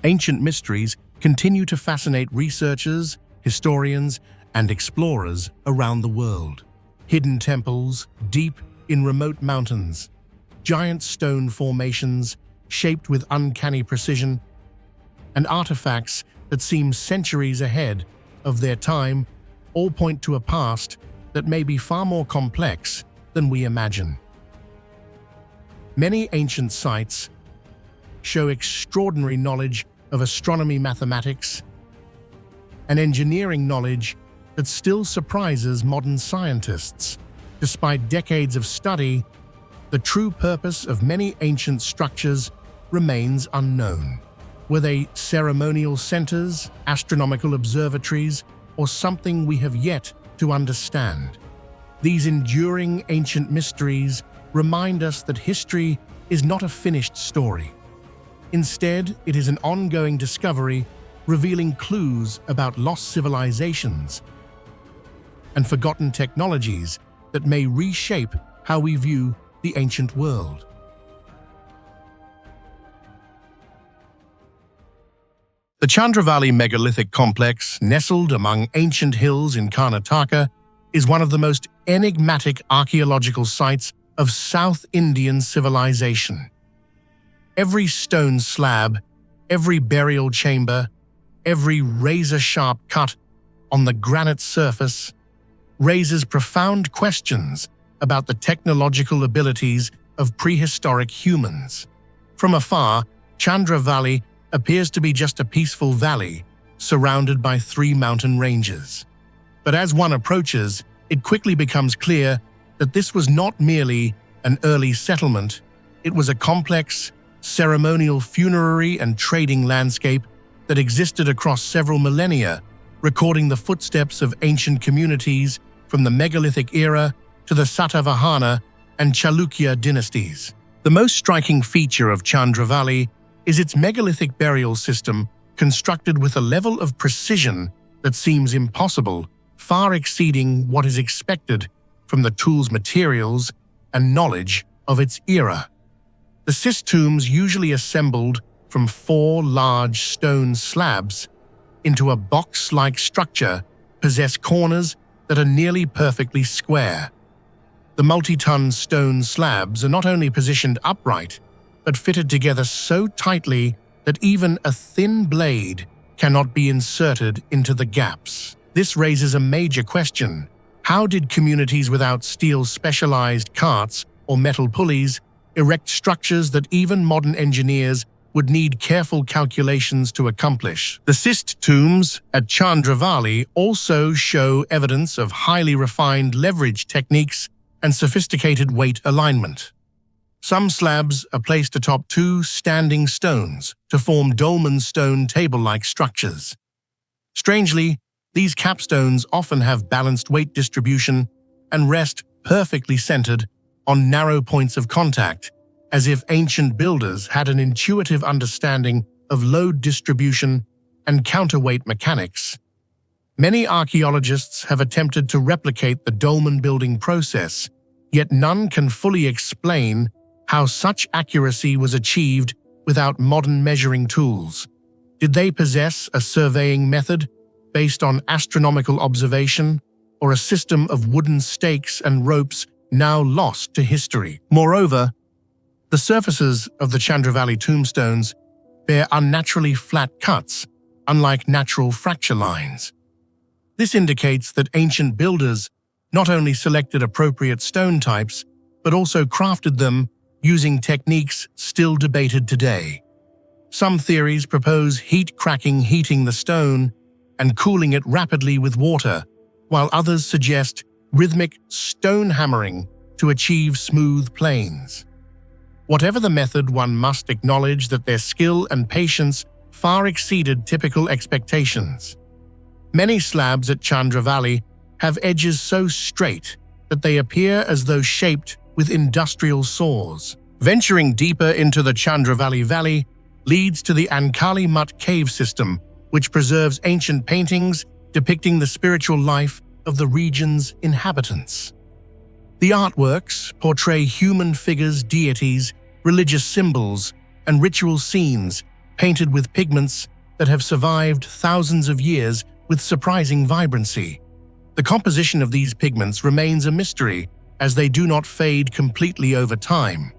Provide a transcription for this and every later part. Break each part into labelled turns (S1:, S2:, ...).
S1: ancient mysteries continue to fascinate researchers, historians, and explorers around the world. Hidden temples deep in remote mountains, giant stone formations shaped with uncanny precision, and artifacts that seem centuries ahead of their time all point to a past that may be far more complex than we imagine. Many ancient sites show extraordinary knowledge of astronomy, mathematics, and engineering knowledge that still surprises modern scientists. Despite decades of study, the true purpose of many ancient structures remains unknown. Were they ceremonial centers, astronomical observatories, or something we have yet to understand? These enduring ancient mysteries remind us that history is not a finished story. Instead, it is an ongoing discovery revealing clues about lost civilizations and forgotten technologies that may reshape how we view the ancient world. The Chandra Valley megalithic complex, nestled among ancient hills in Karnataka, is one of the most enigmatic archaeological sites of South Indian civilization. Every stone slab, every burial chamber, every razor-sharp cut on the granite surface raises profound questions about the technological abilities of prehistoric humans. From afar, Chandra Valley appears to be just a peaceful valley surrounded by 3 mountain ranges. But as one approaches, it quickly becomes clear that this was not merely an early settlement, it was a complex, ceremonial funerary and trading landscape that existed across several millennia, recording the footsteps of ancient communities from the megalithic era to the Satavahana and Chalukya dynasties. The most striking feature of Chandra Valley is its megalithic burial system, constructed with a level of precision that seems impossible, far exceeding what is expected from the tool's materials and knowledge of its era. The cist tombs, usually assembled from 4 large stone slabs into a box-like structure, possess corners that are nearly perfectly square. The multi-ton stone slabs are not only positioned upright, but fitted together so tightly that even a thin blade cannot be inserted into the gaps. This raises a major question. How did communities without steel-specialized carts or metal pulleys erect structures that even modern engineers would need careful calculations to accomplish? The cist tombs at Chandra Valley also show evidence of highly refined leverage techniques and sophisticated weight alignment. Some slabs are placed atop 2 standing stones to form dolmen stone table-like structures. Strangely, these capstones often have balanced weight distribution and rest perfectly centered on narrow points of contact, as if ancient builders had an intuitive understanding of load distribution and counterweight mechanics. Many archaeologists have attempted to replicate the dolmen building process, yet none can fully explain how such accuracy was achieved without modern measuring tools. Did they possess a surveying method based on astronomical observation, or a system of wooden stakes and ropes now lost to history? Moreover, the surfaces of the Chandra Valley tombstones bear unnaturally flat cuts, unlike natural fracture lines. This indicates that ancient builders not only selected appropriate stone types, but also crafted them using techniques still debated today. Some theories propose heating the stone and cooling it rapidly with water, while others suggest rhythmic stone hammering to achieve smooth planes. Whatever the method, one must acknowledge that their skill and patience far exceeded typical expectations. Many slabs at Chandra Valley have edges so straight that they appear as though shaped with industrial saws. Venturing deeper into the Chandra Valley leads to the Ankali Mutt cave system, which preserves ancient paintings depicting the spiritual life of the region's inhabitants. The artworks portray human figures, deities, religious symbols, and ritual scenes painted with pigments that have survived thousands of years with surprising vibrancy. The composition of these pigments remains a mystery, as they do not fade completely over time.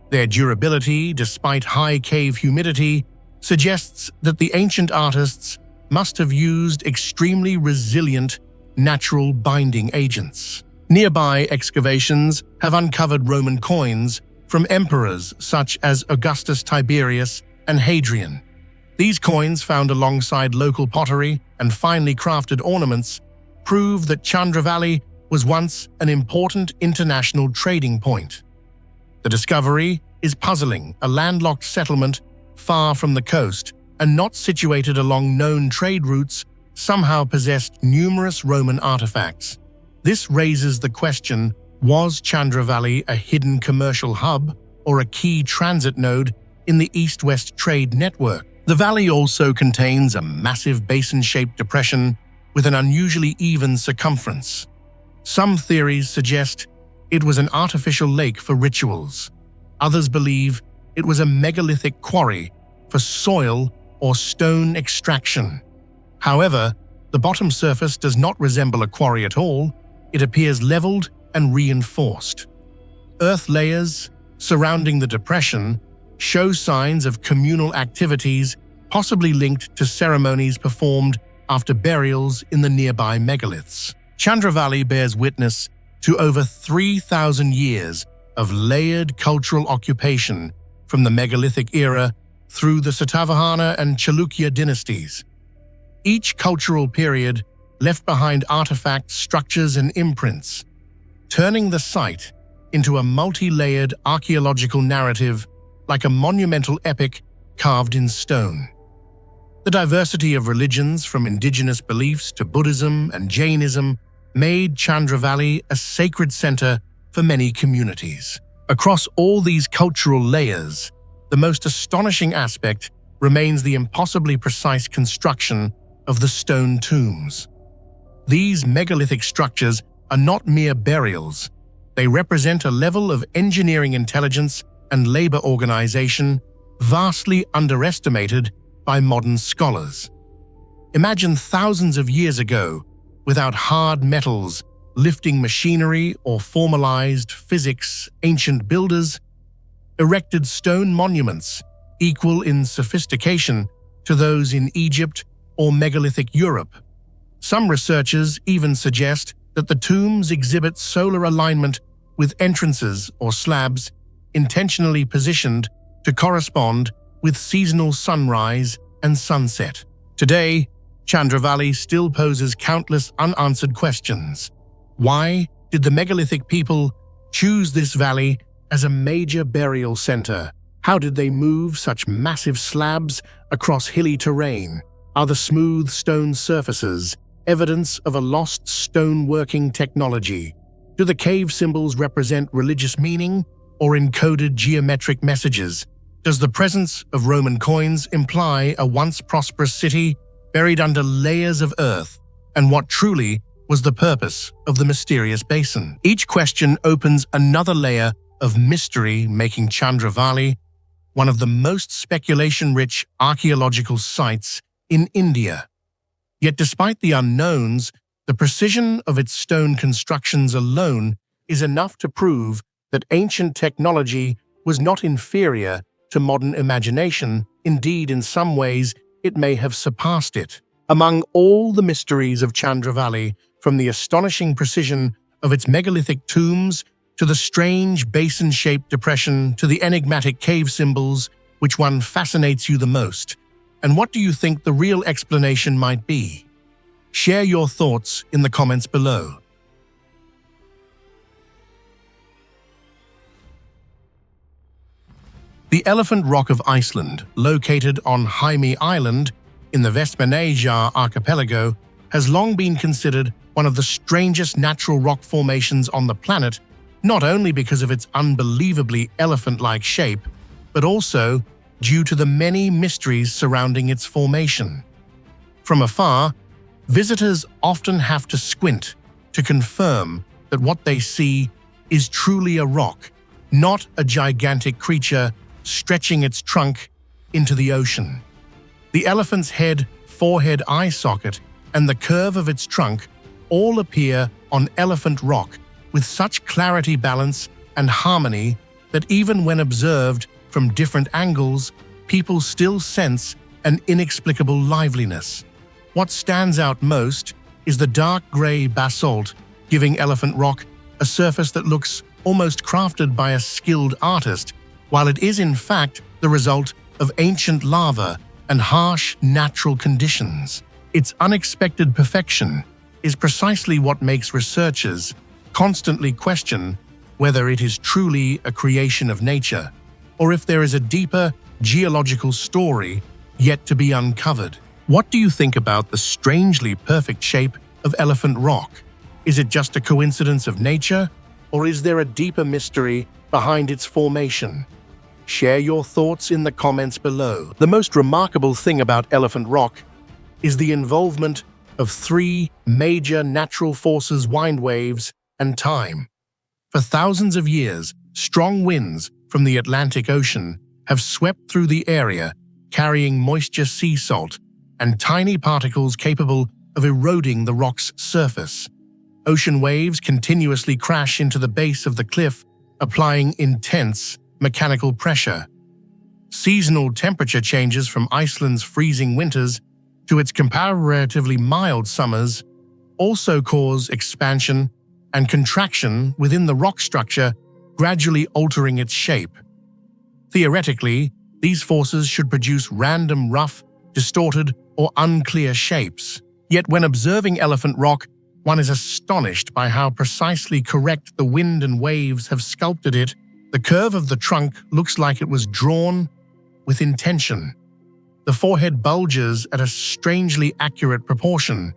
S1: Their durability, despite high cave humidity, suggests that the ancient artists must have used extremely resilient natural binding agents. Nearby excavations have uncovered Roman coins from emperors such as Augustus Tiberius and Hadrian. These coins, found alongside local pottery and finely crafted ornaments, prove that Chandra Valley was once an important international trading point. The discovery is puzzling. A landlocked settlement far from the coast and not situated along known trade routes somehow possessed numerous Roman artifacts. This raises the question, was Chandra Valley a hidden commercial hub or a key transit node in the east-west trade network? The valley also contains a massive basin-shaped depression with an unusually even circumference. Some theories suggest it was an artificial lake for rituals. Others believe it was a megalithic quarry for soil or stone extraction. However, the bottom surface does not resemble a quarry at all. It appears leveled and reinforced. Earth layers surrounding the depression show signs of communal activities, possibly linked to ceremonies performed after burials in the nearby megaliths. Chandra Valley bears witness to over 3,000 years of layered cultural occupation from the megalithic era through the Satavahana and Chalukya dynasties. Each cultural period left behind artifacts, structures, and imprints, turning the site into a multi-layered archaeological narrative like a monumental epic carved in stone. The diversity of religions, from indigenous beliefs to Buddhism and Jainism, made Chandra Valley a sacred center for many communities. Across all these cultural layers, the most astonishing aspect remains the impossibly precise construction of the stone tombs. These megalithic structures are not mere burials. They represent a level of engineering intelligence and labor organization vastly underestimated by modern scholars. Imagine thousands of years ago, without hard metals, lifting machinery, or formalized physics, ancient builders erected stone monuments equal in sophistication to those in Egypt or megalithic Europe. Some researchers even suggest that the tombs exhibit solar alignment with entrances or slabs intentionally positioned to correspond with seasonal sunrise and sunset. Today, Chandra Valley still poses countless unanswered questions. Why did the megalithic people choose this valley as a major burial center? How did they move such massive slabs across hilly terrain? Are the smooth stone surfaces evidence of a lost stoneworking technology? Do the cave symbols represent religious meaning or encoded geometric messages? Does the presence of Roman coins imply a once prosperous city buried under layers of earth? And what truly was the purpose of the mysterious basin? Each question opens another layer of mystery, making Chandra Valley one of the most speculation-rich archaeological sites in India. Yet despite the unknowns, the precision of its stone constructions alone is enough to prove that ancient technology was not inferior to modern imagination. Indeed, in some ways, it may have surpassed it. Among all the mysteries of Chandra Valley, from the astonishing precision of its megalithic tombs to the strange basin-shaped depression to the enigmatic cave symbols, which one fascinates you the most? And what do you think the real explanation might be? Share your thoughts in the comments below. The Elephant Rock of Iceland, located on Hymi Island in the Vestmannaeyjar archipelago, has long been considered one of the strangest natural rock formations on the planet, not only because of its unbelievably elephant-like shape, but also due to the many mysteries surrounding its formation. From afar, visitors often have to squint to confirm that what they see is truly a rock, not a gigantic creature stretching its trunk into the ocean. The elephant's head, forehead, eye socket, and the curve of its trunk all appear on elephant rock with such clarity, balance, and harmony that even when observed from different angles, people still sense an inexplicable liveliness. What stands out most is the dark gray basalt, giving elephant rock a surface that looks almost crafted by a skilled artist, while it is in fact the result of ancient lava and harsh natural conditions. Its unexpected perfection is precisely what makes researchers constantly question whether it is truly a creation of nature, or if there is a deeper geological story yet to be uncovered. What do you think about the strangely perfect shape of elephant rock? Is it just a coincidence of nature, or is there a deeper mystery behind its formation? Share your thoughts in the comments below. The most remarkable thing about elephant rock is the involvement of three major natural forces: wind waves and time. For thousands of years, strong winds from the Atlantic Ocean have swept through the area, carrying moisture, sea salt, and tiny particles capable of eroding the rock's surface. Ocean waves continuously crash into the base of the cliff, applying intense mechanical pressure. Seasonal temperature changes from Iceland's freezing winters to its comparatively mild summers also cause expansion and contraction within the rock structure, gradually altering its shape. Theoretically, these forces should produce random, rough, distorted, or unclear shapes. Yet when observing elephant rock, one is astonished by how precisely correct the wind and waves have sculpted it. The curve of the trunk looks like it was drawn with intention. The forehead bulges at a strangely accurate proportion.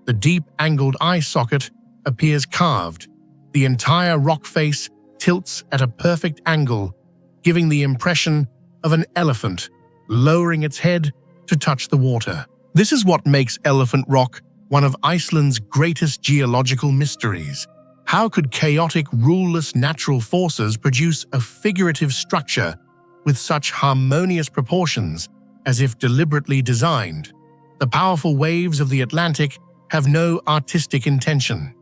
S1: The deep angled eye socket appears carved. The entire rock face tilts at a perfect angle, giving the impression of an elephant lowering its head to touch the water. This is what makes elephant rock one of Iceland's greatest geological mysteries. How could chaotic, ruleless natural forces produce a figurative structure with such harmonious proportions, as if deliberately designed? The powerful waves of the Atlantic have no artistic intention.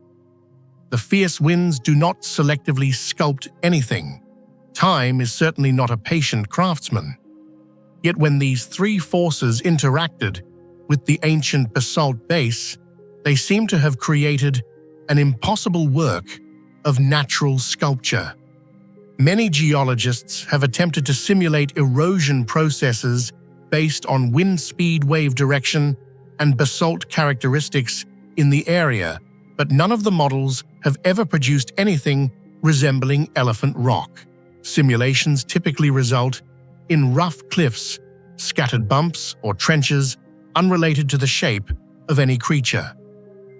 S1: The fierce winds do not selectively sculpt anything. Time is certainly not a patient craftsman. Yet when these three forces interacted with the ancient basalt base, they seem to have created an impossible work of natural sculpture. Many geologists have attempted to simulate erosion processes based on wind speed, wave direction, and basalt characteristics in the area, but none of the models have ever produced anything resembling elephant rock. Simulations typically result in rough cliffs, scattered bumps, or trenches unrelated to the shape of any creature.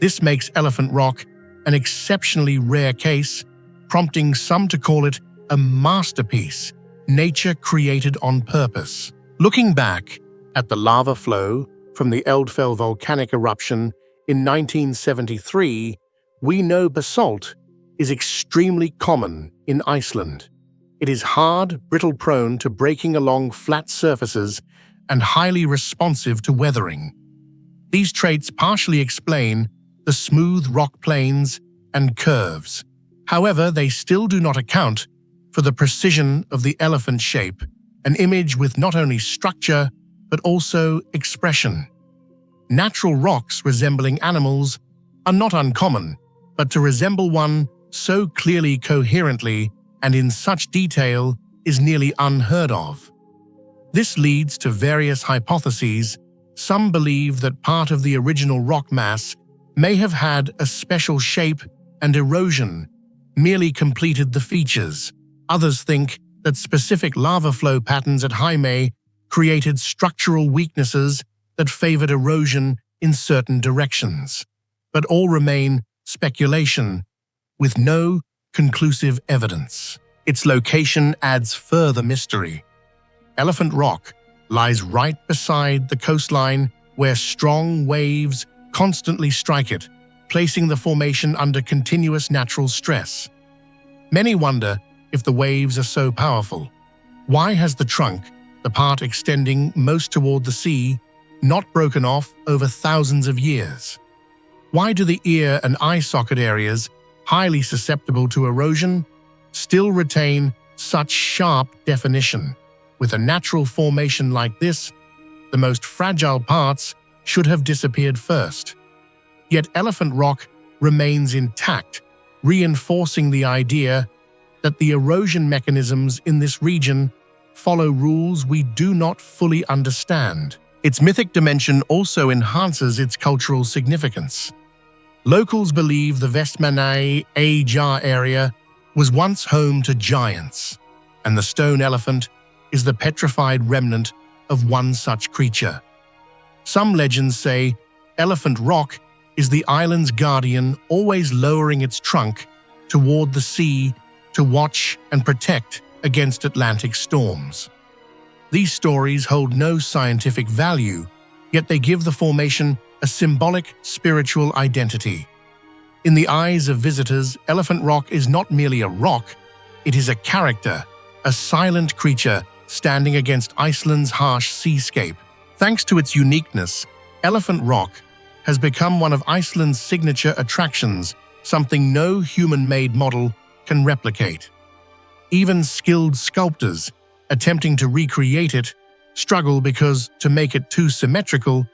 S1: This makes elephant rock an exceptionally rare case, prompting some to call it a masterpiece, nature created on purpose. Looking back at the lava flow from the Eldfell volcanic eruption in 1973, we know basalt is extremely common in Iceland. It is hard, brittle, prone to breaking along flat surfaces, and highly responsive to weathering. These traits partially explain the smooth rock plains and curves. However, they still do not account for the precision of the elephant shape, an image with not only structure but also expression. Natural rocks resembling animals are not uncommon, but to resemble one so clearly, coherently, and in such detail is nearly unheard of. This leads to various hypotheses. Some believe that part of the original rock mass may have had a special shape, and erosion merely completed the features. Others think that specific lava flow patterns at Jaime created structural weaknesses that favored erosion in certain directions. But all remain speculation, with no conclusive evidence. Its location adds further mystery. Elephant Rock lies right beside the coastline, where strong waves constantly strike it, placing the formation under continuous natural stress. Many wonder if the waves are so powerful. Why has the trunk, the part extending most toward the sea, not broken off over thousands of years? Why do the ear and eye socket areas, highly susceptible to erosion, still retain such sharp definition? With a natural formation like this, the most fragile parts should have disappeared first. Yet Elephant Rock remains intact, reinforcing the idea that the erosion mechanisms in this region follow rules we do not fully understand. Its mythic dimension also enhances its cultural significance. Locals believe the Vestmannaeyjar area was once home to giants, and the stone elephant is the petrified remnant of one such creature. Some legends say Elephant Rock is the island's guardian, always lowering its trunk toward the sea to watch and protect against Atlantic storms. These stories hold no scientific value, yet they give the formation a symbolic spiritual identity. In the eyes of visitors, Elephant Rock is not merely a rock, it is a character, a silent creature standing against Iceland's harsh seascape. Thanks to its uniqueness, Elephant Rock has become one of Iceland's signature attractions, something no human-made model can replicate. Even skilled sculptors attempting to recreate it struggle because to make it too symmetrical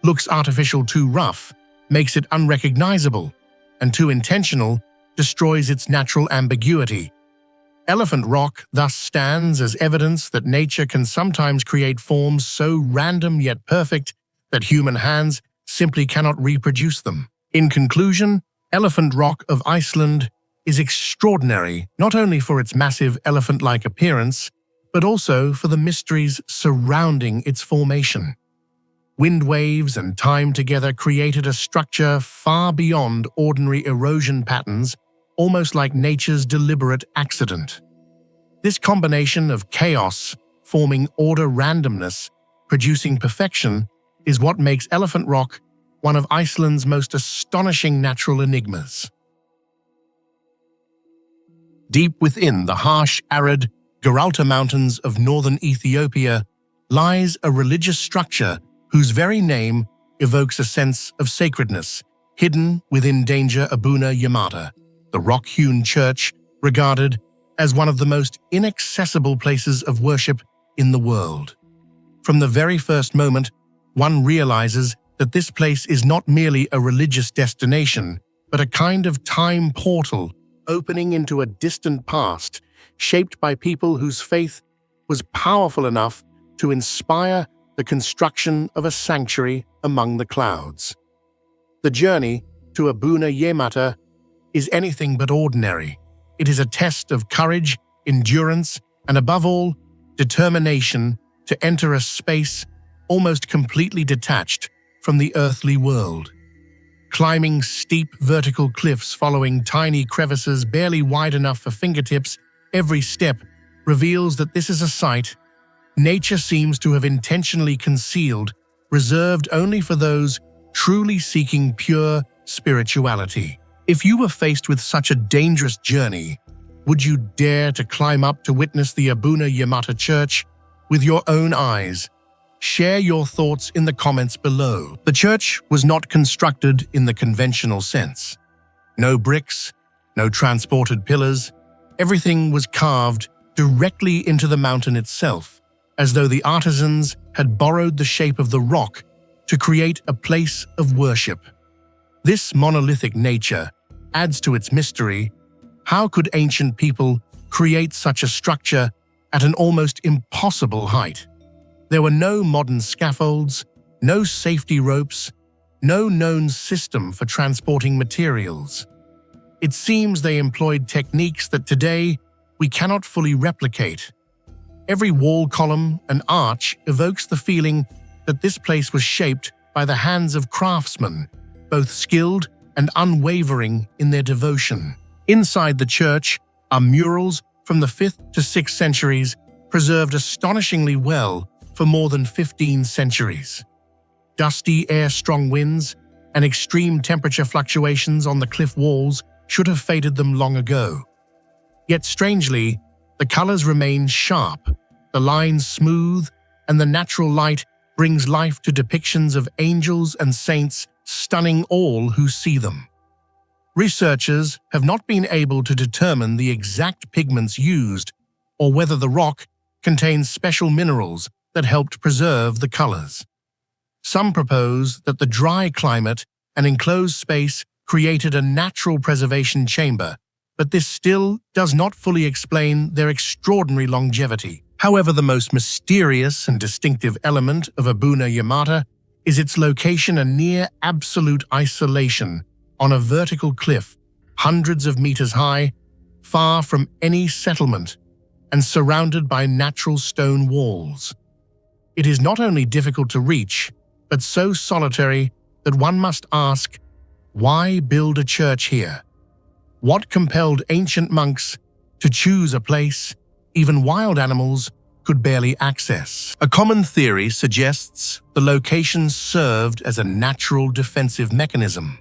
S1: looks artificial, too rough makes it unrecognizable, and too intentional destroys its natural ambiguity. Elephant Rock thus stands as evidence that nature can sometimes create forms so random yet perfect that human hands simply cannot reproduce them. In conclusion, Elephant Rock of Iceland is extraordinary not only for its massive elephant-like appearance, but also for the mysteries surrounding its formation. Wind waves and time together created a structure far beyond ordinary erosion patterns, almost like nature's deliberate accident. This combination of chaos, forming order, randomness, producing perfection, is what makes Elephant Rock one of Iceland's most astonishing natural enigmas. Deep within the harsh, arid Geralta Mountains of northern Ethiopia lies a religious structure whose very name evokes a sense of sacredness, hidden within danger. Abuna Yemata, the rock-hewn church regarded as one of the most inaccessible places of worship in the world. From the very first moment, one realizes that this place is not merely a religious destination, but a kind of time portal opening into a distant past, shaped by people whose faith was powerful enough to inspire the construction of a sanctuary among the clouds. The journey to Abuna Yemata is anything but ordinary. It is a test of courage, endurance, and above all, determination to enter a space almost completely detached from the earthly world. Climbing steep vertical cliffs following tiny crevices barely wide enough for fingertips, every step reveals that this is a site nature seems to have intentionally concealed, reserved only for those truly seeking pure spirituality. If you were faced with such a dangerous journey, would you dare to climb up to witness the Abuna Yemata Church with your own eyes? Share your thoughts in the comments below. The church was not constructed in the conventional sense. No bricks, no transported pillars. Everything was carved directly into the mountain itself, as though the artisans had borrowed the shape of the rock to create a place of worship. This monolithic nature adds to its mystery. How could ancient people create such a structure at an almost impossible height? There were no modern scaffolds, no safety ropes, no known system for transporting materials. It seems they employed techniques that today we cannot fully replicate. Every wall column and arch evokes the feeling that this place was shaped by the hands of craftsmen, both skilled and unwavering in their devotion. Inside the church are murals from the 5th to 6th centuries, preserved astonishingly well for more than 15 centuries. Dusty air, strong winds, and extreme temperature fluctuations on the cliff walls should have faded them long ago. Yet strangely, the colors remain sharp, the lines smooth, and the natural light brings life to depictions of angels and saints, stunning all who see them. Researchers have not been able to determine the exact pigments used or whether the rock contains special minerals that helped preserve the colors. Some propose that the dry climate and enclosed space created a natural preservation chamber, but this still does not fully explain their extraordinary longevity. However, the most mysterious and distinctive element of Abuna Yemata is its location and near absolute isolation on a vertical cliff, hundreds of meters high, far from any settlement, and surrounded by natural stone walls. It is not only difficult to reach, but so solitary that one must ask, why build a church here? What compelled ancient monks to choose a place even wild animals could barely access? A common theory suggests the location served as a natural defensive mechanism.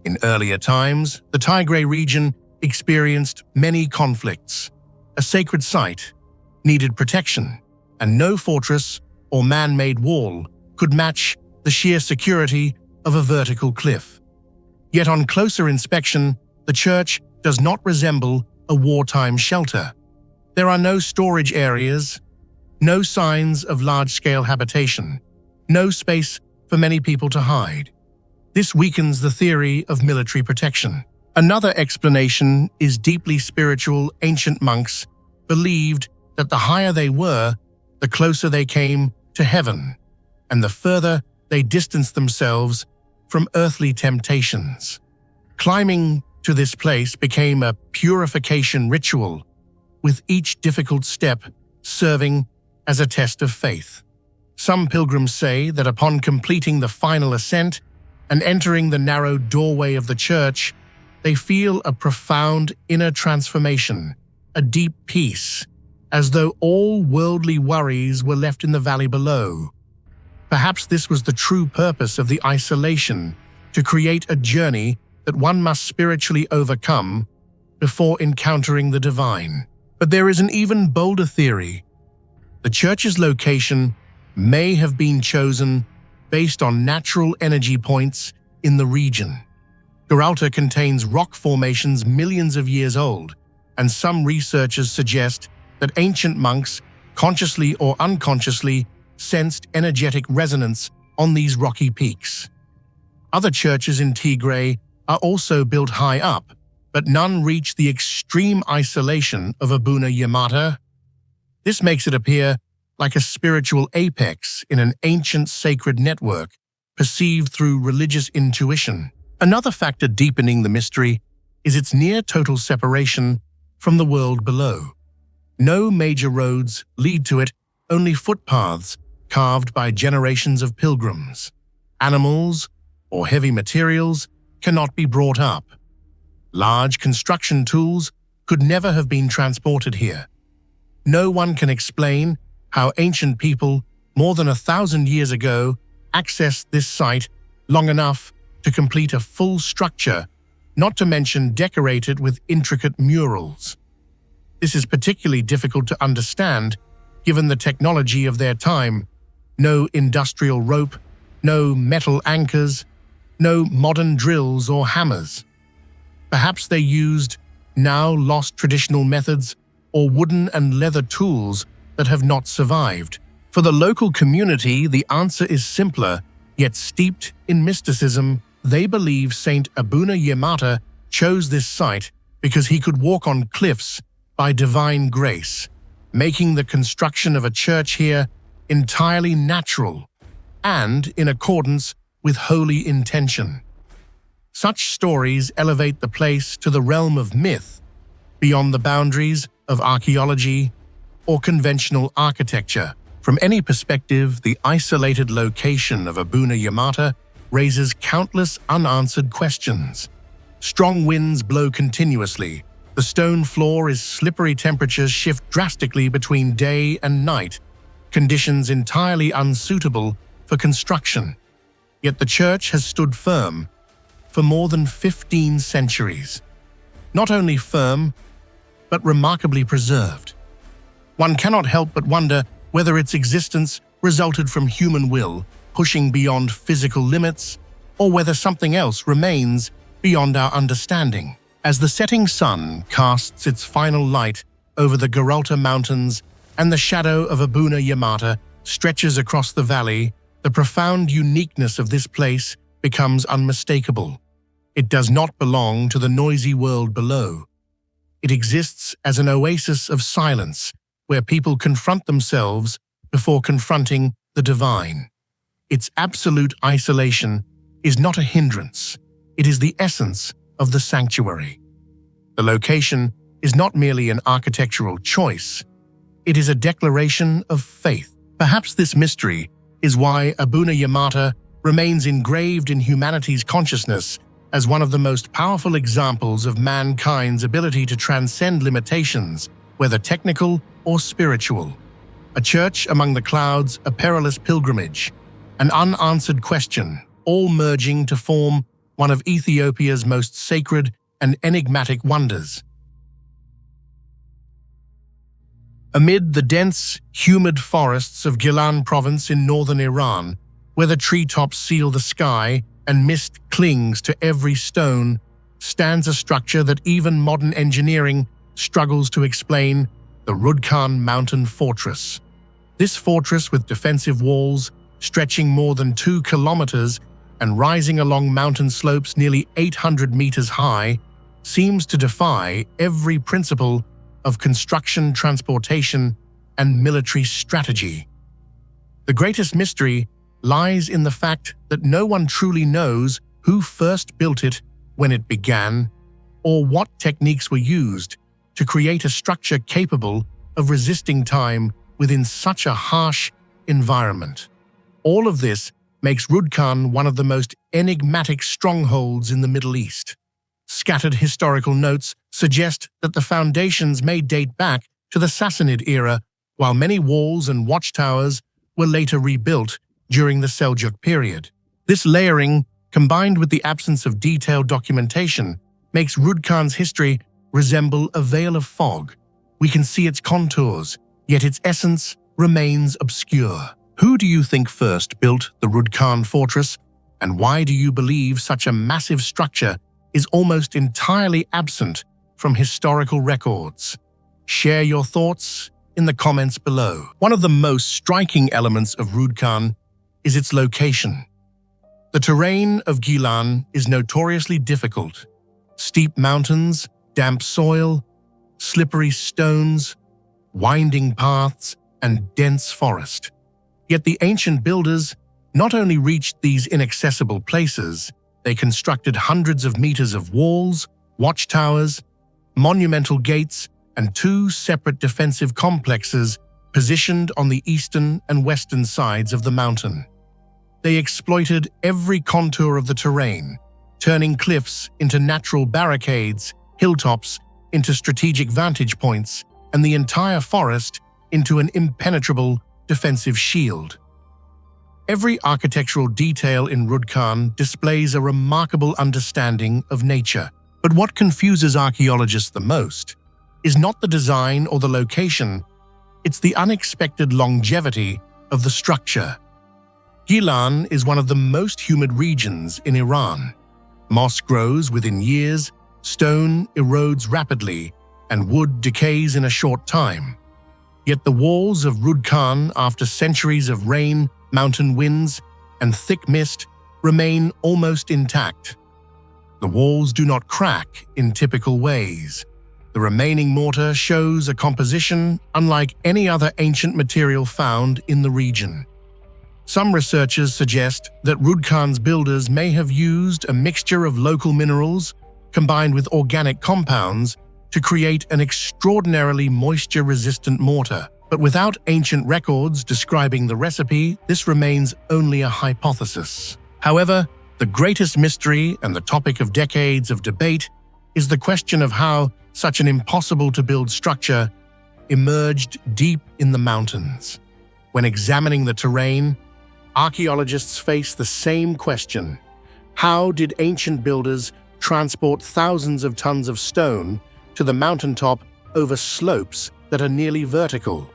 S1: In earlier times, the Tigray region experienced many conflicts. A sacred site needed protection, and no fortress or man-made wall could match the sheer security of a vertical cliff. Yet on closer inspection, the church does not resemble a wartime shelter. There are no storage areas, no signs of large-scale habitation, no space for many people to hide. This weakens the theory of military protection. Another explanation is deeply spiritual. Ancient monks believed that the higher they were, the closer they came to heaven, and the further they distanced themselves from earthly temptations. Climbing to this place became a purification ritual, with each difficult step serving as a test of faith. Some pilgrims say that upon completing the final ascent and entering the narrow doorway of the church, they feel a profound inner transformation, a deep peace, as though all worldly worries were left in the valley below. Perhaps this was the true purpose of the isolation, to create a journey that one must spiritually overcome before encountering the divine. But there is an even bolder theory. The church's location may have been chosen based on natural energy points in the region. Grolier contains rock formations millions of years old, and some researchers suggest that ancient monks, consciously or unconsciously, sensed energetic resonance on these rocky peaks. Other churches in Tigray are also built high up, but none reach the extreme isolation of Abuna Yemata. This makes it appear like a spiritual apex in an ancient sacred network, perceived through religious intuition. Another factor deepening the mystery is its near-total separation from the world below. No major roads lead to it, only footpaths carved by generations of pilgrims. Animals or heavy materials cannot be brought up. Large construction tools could never have been transported here. No one can explain how ancient people, more than 1,000 years ago, accessed this site long enough to complete a full structure, not to mention decorate it with intricate murals. This is particularly difficult to understand, given the technology of their time. No industrial rope, no metal anchors, no modern drills or hammers. Perhaps they used now lost traditional methods or wooden and leather tools that have not survived. For the local community, the answer is simpler, yet steeped in mysticism. They believe Saint Abuna Yemata chose this site because he could walk on cliffs by divine grace, making the construction of a church here entirely natural and in accordance with holy intention. Such stories elevate the place to the realm of myth, beyond the boundaries of archaeology or conventional architecture. From any perspective, the isolated location of Abuna Yemata raises countless unanswered questions. Strong winds blow continuously. The stone floor is slippery. Temperatures shift drastically between day and night, conditions entirely unsuitable for construction. Yet the church has stood firm for more than 15 centuries. Not only firm, but remarkably preserved. One cannot help but wonder whether its existence resulted from human will pushing beyond physical limits, or whether something else remains beyond our understanding. As the setting sun casts its final light over the Gibraltar Mountains and the shadow of Abuna Yemata stretches across the valley, the profound uniqueness of this place becomes unmistakable. It does not belong to the noisy world below. It exists as an oasis of silence where people confront themselves before confronting the divine. Its absolute isolation is not a hindrance. It is the essence of the sanctuary. The location is not merely an architectural choice. It is a declaration of faith. Perhaps this mystery is why Abuna Yemata remains engraved in humanity's consciousness as one of the most powerful examples of mankind's ability to transcend limitations, whether technical or spiritual. A church among the clouds, a perilous pilgrimage, an unanswered question, all merging to form one of Ethiopia's most sacred and enigmatic wonders. Amid the dense, humid forests of Gilan province in northern Iran, where the treetops seal the sky and mist clings to every stone, stands a structure that even modern engineering struggles to explain: the Rudkhan mountain fortress. This fortress, with defensive walls stretching more than 2 kilometers and rising along mountain slopes nearly 800 meters high, seems to defy every principle of construction, transportation, and military strategy. The greatest mystery lies in the fact that no one truly knows who first built it, when it began, or what techniques were used to create a structure capable of resisting time within such a harsh environment. All of this makes Rudkhan one of the most enigmatic strongholds in the Middle East. Scattered historical notes suggest that the foundations may date back to the Sassanid era, while many walls and watchtowers were later rebuilt during the Seljuk period. This layering, combined with the absence of detailed documentation, makes Rudkhan's history resemble a veil of fog. We can see its contours, yet its essence remains obscure. Who do you think first built the Rudkhan fortress, and why do you believe such a massive structure is almost entirely absent from historical records? Share your thoughts in the comments below. One of the most striking elements of Rudkhan is its location. The terrain of Gilan is notoriously difficult. Steep mountains, damp soil, slippery stones, winding paths, and dense forest. Yet the ancient builders not only reached these inaccessible places, they constructed hundreds of meters of walls, watchtowers, monumental gates, and 2 separate defensive complexes positioned on the eastern and western sides of the mountain. They exploited every contour of the terrain, turning cliffs into natural barricades, hilltops into strategic vantage points, and the entire forest into an impenetrable defensive shield. Every architectural detail in Rudkhan displays a remarkable understanding of nature. But what confuses archaeologists the most is not the design or the location, it's the unexpected longevity of the structure. Gilan is one of the most humid regions in Iran. Moss grows within years, stone erodes rapidly, and wood decays in a short time. Yet the walls of Rudkhan, after centuries of rain, mountain winds, and thick mist, remain almost intact. The walls do not crack in typical ways. The remaining mortar shows a composition unlike any other ancient material found in the region. Some researchers suggest that Rudkhan's builders may have used a mixture of local minerals combined with organic compounds to create an extraordinarily moisture-resistant mortar. But without ancient records describing the recipe, this remains only a hypothesis. However, the greatest mystery and the topic of decades of debate is the question of how such an impossible-to-build structure emerged deep in the mountains. When examining the terrain, archaeologists face the same question: how did ancient builders transport thousands of tons of stone to the mountaintop over slopes that are nearly vertical?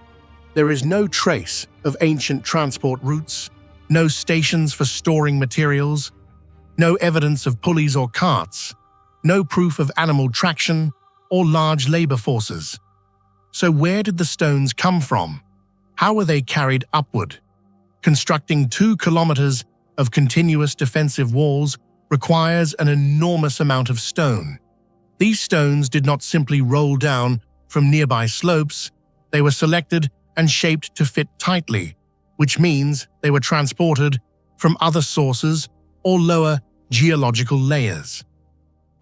S1: There is no trace of ancient transport routes, no stations for storing materials, no evidence of pulleys or carts, no proof of animal traction or large labor forces. So where did the stones come from? How were they carried upward? Constructing 2 kilometers of continuous defensive walls requires an enormous amount of stone. These stones did not simply roll down from nearby slopes, they were selected and shaped to fit tightly, which means they were transported from other sources or lower geological layers.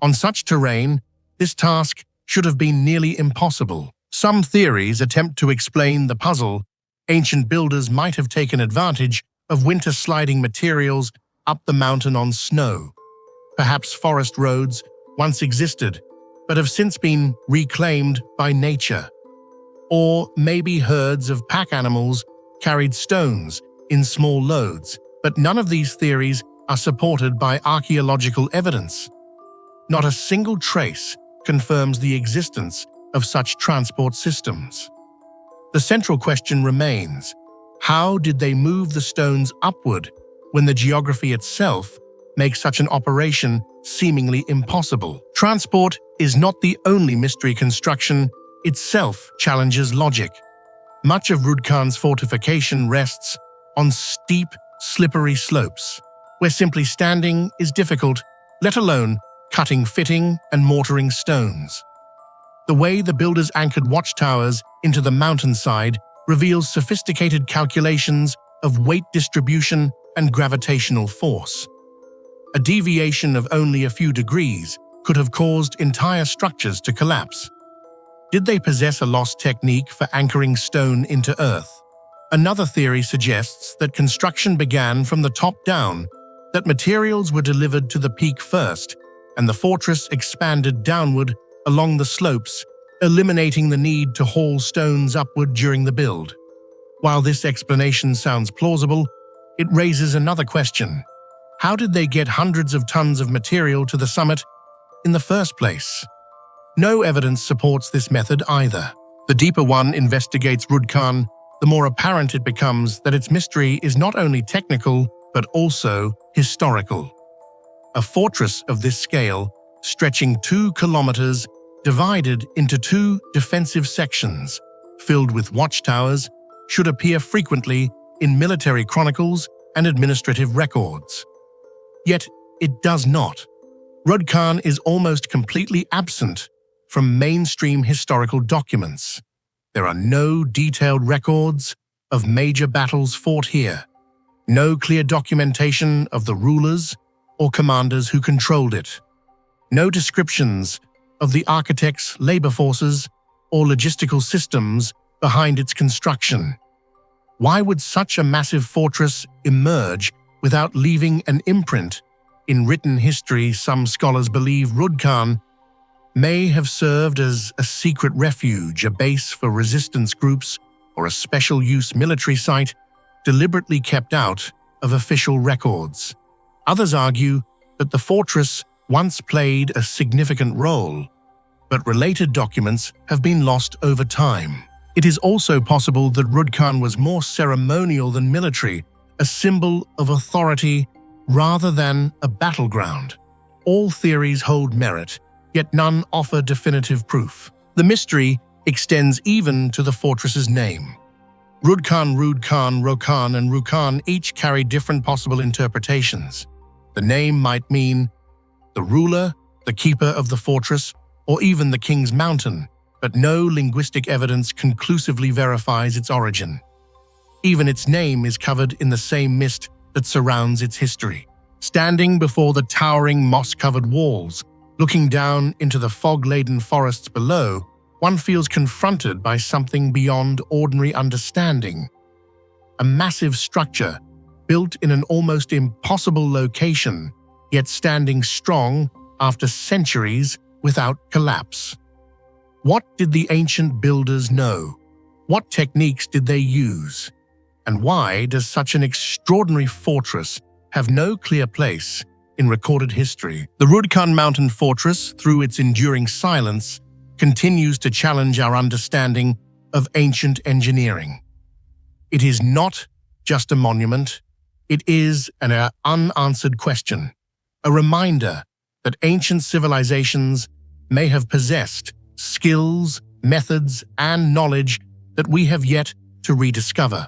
S1: On such terrain, this task should have been nearly impossible. Some theories attempt to explain the puzzle. Ancient builders might have taken advantage of winter sliding materials up the mountain on snow. Perhaps forest roads once existed, but have since been reclaimed by nature. Or maybe herds of pack animals carried stones in small loads, but none of these theories are supported by archaeological evidence. Not a single trace confirms the existence of such transport systems. The central question remains: how did they move the stones upward when the geography itself makes such an operation seemingly impossible? Transport is not the only mystery. Construction itself challenges logic. Much of Rudkhan's fortification rests on steep, slippery slopes, where simply standing is difficult, let alone cutting, fitting, and mortaring stones. The way the builders anchored watchtowers into the mountainside reveals sophisticated calculations of weight distribution and gravitational force. A deviation of only a few degrees could have caused entire structures to collapse. Did they possess a lost technique for anchoring stone into earth? Another theory suggests that construction began from the top down, that materials were delivered to the peak first, and the fortress expanded downward along the slopes, eliminating the need to haul stones upward during the build. While this explanation sounds plausible, it raises another question. How did they get hundreds of tons of material to the summit in the first place? No evidence supports this method either. The deeper one investigates Rudkhan, the more apparent it becomes that its mystery is not only technical, but also historical. A fortress of this scale, stretching 2 kilometers, divided into 2 defensive sections, filled with watchtowers, should appear frequently in military chronicles and administrative records. Yet, it does not. Rudkhan is almost completely absent from mainstream historical documents. There are no detailed records of major battles fought here, no clear documentation of the rulers or commanders who controlled it, no descriptions of the architects' labor forces or logistical systems behind its construction. Why would such a massive fortress emerge without leaving an imprint? In written history, some scholars believe Rudkhan may have served as a secret refuge, a base for resistance groups, or a special-use military site deliberately kept out of official records. Others argue that the fortress once played a significant role, but related documents have been lost over time. It is also possible that Rudkhan was more ceremonial than military, a symbol of authority rather than a battleground. All theories hold merit, yet none offer definitive proof. The mystery extends even to the fortress's name. Rudkhan, Rukhan, and Rukhan each carry different possible interpretations. The name might mean the ruler, the keeper of the fortress, or even the king's mountain, but no linguistic evidence conclusively verifies its origin. Even its name is covered in the same mist that surrounds its history. Standing before the towering moss-covered walls, looking down into the fog-laden forests below, one feels confronted by something beyond ordinary understanding. A massive structure, built in an almost impossible location, yet standing strong after centuries without collapse. What did the ancient builders know? What techniques did they use? And why does such an extraordinary fortress have no clear place in recorded history? The Rudkhan mountain fortress, through its enduring silence, continues to challenge our understanding of ancient engineering. It is not just a monument, it is an unanswered question, a reminder that ancient civilizations may have possessed skills, methods, and knowledge that we have yet to rediscover.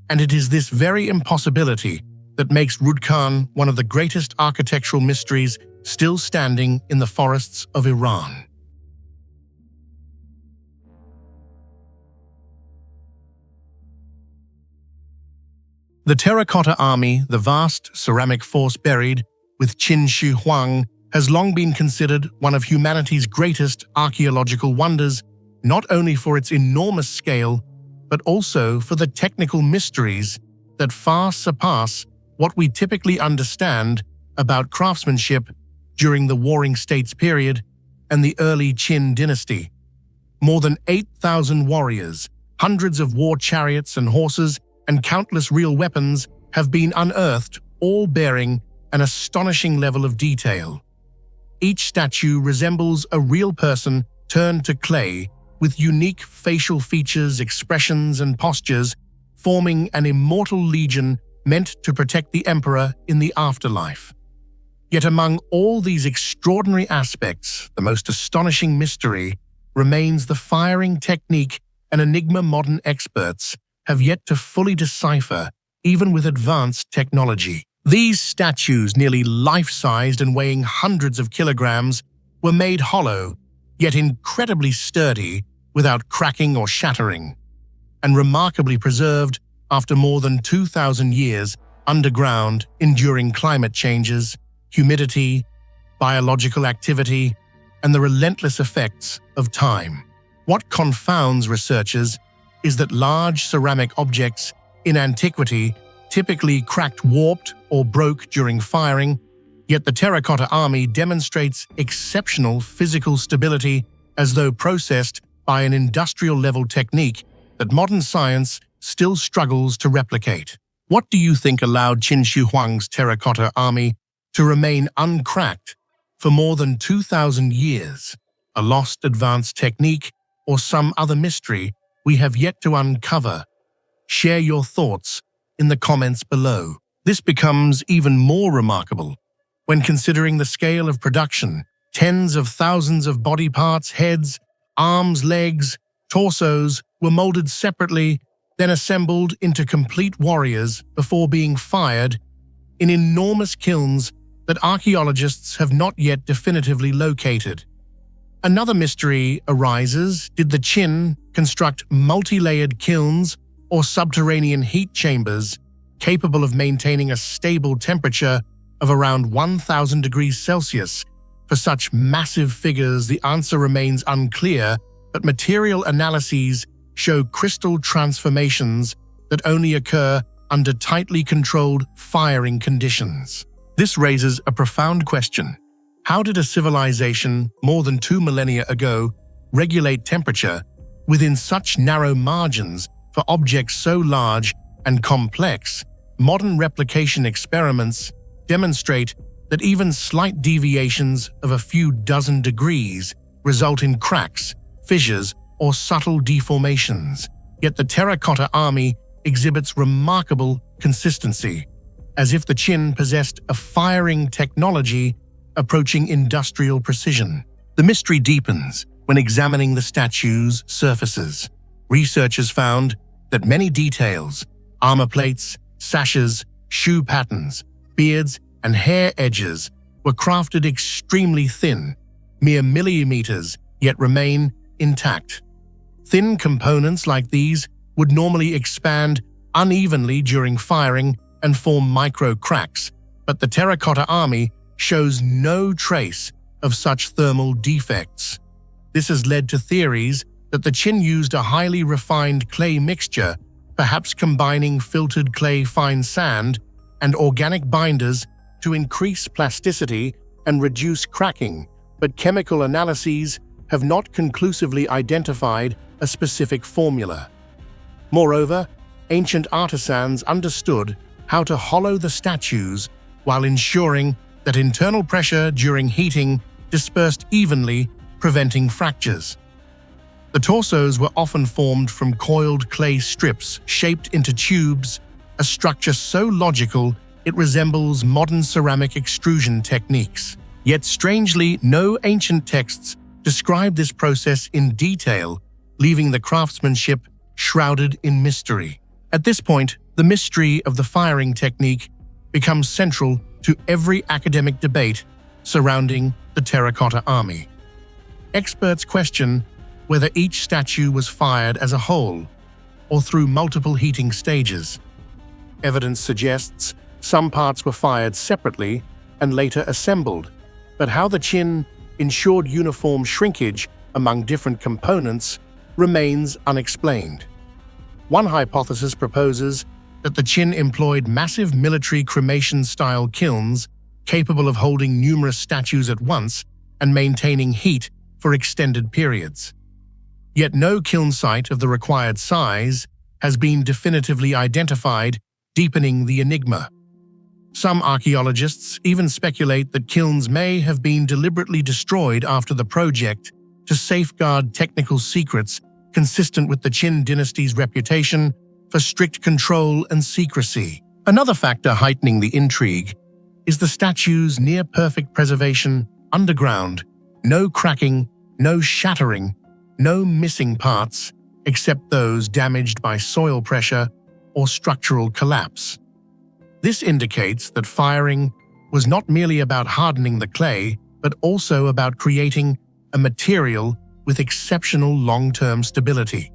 S1: And it is this very impossibility that makes Rudkhan one of the greatest architectural mysteries still standing in the forests of Iran. The Terracotta Army, the vast ceramic force buried with Qin Shi Huang, has long been considered one of humanity's greatest archaeological wonders, not only for its enormous scale, but also for the technical mysteries that far surpass what we typically understand about craftsmanship during the Warring States period and the early Qin dynasty. More than 8,000 warriors, hundreds of war chariots and horses, and countless real weapons have been unearthed, all bearing an astonishing level of detail. Each statue resembles a real person turned to clay, with unique facial features, expressions, and postures, forming an immortal legion meant to protect the emperor in the afterlife. Yet among all these extraordinary aspects, the most astonishing mystery remains the firing technique and enigma modern experts have yet to fully decipher, even with advanced technology. These statues, nearly life-sized and weighing hundreds of kilograms, were made hollow, yet incredibly sturdy, without cracking or shattering, and remarkably preserved after more than 2,000 years underground, enduring climate changes, humidity, biological activity, and the relentless effects of time. What confounds researchers is that large ceramic objects in antiquity typically cracked, warped, or broke during firing, yet the Terracotta Army demonstrates exceptional physical stability as though processed by an industrial-level technique that modern science still struggles to replicate. What do you think allowed Qin Shi Huang's Terracotta Army to remain uncracked for more than 2,000 years? A lost advanced technique or some other mystery we have yet to uncover? Share your thoughts in the comments below. This becomes even more remarkable when considering the scale of production. Tens of thousands of body parts, heads, arms, legs, torsos were molded separately, then assembled into complete warriors before being fired in enormous kilns that archaeologists have not yet definitively located. Another mystery arises: did the Qin construct multi-layered kilns or subterranean heat chambers capable of maintaining a stable temperature of around 1,000 degrees Celsius? For such massive figures, the answer remains unclear, but material analyses show crystal transformations that only occur under tightly controlled firing conditions. This raises a profound question. How did a civilization more than 2 millennia ago regulate temperature within such narrow margins for objects so large and complex? Modern replication experiments demonstrate that even slight deviations of a few dozen degrees result in cracks, fissures, or subtle deformations. Yet the Terracotta Army exhibits remarkable consistency, as if the Qin possessed a firing technology approaching industrial precision. The mystery deepens when examining the statue's surfaces. Researchers found that many details, armor plates, sashes, shoe patterns, beards, and hair edges were crafted extremely thin, mere millimeters, yet remain intact. Thin components like these would normally expand unevenly during firing and form micro cracks, but the Terracotta Army shows no trace of such thermal defects. This has led to theories that the Qin used a highly refined clay mixture, perhaps combining filtered clay, fine sand, and organic binders to increase plasticity and reduce cracking, but chemical analyses have not conclusively identified a specific formula. Moreover, ancient artisans understood how to hollow the statues while ensuring that internal pressure during heating dispersed evenly, preventing fractures. The torsos were often formed from coiled clay strips shaped into tubes, a structure so logical it resembles modern ceramic extrusion techniques. Yet strangely, no ancient texts describe this process in detail, leaving the craftsmanship shrouded in mystery. At this point, the mystery of the firing technique becomes central to every academic debate surrounding the Terracotta Army. Experts question whether each statue was fired as a whole or through multiple heating stages. Evidence suggests some parts were fired separately and later assembled, but how the chin ensured uniform shrinkage among different components remains unexplained. One hypothesis proposes that the chin employed massive military cremation-style kilns capable of holding numerous statues at once and maintaining heat for extended periods. Yet no kiln site of the required size has been definitively identified, deepening the enigma. Some archaeologists even speculate that kilns may have been deliberately destroyed after the project to safeguard technical secrets consistent with the Qin dynasty's reputation for strict control and secrecy. Another factor heightening the intrigue is the statue's near-perfect preservation underground. No cracking, no shattering, no missing parts, except those damaged by soil pressure or structural collapse. This indicates that firing was not merely about hardening the clay, but also about creating a material with exceptional long-term stability.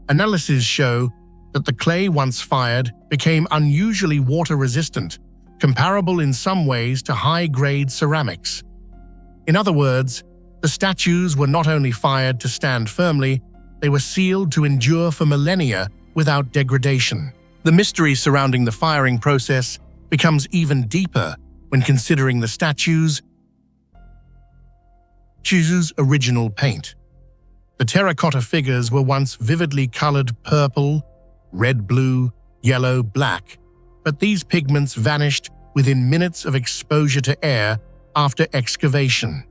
S1: Analyses show that the clay once fired became unusually water-resistant, comparable in some ways to high-grade ceramics. In other words, the statues were not only fired to stand firmly, they were sealed to endure for millennia without degradation. The mystery surrounding the firing process becomes even deeper when considering the statue's original paint. The terracotta figures were once vividly colored purple, red-blue, yellow, black, but these pigments vanished within minutes of exposure to air after excavation.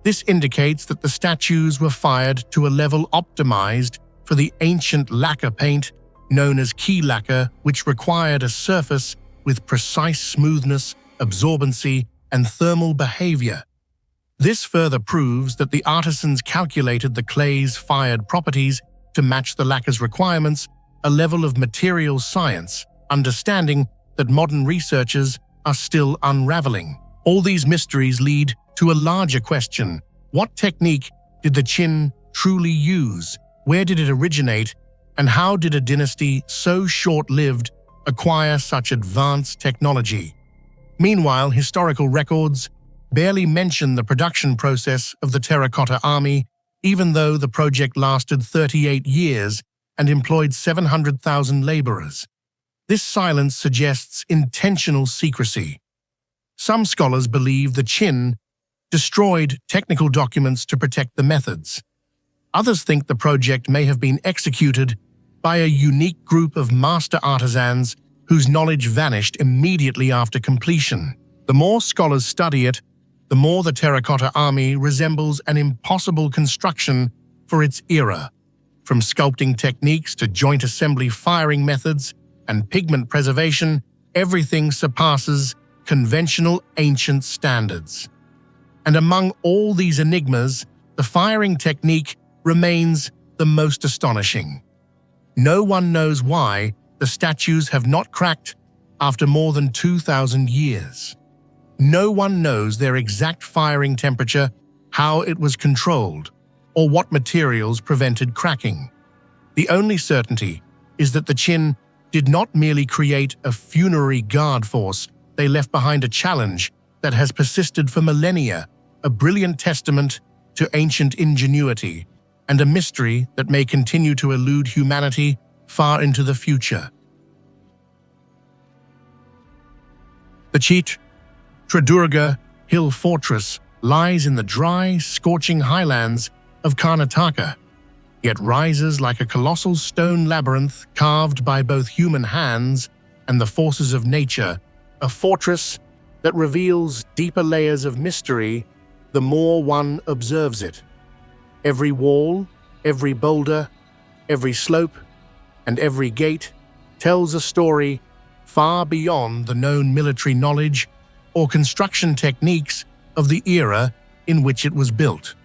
S1: This indicates that the statues were fired to a level optimized for the ancient lacquer paint known as key lacquer, which required a surface with precise smoothness, absorbency, and thermal behavior. This further proves that the artisans calculated the clay's fired properties to match the lacquer's requirements, a level of material science, understanding that modern researchers are still unraveling. All these mysteries lead to a larger question. What technique did the Qin truly use? Where did it originate? And how did a dynasty so short-lived acquire such advanced technology? Meanwhile, historical records barely mention the production process of the Terracotta Army, even though the project lasted 38 years and employed 700,000 laborers. This silence suggests intentional secrecy. Some scholars believe the Qin destroyed technical documents to protect the methods. Others think the project may have been executed by a unique group of master artisans whose knowledge vanished immediately after completion. The more scholars study it, the more the Terracotta Army resembles an impossible construction for its era. From sculpting techniques to joint assembly firing methods and pigment preservation, everything surpasses conventional ancient standards. And among all these enigmas, the firing technique remains the most astonishing. No one knows why the statues have not cracked after more than 2,000 years. No one knows their exact firing temperature, how it was controlled, or what materials prevented cracking. The only certainty is that the Qin did not merely create a funerary guard force, they left behind a challenge that has persisted for millennia, a brilliant testament to ancient ingenuity, and a mystery that may continue to elude humanity far into the future. The Chitradurga Hill Fortress lies in the dry, scorching highlands of Karnataka, yet rises like a colossal stone labyrinth carved by both human hands and the forces of nature, a fortress that reveals deeper layers of mystery the more one observes it. Every wall, Every boulder, every slope, and every gate tells a story far beyond the known military knowledge or construction techniques of the era in which it was built.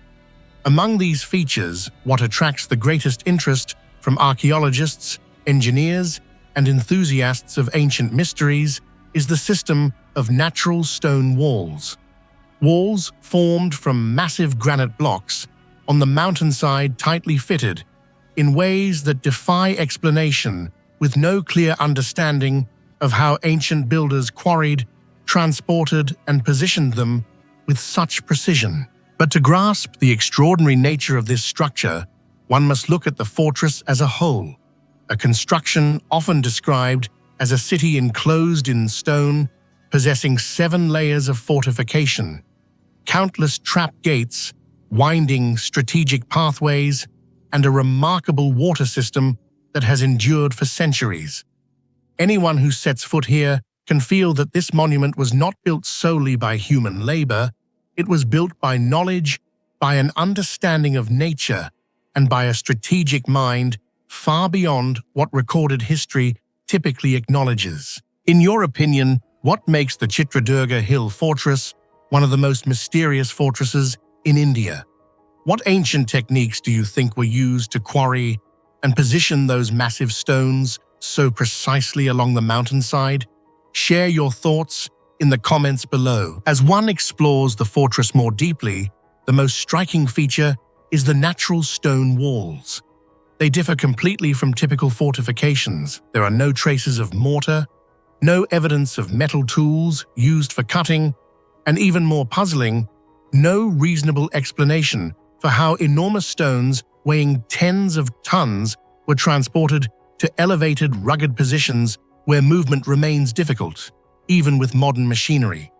S1: Among these features, what attracts the greatest interest from archaeologists, engineers, and enthusiasts of ancient mysteries is the system of natural stone walls. Walls formed from massive granite blocks on the mountainside, tightly fitted in ways that defy explanation, with no clear understanding of how ancient builders quarried, transported, and positioned them with such precision. But to grasp the extraordinary nature of this structure, one must look at the fortress as a whole, a construction often described as a city enclosed in stone, possessing 7 layers of fortification, countless trap gates, winding strategic pathways, and a remarkable water system that has endured for centuries. Anyone who sets foot here can feel that this monument was not built solely by human labor. It was built by knowledge, by an understanding of nature, and by a strategic mind far beyond what recorded history typically acknowledges. In your opinion, what makes the Chitradurga Hill fortress one of the most mysterious fortresses in India? What ancient techniques do you think were used to quarry and position those massive stones so precisely along the mountainside? Share your thoughts in the comments below. As one explores the fortress more deeply, the most striking feature is the natural stone walls. They differ completely from typical fortifications. There are no traces of mortar, no evidence of metal tools used for cutting, and even more puzzling, no reasonable explanation for how enormous stones weighing tens of tons were transported to elevated, rugged positions where movement remains difficult, even with modern machinery.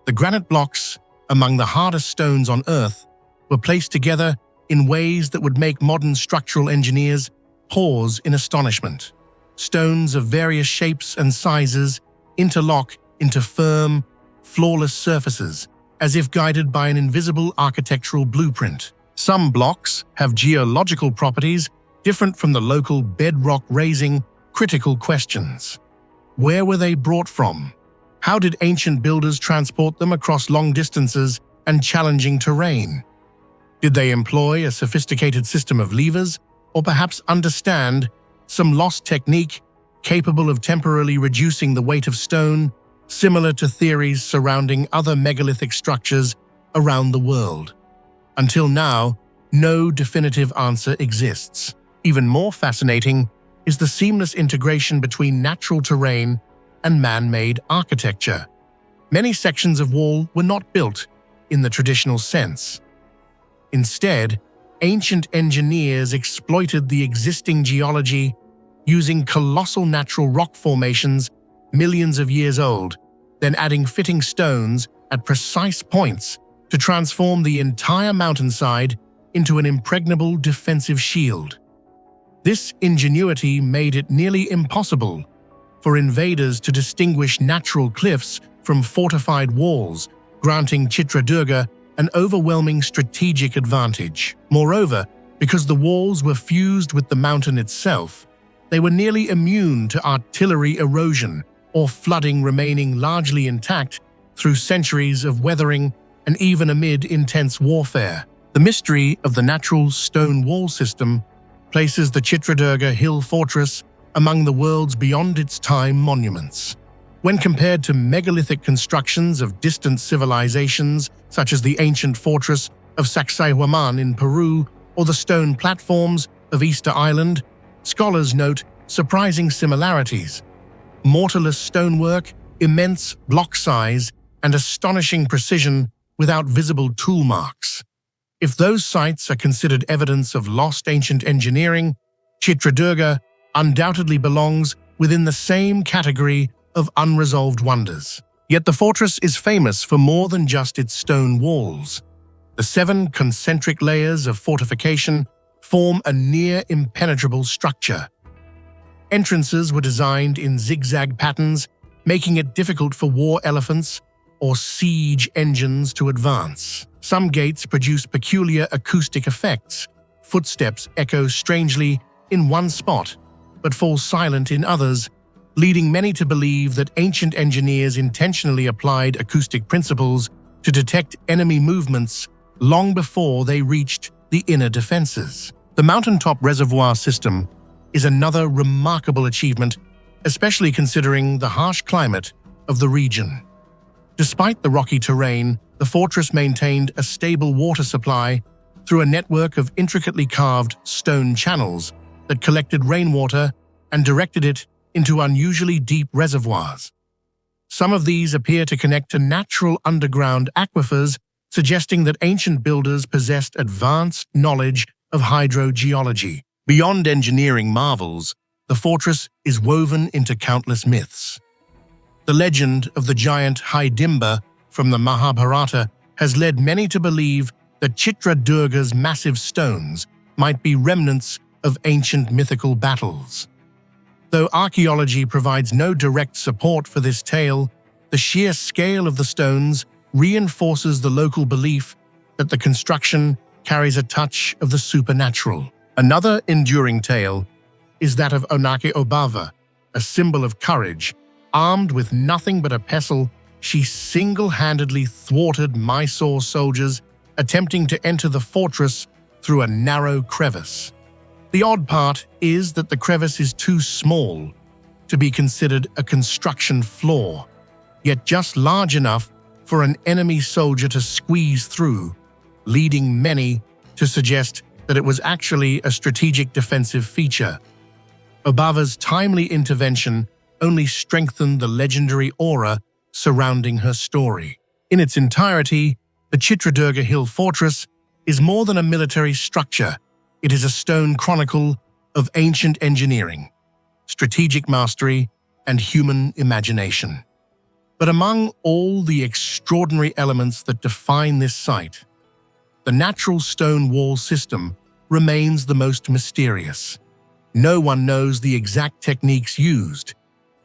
S1: The granite blocks, among the hardest stones on Earth, were placed together in ways that would make modern structural engineers pause in astonishment. Stones of various shapes and sizes interlock into firm, flawless surfaces, as if guided by an invisible architectural blueprint. Some blocks have geological properties different from the local bedrock, raising critical questions. Where were they brought from? How did ancient builders transport them across long distances and challenging terrain? Did they employ a sophisticated system of levers, or perhaps understand some lost technique capable of temporarily reducing the weight of stone, similar to theories surrounding other megalithic structures around the world? Until now, no definitive answer exists. Even more fascinating is the seamless integration between natural terrain and man-made architecture. Many sections of wall were not built in the traditional sense. Instead, ancient engineers exploited the existing geology, using colossal natural rock formations millions of years old, then adding fitting stones at precise points to transform the entire mountainside into an impregnable defensive shield. This ingenuity made it nearly impossible for invaders to distinguish natural cliffs from fortified walls, granting Chitradurga an overwhelming strategic advantage. Moreover, because the walls were fused with the mountain itself, they were nearly immune to artillery erosion or flooding, remaining largely intact through centuries of weathering and even amid intense warfare. The mystery of the natural stone wall system places the Chitradurga Hill fortress among the world's beyond-its-time monuments. When compared to megalithic constructions of distant civilizations, such as the ancient fortress of Sacsayhuaman in Peru or the stone platforms of Easter Island, scholars note surprising similarities: mortarless stonework, immense block size, and astonishing precision without visible tool marks. If those sites are considered evidence of lost ancient engineering, Chitradurga undoubtedly belongs within the same category of unresolved wonders. Yet the fortress is famous for more than just its stone walls. The 7 concentric layers of fortification form a near-impenetrable structure. Entrances were designed in zigzag patterns, making it difficult for war elephants or siege engines to advance. Some gates produce peculiar acoustic effects, footsteps echo strangely in one spot, but fall silent in others, leading many to believe that ancient engineers intentionally applied acoustic principles to detect enemy movements long before they reached the inner defenses. The mountaintop reservoir system is another remarkable achievement, especially considering the harsh climate of the region. Despite the rocky terrain, the fortress maintained a stable water supply through a network of intricately carved stone channels that collected rainwater and directed it into unusually deep reservoirs. Some of these appear to connect to natural underground aquifers, suggesting that ancient builders possessed advanced knowledge of hydrogeology. Beyond engineering marvels, the fortress is woven into countless myths. The legend of the giant Hidimba from the Mahabharata has led many to believe that Chitradurga's massive stones might be remnants of ancient mythical battles. Though archaeology provides no direct support for this tale, the sheer scale of the stones reinforces the local belief that the construction carries a touch of the supernatural. Another enduring tale is that of Onake Obava, a symbol of courage. Armed with nothing but a pestle, she single-handedly thwarted Mysore soldiers attempting to enter the fortress through a narrow crevice. The odd part is that the crevice is too small to be considered a construction flaw, yet just large enough for an enemy soldier to squeeze through, leading many to suggest that it was actually a strategic defensive feature. Obava's timely intervention only strengthened the legendary aura surrounding her story. In its entirety, the Chitradurga Hill fortress is more than a military structure. It is a stone chronicle of ancient engineering, strategic mastery, and human imagination. But among all the extraordinary elements that define this site, the natural stone wall system remains the most mysterious. No one knows the exact techniques used.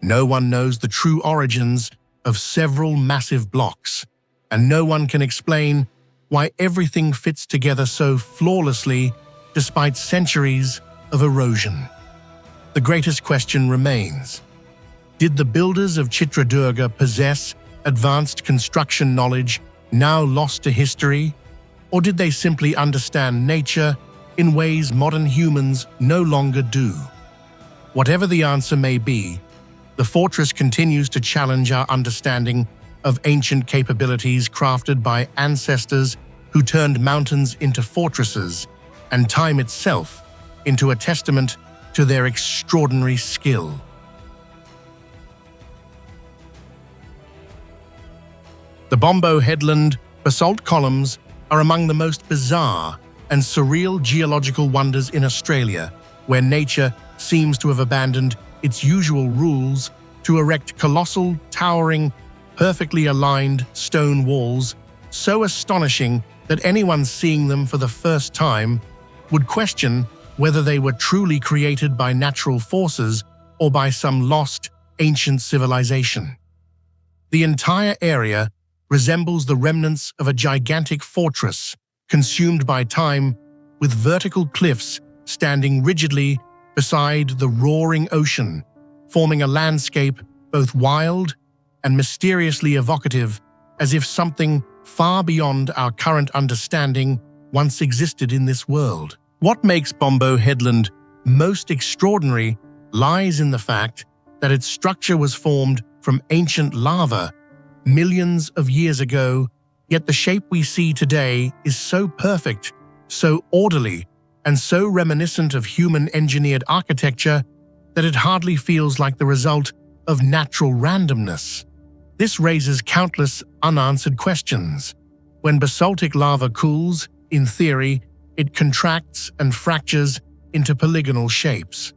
S1: No one knows the true origins of several massive blocks, and no one can explain why everything fits together so flawlessly despite centuries of erosion. The greatest question remains: did the builders of Chitradurga possess advanced construction knowledge now lost to history, or did they simply understand nature in ways modern humans no longer do? Whatever the answer may be, the fortress continues to challenge our understanding of ancient capabilities crafted by ancestors who turned mountains into fortresses and time itself into a testament to their extraordinary skill. The Bombo Headland basalt columns are among the most bizarre and surreal geological wonders in Australia, where nature seems to have abandoned its usual rules to erect colossal, towering, perfectly aligned stone walls so astonishing that anyone seeing them for the first time would question whether they were truly created by natural forces or by some lost, ancient civilization. The entire area resembles the remnants of a gigantic fortress consumed by time, with vertical cliffs standing rigidly beside the roaring ocean, forming a landscape both wild and mysteriously evocative, as if something far beyond our current understanding once existed in this world. What makes Bombo Headland most extraordinary lies in the fact that its structure was formed from ancient lava millions of years ago, yet the shape we see today is so perfect, so orderly, and so reminiscent of human-engineered architecture that it hardly feels like the result of natural randomness. This raises countless unanswered questions. When basaltic lava cools, in theory, it contracts and fractures into polygonal shapes.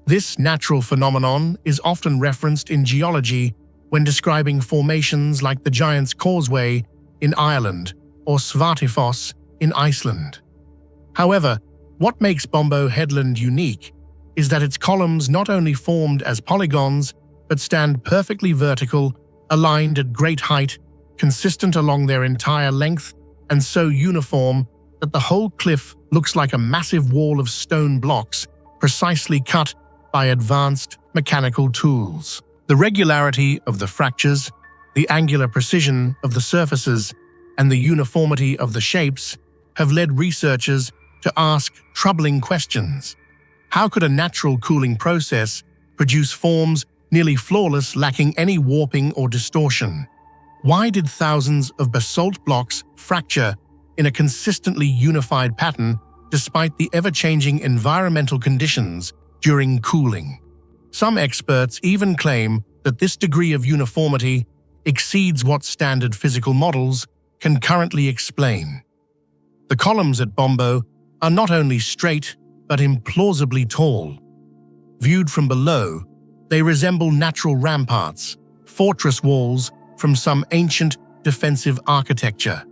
S1: This natural phenomenon is often referenced in geology when describing formations like the Giant's Causeway in Ireland or Svartifoss in Iceland. However, what makes Bombo Headland unique is that its columns not only formed as polygons, but stand perfectly vertical, aligned at great height, consistent along their entire length, and so uniform that the whole cliff looks like a massive wall of stone blocks precisely cut by advanced mechanical tools. The regularity of the fractures, the angular precision of the surfaces, and the uniformity of the shapes have led researchers to ask troubling questions. How could a natural cooling process produce forms nearly flawless, lacking any warping or distortion? Why did thousands of basalt blocks fracture in a consistently unified pattern despite the ever-changing environmental conditions during cooling? Some experts even claim that this degree of uniformity exceeds what standard physical models can currently explain. The columns at Bombo are not only straight but implausibly tall. Viewed from below, they resemble natural ramparts, fortress walls from some ancient defensive architecture.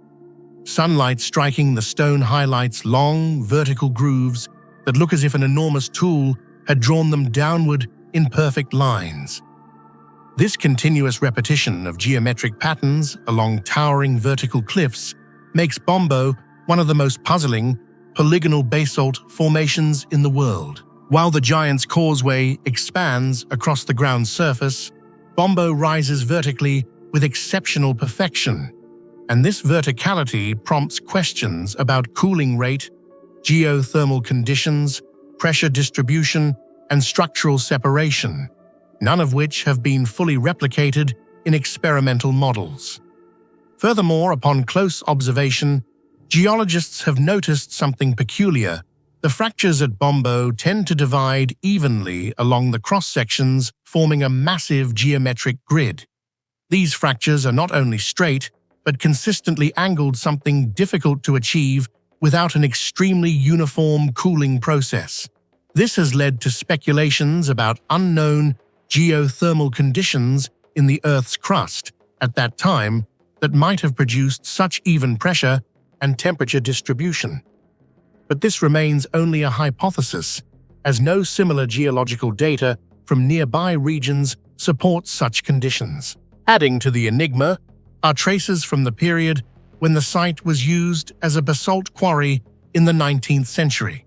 S1: Sunlight striking the stone highlights long, vertical grooves that look as if an enormous tool had drawn them downward in perfect lines. This continuous repetition of geometric patterns along towering vertical cliffs makes Bombo one of the most puzzling polygonal basalt formations in the world. While the Giant's Causeway expands across the ground surface, Bombo rises vertically with exceptional perfection, and this verticality prompts questions about cooling rate, geothermal conditions, pressure distribution, and structural separation, none of which have been fully replicated in experimental models. Furthermore, upon close observation, geologists have noticed something peculiar. The fractures at Bombo tend to divide evenly along the cross-sections, forming a massive geometric grid. These fractures are not only straight, but consistently angled, something difficult to achieve without an extremely uniform cooling process. This has led to speculations about unknown geothermal conditions in the Earth's crust at that time that might have produced such even pressure and temperature distribution. But this remains only a hypothesis, as no similar geological data from nearby regions supports such conditions. Adding to the enigma are traces from the period when the site was used as a basalt quarry in the 19th century.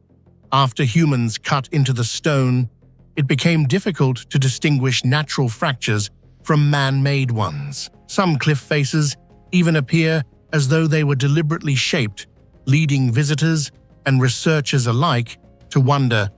S1: After humans cut into the stone, it became difficult to distinguish natural fractures from man-made ones. Some cliff faces even appear as though they were deliberately shaped, leading visitors and researchers alike to wonder,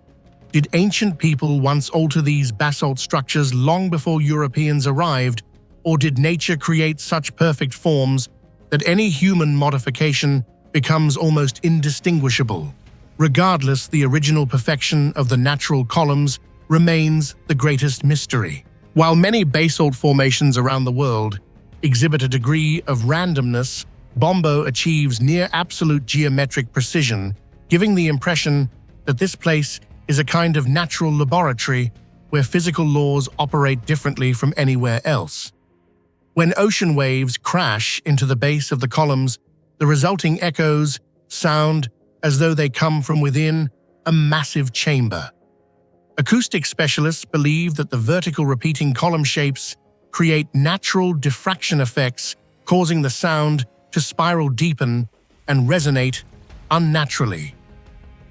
S1: did ancient people once alter these basalt structures long before Europeans arrived, or did nature create such perfect forms that any human modification becomes almost indistinguishable? Regardless, the original perfection of the natural columns remains the greatest mystery. While many basalt formations around the world exhibit a degree of randomness, Bombo achieves near absolute geometric precision, giving the impression that this place is a kind of natural laboratory where physical laws operate differently from anywhere else. When ocean waves crash into the base of the columns, the resulting echoes sound as though they come from within a massive chamber. Acoustic specialists believe that the vertical repeating column shapes create natural diffraction effects, causing the sound to spiral deepen and resonate unnaturally.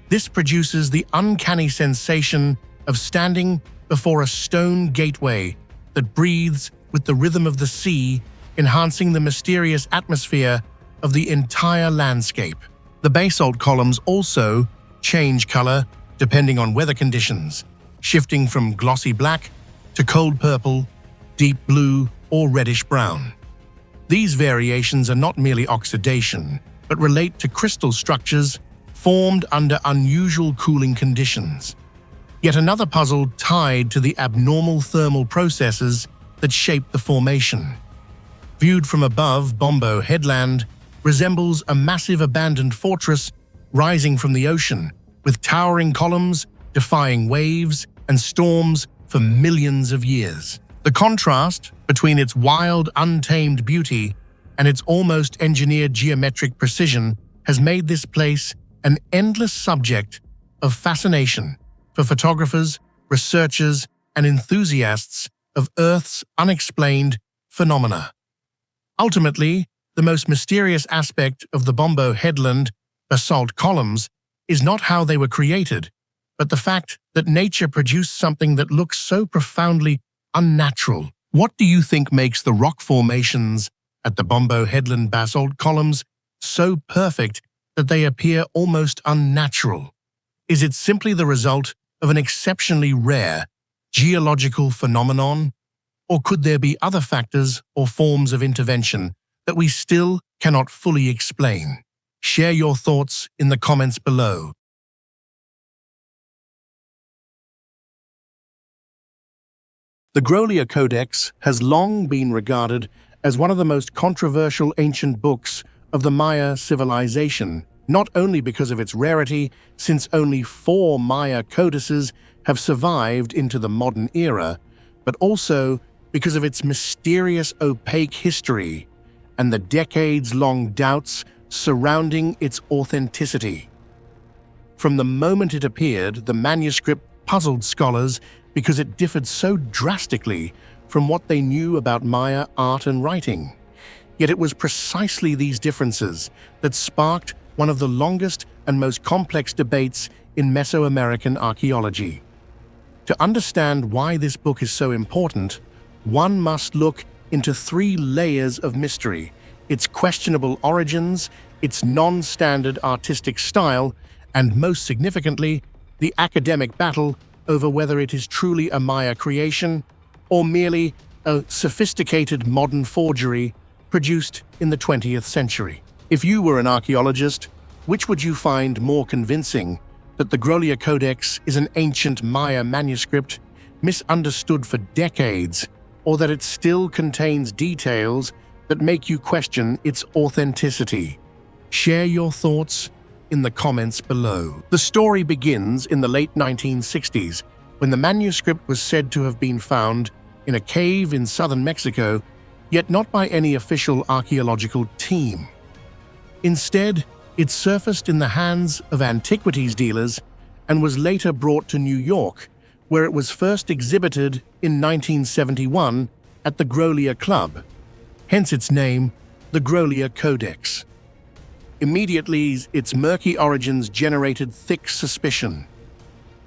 S1: This produces the uncanny sensation of standing before a stone gateway that breathes with the rhythm of the sea, enhancing the mysterious atmosphere of the entire landscape. The basalt columns also change color depending on weather conditions, shifting from glossy black to cold purple, deep blue, or reddish brown. These variations are not merely oxidation, but relate to crystal structures formed under unusual cooling conditions. Yet another puzzle tied to the abnormal thermal processes that shape the formation. Viewed from above, Bombo Headland resembles a massive abandoned fortress rising from the ocean, with towering columns defying waves and storms for millions of years. The contrast between its wild, untamed beauty and its almost engineered geometric precision has made this place an endless subject of fascination for photographers, researchers, and enthusiasts of Earth's unexplained phenomena. Ultimately, the most mysterious aspect of the Bombo Headland basalt columns is not how they were created, but the fact that nature produced something that looks so profoundly unnatural. What do you think makes the rock formations at the Bombo Headland basalt columns so perfect that they appear almost unnatural? Is it simply the result of an exceptionally rare geological phenomenon? Or could there be other factors or forms of intervention that we still cannot fully explain? Share your thoughts in the comments below. The Grolier Codex has long been regarded as one of the most controversial ancient books of the Maya civilization, not only because of its rarity, since only 4 Maya codices have survived into the modern era, but also because of its mysterious, opaque history and the decades-long doubts surrounding its authenticity. From the moment it appeared, the manuscript puzzled scholars because it differed so drastically from what they knew about Maya art and writing. Yet it was precisely these differences that sparked one of the longest and most complex debates in Mesoamerican archaeology. To understand why this book is so important, one must look into 3 layers of mystery: its questionable origins, its non-standard artistic style, and most significantly, the academic battle over whether it is truly a Maya creation or merely a sophisticated modern forgery produced in the 20th century. If you were an archaeologist, which would you find more convincing, that the Grolier Codex is an ancient Maya manuscript misunderstood for decades, or that it still contains details that make you question its authenticity? Share your thoughts in the comments below. The story begins in the late 1960s, when the manuscript was said to have been found in a cave in southern Mexico, yet not by any official archaeological team. Instead, it surfaced in the hands of antiquities dealers and was later brought to New York, where it was first exhibited in 1971 at the Grolier Club, hence its name, the Grolier Codex. Immediately, its murky origins generated thick suspicion.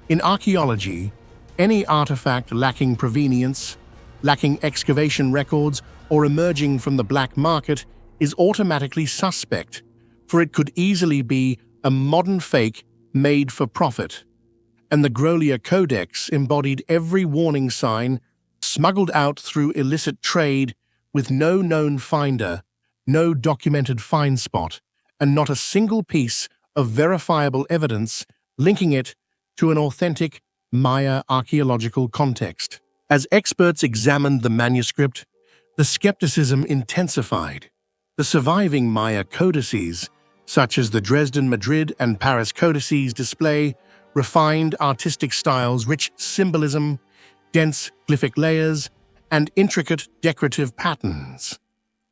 S1: In archaeology, any artifact lacking provenience, lacking excavation records, or emerging from the black market is automatically suspect, for it could easily be a modern fake made for profit. And the Grolier Codex embodied every warning sign, smuggled out through illicit trade with no known finder, no documented find spot, and not a single piece of verifiable evidence linking it to an authentic Maya archaeological context. As experts examined the manuscript, the skepticism intensified. The surviving Maya codices, such as the Dresden, Madrid, and Paris codices, display refined artistic styles, rich symbolism, dense glyphic layers, and intricate decorative patterns.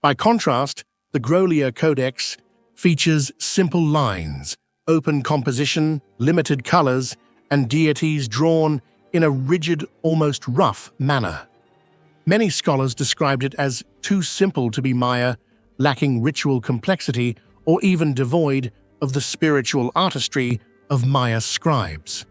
S1: By contrast, the Grolier Codex features simple lines, open composition, limited colors, and deities drawn in a rigid, almost rough manner. Many scholars described it as too simple to be Maya, lacking ritual complexity, or even devoid of the spiritual artistry of Maya scribes.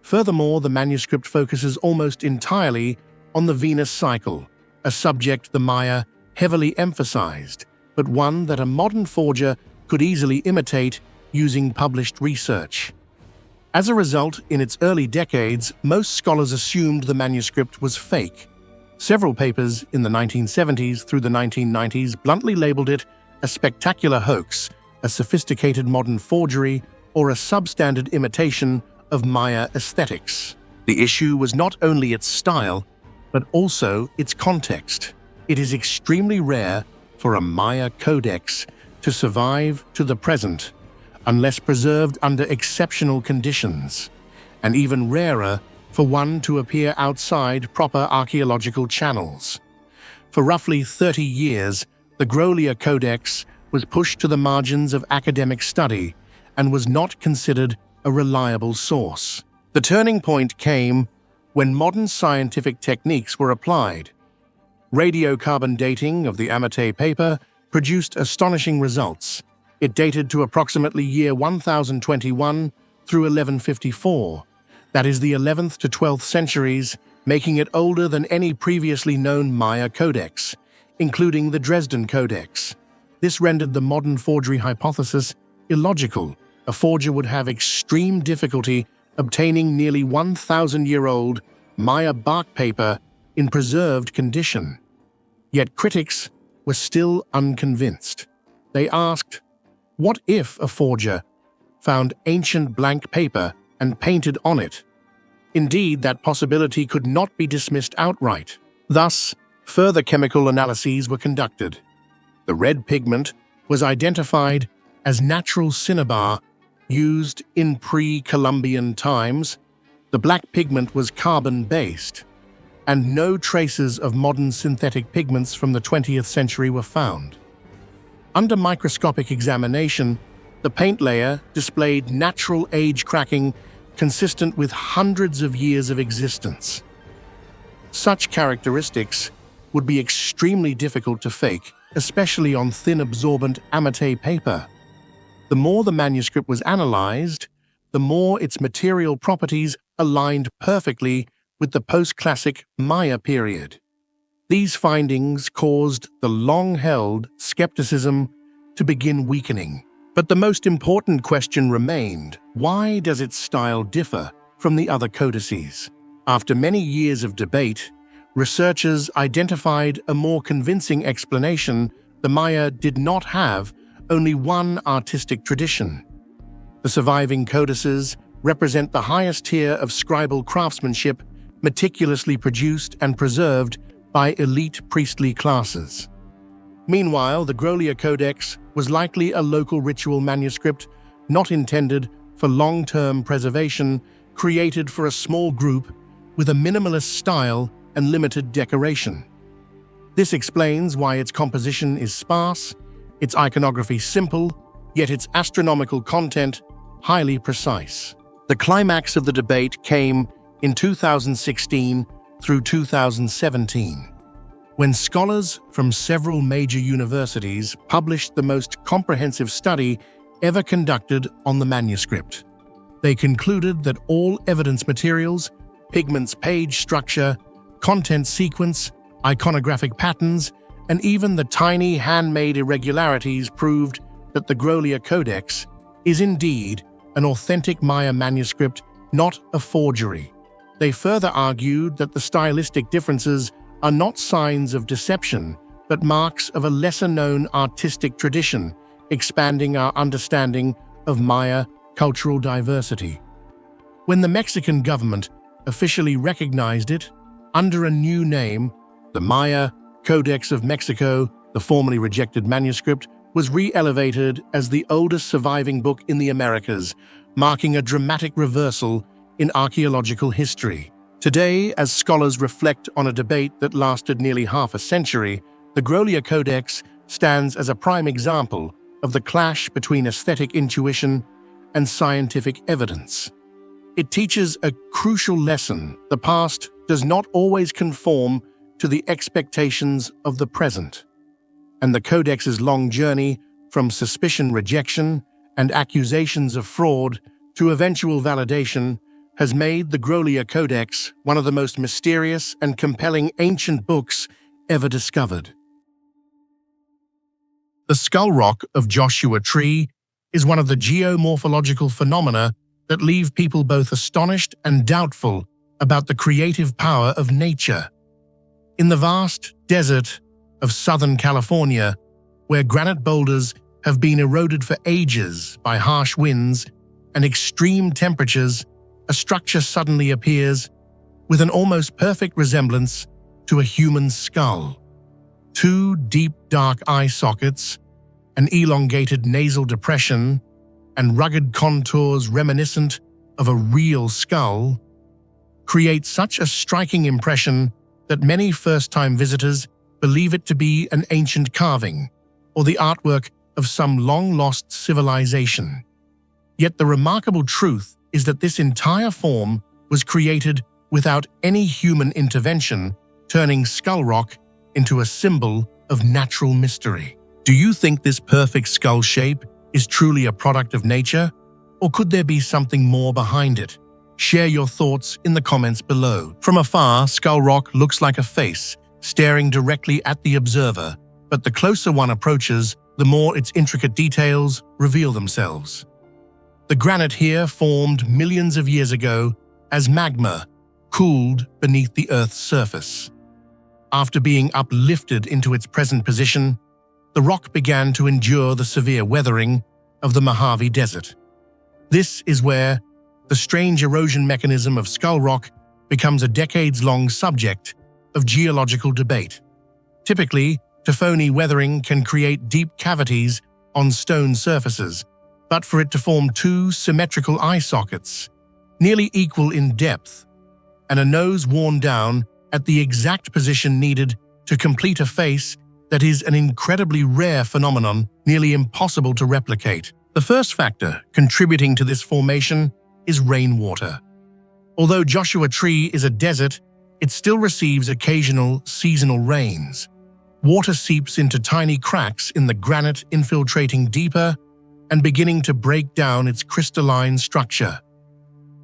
S1: Furthermore, the manuscript focuses almost entirely on the Venus cycle, a subject the Maya heavily emphasized, but one that a modern forger could easily imitate using published research. As a result, in its early decades, most scholars assumed the manuscript was fake. Several papers in the 1970s through the 1990s bluntly labeled it a spectacular hoax, a sophisticated modern forgery, or a substandard imitation of Maya aesthetics. The issue was not only its style, but also its context. It is extremely rare for a Maya codex to survive to the present, unless preserved under exceptional conditions, and even rarer for one to appear outside proper archaeological channels. For roughly 30 years, the Grolier Codex was pushed to the margins of academic study and was not considered a reliable source. The turning point came when modern scientific techniques were applied. Radiocarbon dating of the Amate paper produced astonishing results, It dated to approximately year 1021 through 1154. That is the 11th to 12th centuries, making it older than any previously known Maya codex, including the Dresden Codex. This rendered the modern forgery hypothesis illogical. A forger would have extreme difficulty obtaining nearly 1,000-year-old Maya bark paper in preserved condition. Yet critics were still unconvinced. They asked, what if a forger found ancient blank paper and painted on it? Indeed, that possibility could not be dismissed outright. Thus, further chemical analyses were conducted. The red pigment was identified as natural cinnabar used in pre-Columbian times. The black pigment was carbon-based, and no traces of modern synthetic pigments from the 20th century were found. Under microscopic examination, the paint layer displayed natural age cracking consistent with hundreds of years of existence. Such characteristics would be extremely difficult to fake, especially on thin absorbent amate paper. The more the manuscript was analyzed, the more its material properties aligned perfectly with the post-classic Maya period. These findings caused the long-held skepticism to begin weakening. But the most important question remained: why does its style differ from the other codices? After many years of debate, researchers identified a more convincing explanation. The Maya did not have only one artistic tradition. The surviving codices represent the highest tier of scribal craftsmanship, meticulously produced and preserved by elite priestly classes. Meanwhile, the Grolier Codex was likely a local ritual manuscript, not intended for long-term preservation, created for a small group with a minimalist style and limited decoration. This explains why its composition is sparse, its iconography simple, yet its astronomical content highly precise. The climax of the debate came in 2016 through 2017, when scholars from several major universities published the most comprehensive study ever conducted on the manuscript. They concluded that all evidence materials, pigments, page structure, content sequence, iconographic patterns, and even the tiny handmade irregularities proved that the Grolier Codex is indeed an authentic Maya manuscript, not a forgery. They further argued that the stylistic differences are not signs of deception, but marks of a lesser-known artistic tradition, expanding our understanding of Maya cultural diversity. When the Mexican government officially recognized it under a new name, the Maya Codex of Mexico, the formerly rejected manuscript, was re-elevated as the oldest surviving book in the Americas, marking a dramatic reversal in archaeological history. Today, as scholars reflect on a debate that lasted nearly half a century, the Grolier Codex stands as a prime example of the clash between aesthetic intuition and scientific evidence. It teaches a crucial lesson: the past does not always conform to the expectations of the present. And the Codex's long journey from suspicion, rejection, and accusations of fraud to eventual validation has made the Grolier Codex one of the most mysterious and compelling ancient books ever discovered. The skull rock of Joshua Tree is one of the geomorphological phenomena that leave people both astonished and doubtful about the creative power of nature. In the vast desert of Southern California, where granite boulders have been eroded for ages by harsh winds and extreme temperatures, a structure suddenly appears with an almost perfect resemblance to a human skull. Two deep, dark eye sockets, an elongated nasal depression, and rugged contours reminiscent of a real skull create such a striking impression that many first-time visitors believe it to be an ancient carving or the artwork of some long-lost civilization. Yet the remarkable truth is that this entire form was created without any human intervention, turning skull rock into a symbol of natural mystery. Do you think this perfect skull shape is truly a product of nature, or could there be something more behind it? Share your thoughts in the comments below. From afar, Skull Rock looks like a face, staring directly at the observer, but the closer one approaches, the more its intricate details reveal themselves. The granite here formed millions of years ago as magma cooled beneath the Earth's surface. After being uplifted into its present position, the rock began to endure the severe weathering of the Mojave Desert. This is where the strange erosion mechanism of Skull Rock becomes a decades-long subject of geological debate. Typically, Tefoni weathering can create deep cavities on stone surfaces, but for it to form two symmetrical eye sockets, nearly equal in depth, and a nose worn down at the exact position needed to complete a face that is an incredibly rare phenomenon, nearly impossible to replicate. The first factor contributing to this formation is rainwater. Although Joshua Tree is a desert, it still receives occasional seasonal rains. Water seeps into tiny cracks in the granite, infiltrating deeper and beginning to break down its crystalline structure.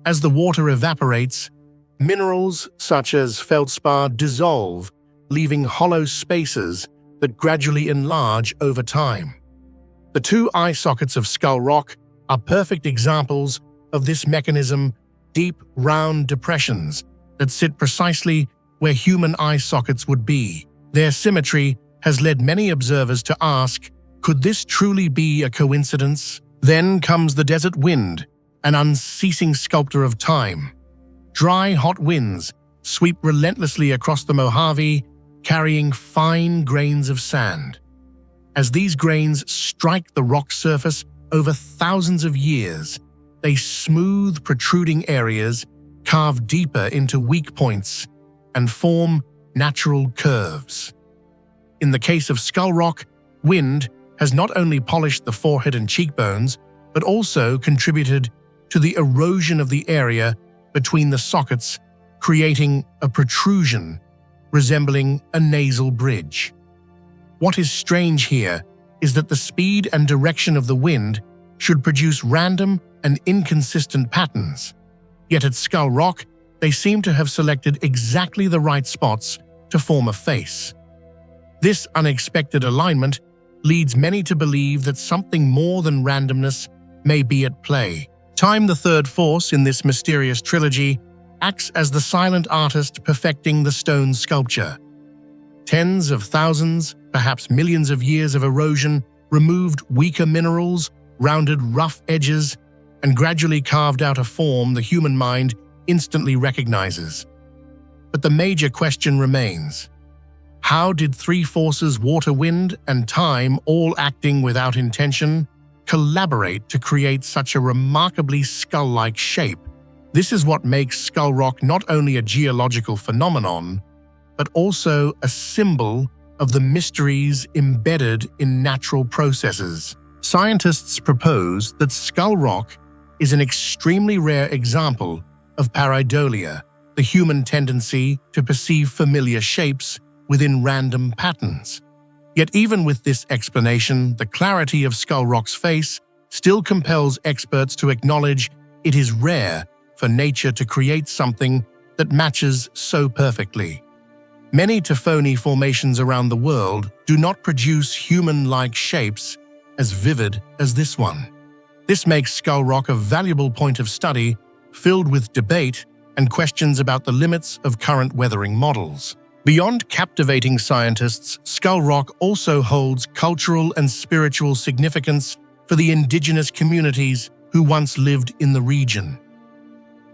S1: As the water evaporates, minerals such as feldspar dissolve, leaving hollow spaces that gradually enlarge over time. The two eye sockets of Skull Rock are perfect examples of this mechanism, deep, round depressions that sit precisely where human eye sockets would be. Their symmetry has led many observers to ask, could this truly be a coincidence? Then comes the desert wind, an unceasing sculptor of time. Dry, hot winds sweep relentlessly across the Mojave, carrying fine grains of sand. As these grains strike the rock surface over thousands of years, they smooth protruding areas, carve deeper into weak points, and form natural curves. In the case of Skull Rock, wind has not only polished the forehead and cheekbones, but also contributed to the erosion of the area between the sockets, creating a protrusion resembling a nasal bridge. What is strange here is that the speed and direction of the wind should produce random and inconsistent patterns. Yet at Skull Rock, they seem to have selected exactly the right spots to form a face. This unexpected alignment leads many to believe that something more than randomness may be at play. Time, the third force in this mysterious trilogy, acts as the silent artist perfecting the stone sculpture. Tens of thousands, perhaps millions of years of erosion removed weaker minerals, rounded rough edges, and gradually carved out a form the human mind instantly recognizes. But the major question remains: how did three forces, water, wind, and time, all acting without intention, collaborate to create such a remarkably skull-like shape? This is what makes Skull Rock not only a geological phenomenon, but also a symbol of the mysteries embedded in natural processes. Scientists propose that Skull Rock is an extremely rare example of pareidolia, the human tendency to perceive familiar shapes within random patterns. Yet even with this explanation, the clarity of Skull Rock's face still compels experts to acknowledge it is rare for nature to create something that matches so perfectly. Many Tefoni formations around the world do not produce human-like shapes as vivid as this one. This makes Skull Rock a valuable point of study, filled with debate and questions about the limits of current weathering models. Beyond captivating scientists, Skull Rock also holds cultural and spiritual significance for the indigenous communities who once lived in the region.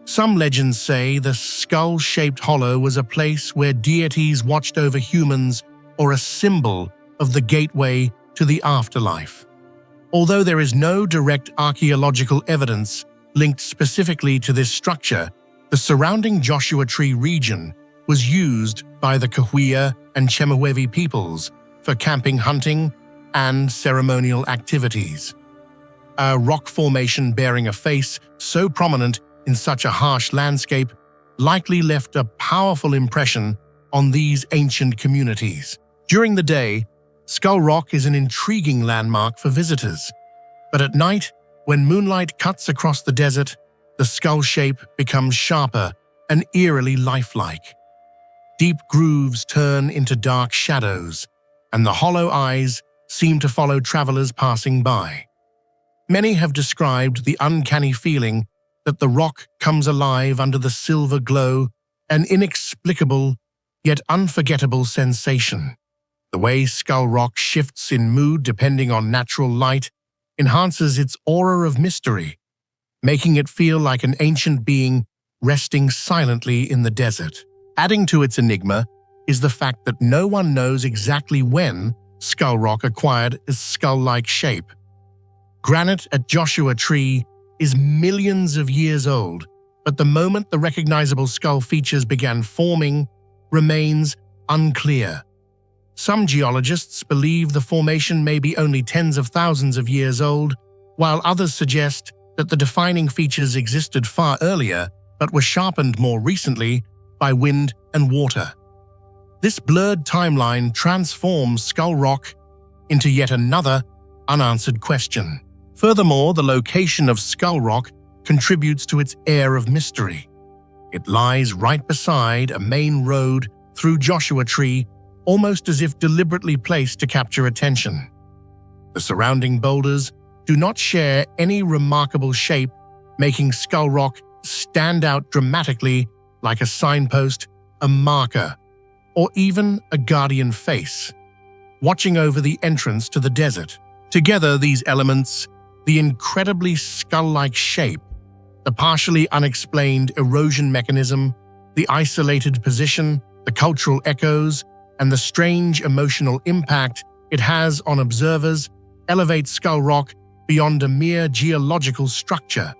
S1: Some legends say the skull-shaped hollow was a place where deities watched over humans, or a symbol of the gateway to the afterlife. Although there is no direct archaeological evidence linked specifically to this structure, the surrounding Joshua Tree region was used by the Cahuilla and Chemehuevi peoples for camping, hunting, and ceremonial activities. A rock formation bearing a face so prominent in such a harsh landscape likely left a powerful impression on these ancient communities. During the day, Skull Rock is an intriguing landmark for visitors. But at night, when moonlight cuts across the desert, the skull shape becomes sharper and eerily lifelike. Deep grooves turn into dark shadows, and the hollow eyes seem to follow travelers passing by. Many have described the uncanny feeling that the rock comes alive under the silver glow, an inexplicable yet unforgettable sensation. The way skull rock shifts in mood depending on natural light enhances its aura of mystery, making it feel like an ancient being resting silently in the desert. Adding to its enigma is the fact that no one knows exactly when skull rock acquired its skull-like shape. Granite at Joshua Tree is millions of years old, but the moment the recognizable skull features began forming remains unclear. Some geologists believe the formation may be only tens of thousands of years old, while others suggest that the defining features existed far earlier but were sharpened more recently by wind and water. This blurred timeline transforms skull rock into yet another unanswered question. Furthermore, the location of skull rock contributes to its air of mystery. It lies right beside a main road through Joshua Tree, almost as if deliberately placed to capture attention. The surrounding boulders do not share any remarkable shape, making skull rock stand out dramatically like a signpost, a marker, or even a guardian face, watching over the entrance to the desert. Together, these elements, the incredibly skull-like shape, the partially unexplained erosion mechanism, the isolated position, the cultural echoes, and the strange emotional impact it has on observers, elevate skull rock beyond a mere geological structure.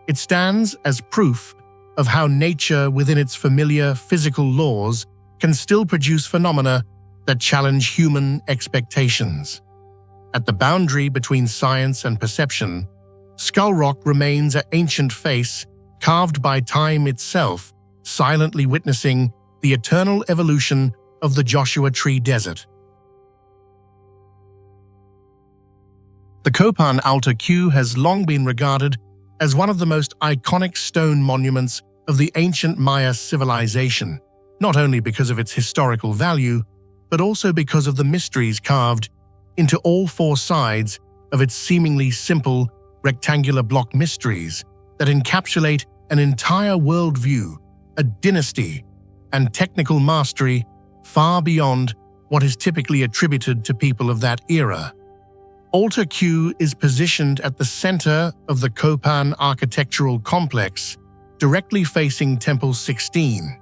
S1: It stands as proof of how nature, within its familiar physical laws, can still produce phenomena that challenge human expectations. At the boundary between science and perception, skull rock remains an ancient face carved by time itself, silently witnessing the eternal evolution of the Joshua Tree Desert. The Copan Altar Q has long been regarded as one of the most iconic stone monuments of the ancient Maya civilization, not only because of its historical value, but also because of the mysteries carved into all four sides of its seemingly simple, rectangular block mysteries that encapsulate an entire worldview, a dynasty, and technical mastery far beyond what is typically attributed to people of that era. Altar Q is positioned at the center of the Copan architectural complex, directly facing Temple 16.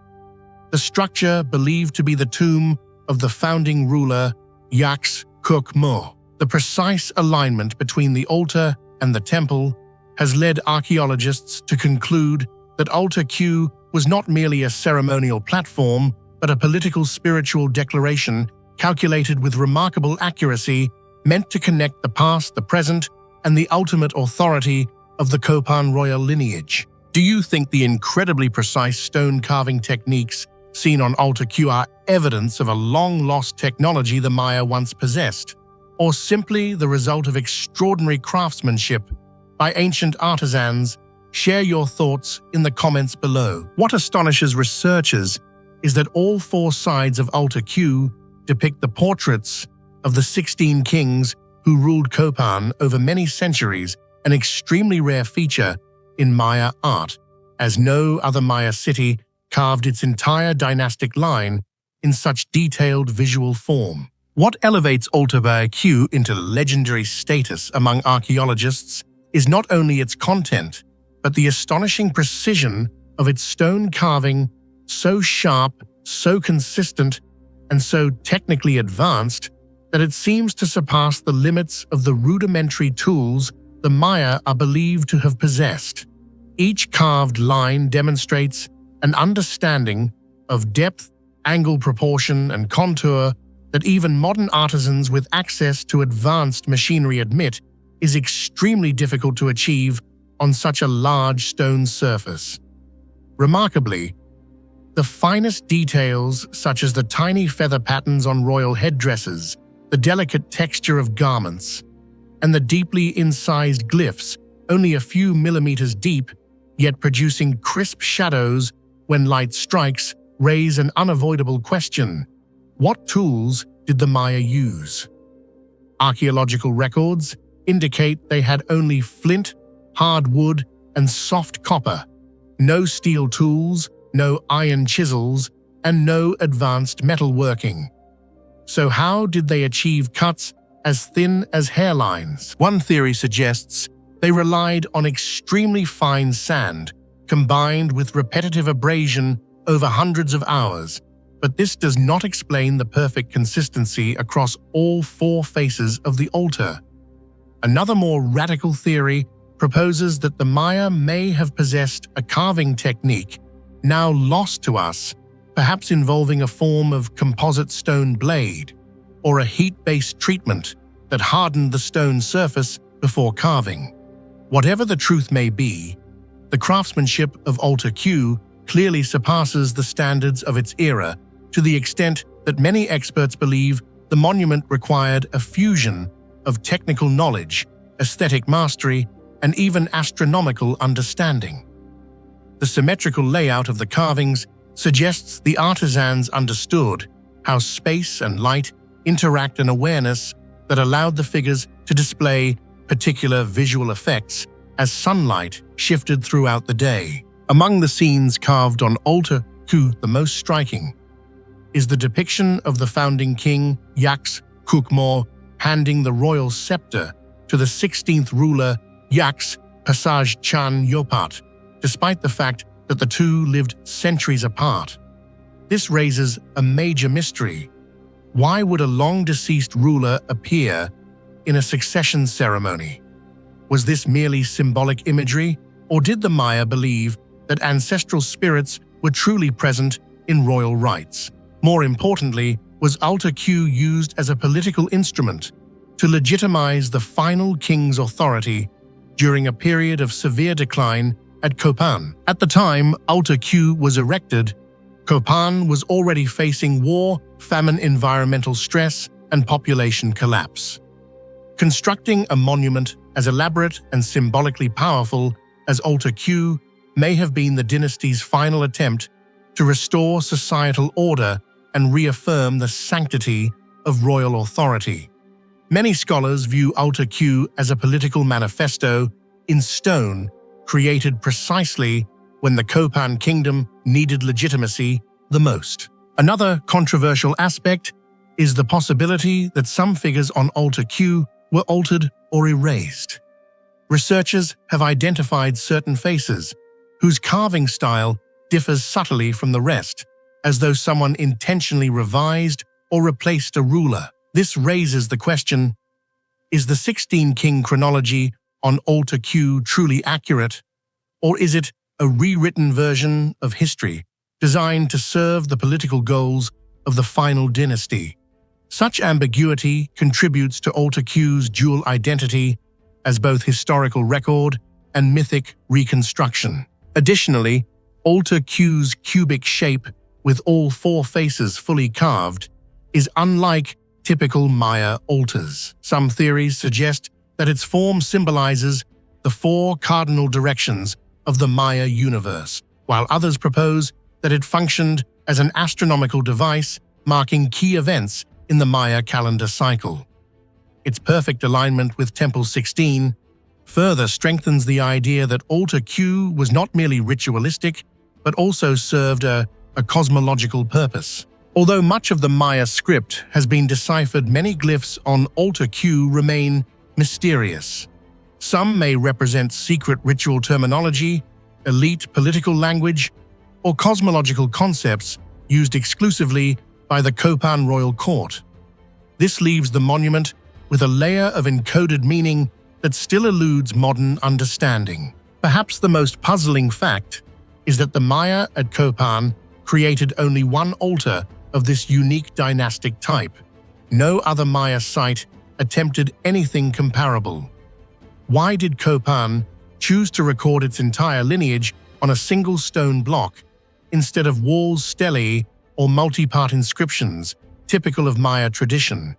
S1: The structure, believed to be the tomb of the founding ruler Yaks Kukmo. The precise alignment between the altar and the temple has led archaeologists to conclude that Altar Q was not merely a ceremonial platform, but a political spiritual declaration calculated with remarkable accuracy, meant to connect the past, the present, and the ultimate authority of the Copan royal lineage. Do you think the incredibly precise stone carving techniques seen on Altar Q are evidence of a long-lost technology the Maya once possessed, or simply the result of extraordinary craftsmanship by ancient artisans? Share your thoughts in the comments below. What astonishes researchers is that all four sides of Altar Q depict the portraits of the 16 kings who ruled Copan over many centuries, an extremely rare feature in Maya art, as no other Maya city carved its entire dynastic line in such detailed visual form. What elevates Altar Q into legendary status among archaeologists is not only its content, but the astonishing precision of its stone carving, so sharp, so consistent, and so technically advanced that it seems to surpass the limits of the rudimentary tools the Maya are believed to have possessed. Each carved line demonstrates an understanding of depth, angle proportion, and contour that even modern artisans with access to advanced machinery admit is extremely difficult to achieve on such a large stone surface. Remarkably, the finest details, such as the tiny feather patterns on royal headdresses, the delicate texture of garments, and the deeply incised glyphs, only a few millimeters deep, yet producing crisp shadows when light strikes, raise an unavoidable question. What tools did the Maya use? Archaeological records indicate they had only flint, hard wood, and soft copper. No steel tools, no iron chisels, and no advanced metalworking. So how did they achieve cuts as thin as hairlines? One theory suggests they relied on extremely fine sand, combined with repetitive abrasion over hundreds of hours, but this does not explain the perfect consistency across all four faces of the altar. Another more radical theory proposes that the Maya may have possessed a carving technique now lost to us, perhaps involving a form of composite stone blade or a heat-based treatment that hardened the stone surface before carving. Whatever the truth may be, the craftsmanship of Altar Q clearly surpasses the standards of its era to the extent that many experts believe the monument required a fusion of technical knowledge, aesthetic mastery, and even astronomical understanding. The symmetrical layout of the carvings suggests the artisans understood how space and light interact, an awareness that allowed the figures to display particular visual effects as sunlight shifted throughout the day. Among the scenes carved on Altar Q, the most striking is the depiction of the founding king, Yaks Kukmor, handing the royal scepter to the 16th ruler, Yaks Pasaj Chan Yopat, despite the fact that the two lived centuries apart. This raises a major mystery. Why would a long-deceased ruler appear in a succession ceremony? Was this merely symbolic imagery, or did the Maya believe that ancestral spirits were truly present in royal rites? More importantly, was Altar Q used as a political instrument to legitimize the final king's authority during a period of severe decline at Copan? At the time Altar Q was erected, Copan was already facing war, famine, environmental stress, and population collapse. Constructing a monument as elaborate and symbolically powerful as Altar Q may have been the dynasty's final attempt to restore societal order and reaffirm the sanctity of royal authority. Many scholars view Altar Q as a political manifesto in stone, created precisely when the Copan kingdom needed legitimacy the most. Another controversial aspect is the possibility that some figures on Altar Q were altered or erased. Researchers have identified certain faces whose carving style differs subtly from the rest, as though someone intentionally revised or replaced a ruler. This raises the question, is the 16-king chronology on Altar Q truly accurate, or is it a rewritten version of history designed to serve the political goals of the final dynasty? Such ambiguity contributes to Altar Q's dual identity as both historical record and mythic reconstruction. Additionally, Altar Q's cubic shape, with all four faces fully carved, is unlike typical Maya altars. Some theories suggest that its form symbolizes the four cardinal directions of the Maya universe, while others propose that it functioned as an astronomical device marking key events in the Maya calendar cycle. Its perfect alignment with Temple 16 further strengthens the idea that Altar Q was not merely ritualistic, but also served a cosmological purpose. Although much of the Maya script has been deciphered, many glyphs on Altar Q remain mysterious. Some may represent secret ritual terminology, elite political language, or cosmological concepts used exclusively by the Copan royal court. This leaves the monument with a layer of encoded meaning that still eludes modern understanding. Perhaps the most puzzling fact is that the Maya at Copan created only one altar of this unique dynastic type. No other Maya site attempted anything comparable. Why did Copan choose to record its entire lineage on a single stone block instead of walls, stele, or multi-part inscriptions typical of Maya tradition?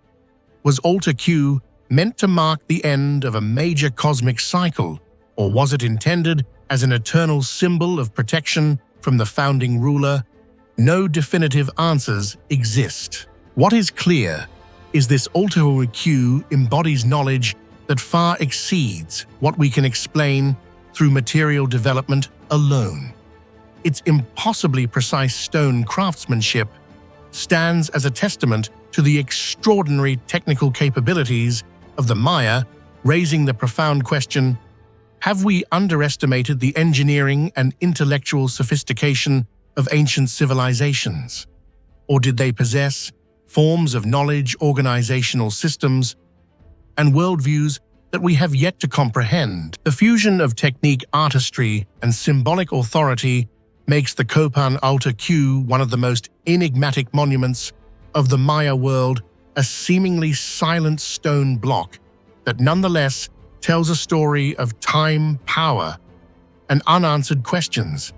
S1: Was Altar Q meant to mark the end of a major cosmic cycle, or was it intended as an eternal symbol of protection from the founding ruler? No definitive answers exist. What is clear is this altar Q embodies knowledge that far exceeds what we can explain through material development alone. Its impossibly precise stone craftsmanship stands as a testament to the extraordinary technical capabilities of the Maya, raising the profound question, have we underestimated the engineering and intellectual sophistication of ancient civilizations? Or did they possess forms of knowledge, organizational systems, and worldviews that we have yet to comprehend? The fusion of technique, artistry, and symbolic authority makes the Copan altar Q one of the most enigmatic monuments of the Maya world, a seemingly silent stone block that nonetheless tells a story of time, power, and unanswered questions,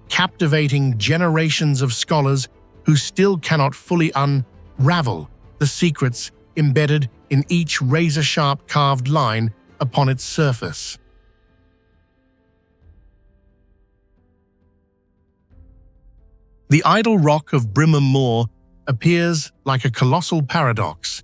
S1: captivating generations of scholars who still cannot fully unravel the secrets embedded in each razor-sharp carved line upon its surface. The idol rock of Brimham Moor appears like a colossal paradox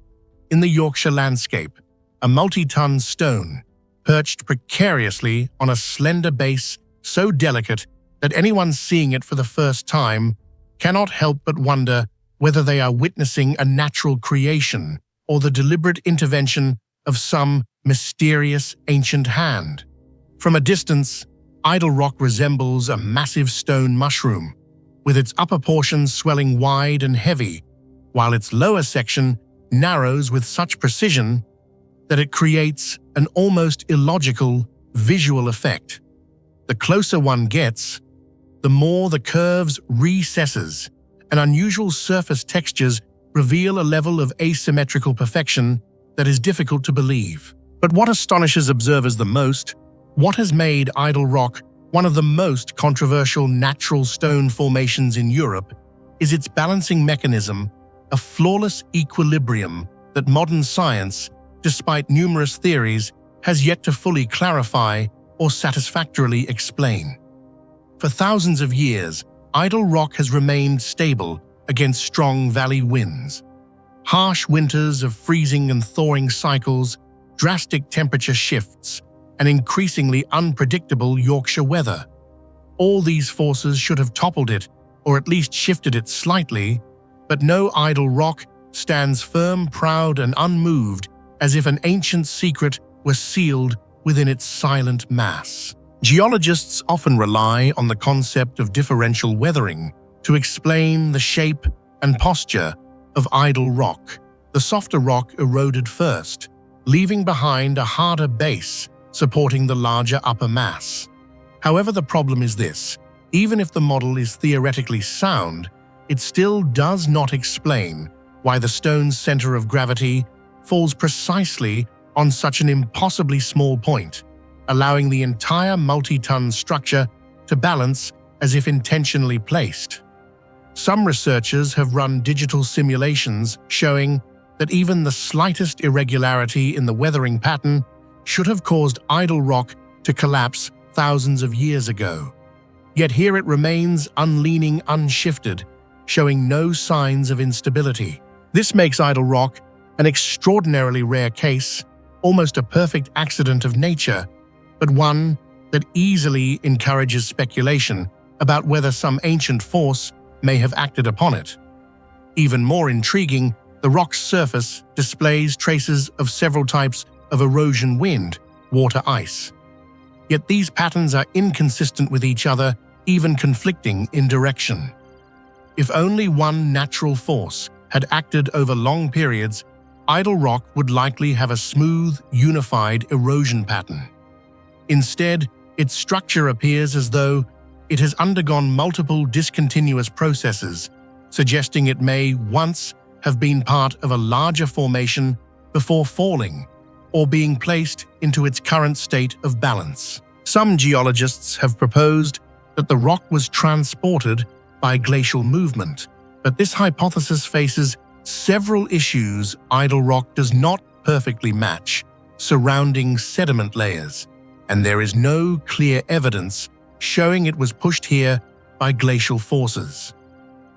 S1: in the Yorkshire landscape, a multi-ton stone perched precariously on a slender base so delicate that anyone seeing it for the first time cannot help but wonder whether they are witnessing a natural creation or the deliberate intervention of some mysterious ancient hand. From a distance, idol rock resembles a massive stone mushroom, with its upper portion swelling wide and heavy, while its lower section narrows with such precision that it creates an almost illogical visual effect. The closer one gets, the more the curves, recesses, and unusual surface textures reveal a level of asymmetrical perfection that is difficult to believe. But what astonishes observers the most, what has made idol rock one of the most controversial natural stone formations in Europe, is its balancing mechanism, a flawless equilibrium that modern science, despite numerous theories, has yet to fully clarify or satisfactorily explain. For thousands of years, idol rock has remained stable against strong valley winds. Harsh winters of freezing and thawing cycles, drastic temperature shifts, and increasingly unpredictable Yorkshire weather. All these forces should have toppled it, or at least shifted it slightly, but no idol rock stands firm, proud, and unmoved, as if an ancient secret were sealed within its silent mass. Geologists often rely on the concept of differential weathering to explain the shape and posture of idol rock. The softer rock eroded first, leaving behind a harder base supporting the larger upper mass. However, the problem is this: even if the model is theoretically sound, it still does not explain why the stone's center of gravity falls precisely on such an impossibly small point, allowing the entire multi-ton structure to balance as if intentionally placed. Some researchers have run digital simulations showing that even the slightest irregularity in the weathering pattern should have caused idol rock to collapse thousands of years ago. Yet here it remains unleaning, unshifted, showing no signs of instability. This makes idol rock an extraordinarily rare case, almost a perfect accident of nature, but one that easily encourages speculation about whether some ancient force may have acted upon it. Even more intriguing, the rock's surface displays traces of several types of erosion: wind, water, ice. Yet these patterns are inconsistent with each other, even conflicting in direction. If only one natural force had acted over long periods, idol rock would likely have a smooth, unified erosion pattern. Instead, its structure appears as though it has undergone multiple discontinuous processes, suggesting it may once have been part of a larger formation before falling, or being placed into its current state of balance. Some geologists have proposed that the rock was transported by glacial movement, but this hypothesis faces several issues. Idol rock does not perfectly match surrounding sediment layers, and there is no clear evidence showing it was pushed here by glacial forces.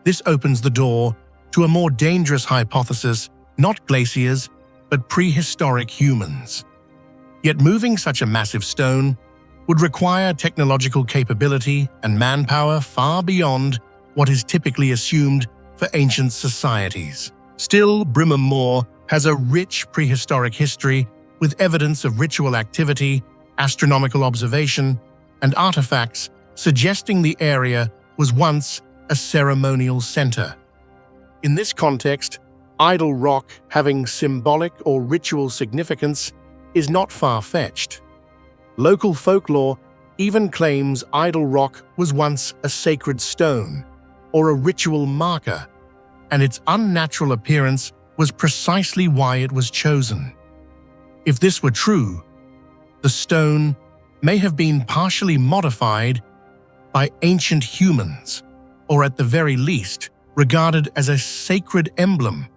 S1: This opens the door to a more dangerous hypothesis, not glaciers, but prehistoric humans. Yet moving such a massive stone would require technological capability and manpower far beyond what is typically assumed for ancient societies. Still, Brimham has a rich prehistoric history with evidence of ritual activity, astronomical observation, and artifacts suggesting the area was once a ceremonial center. In this context, idol rock having symbolic or ritual significance is not far-fetched. Local folklore even claims idol rock was once a sacred stone or a ritual marker, and its unnatural appearance was precisely why it was chosen. If this were true, the stone may have been partially modified by ancient humans, or at the very least, regarded as a sacred emblem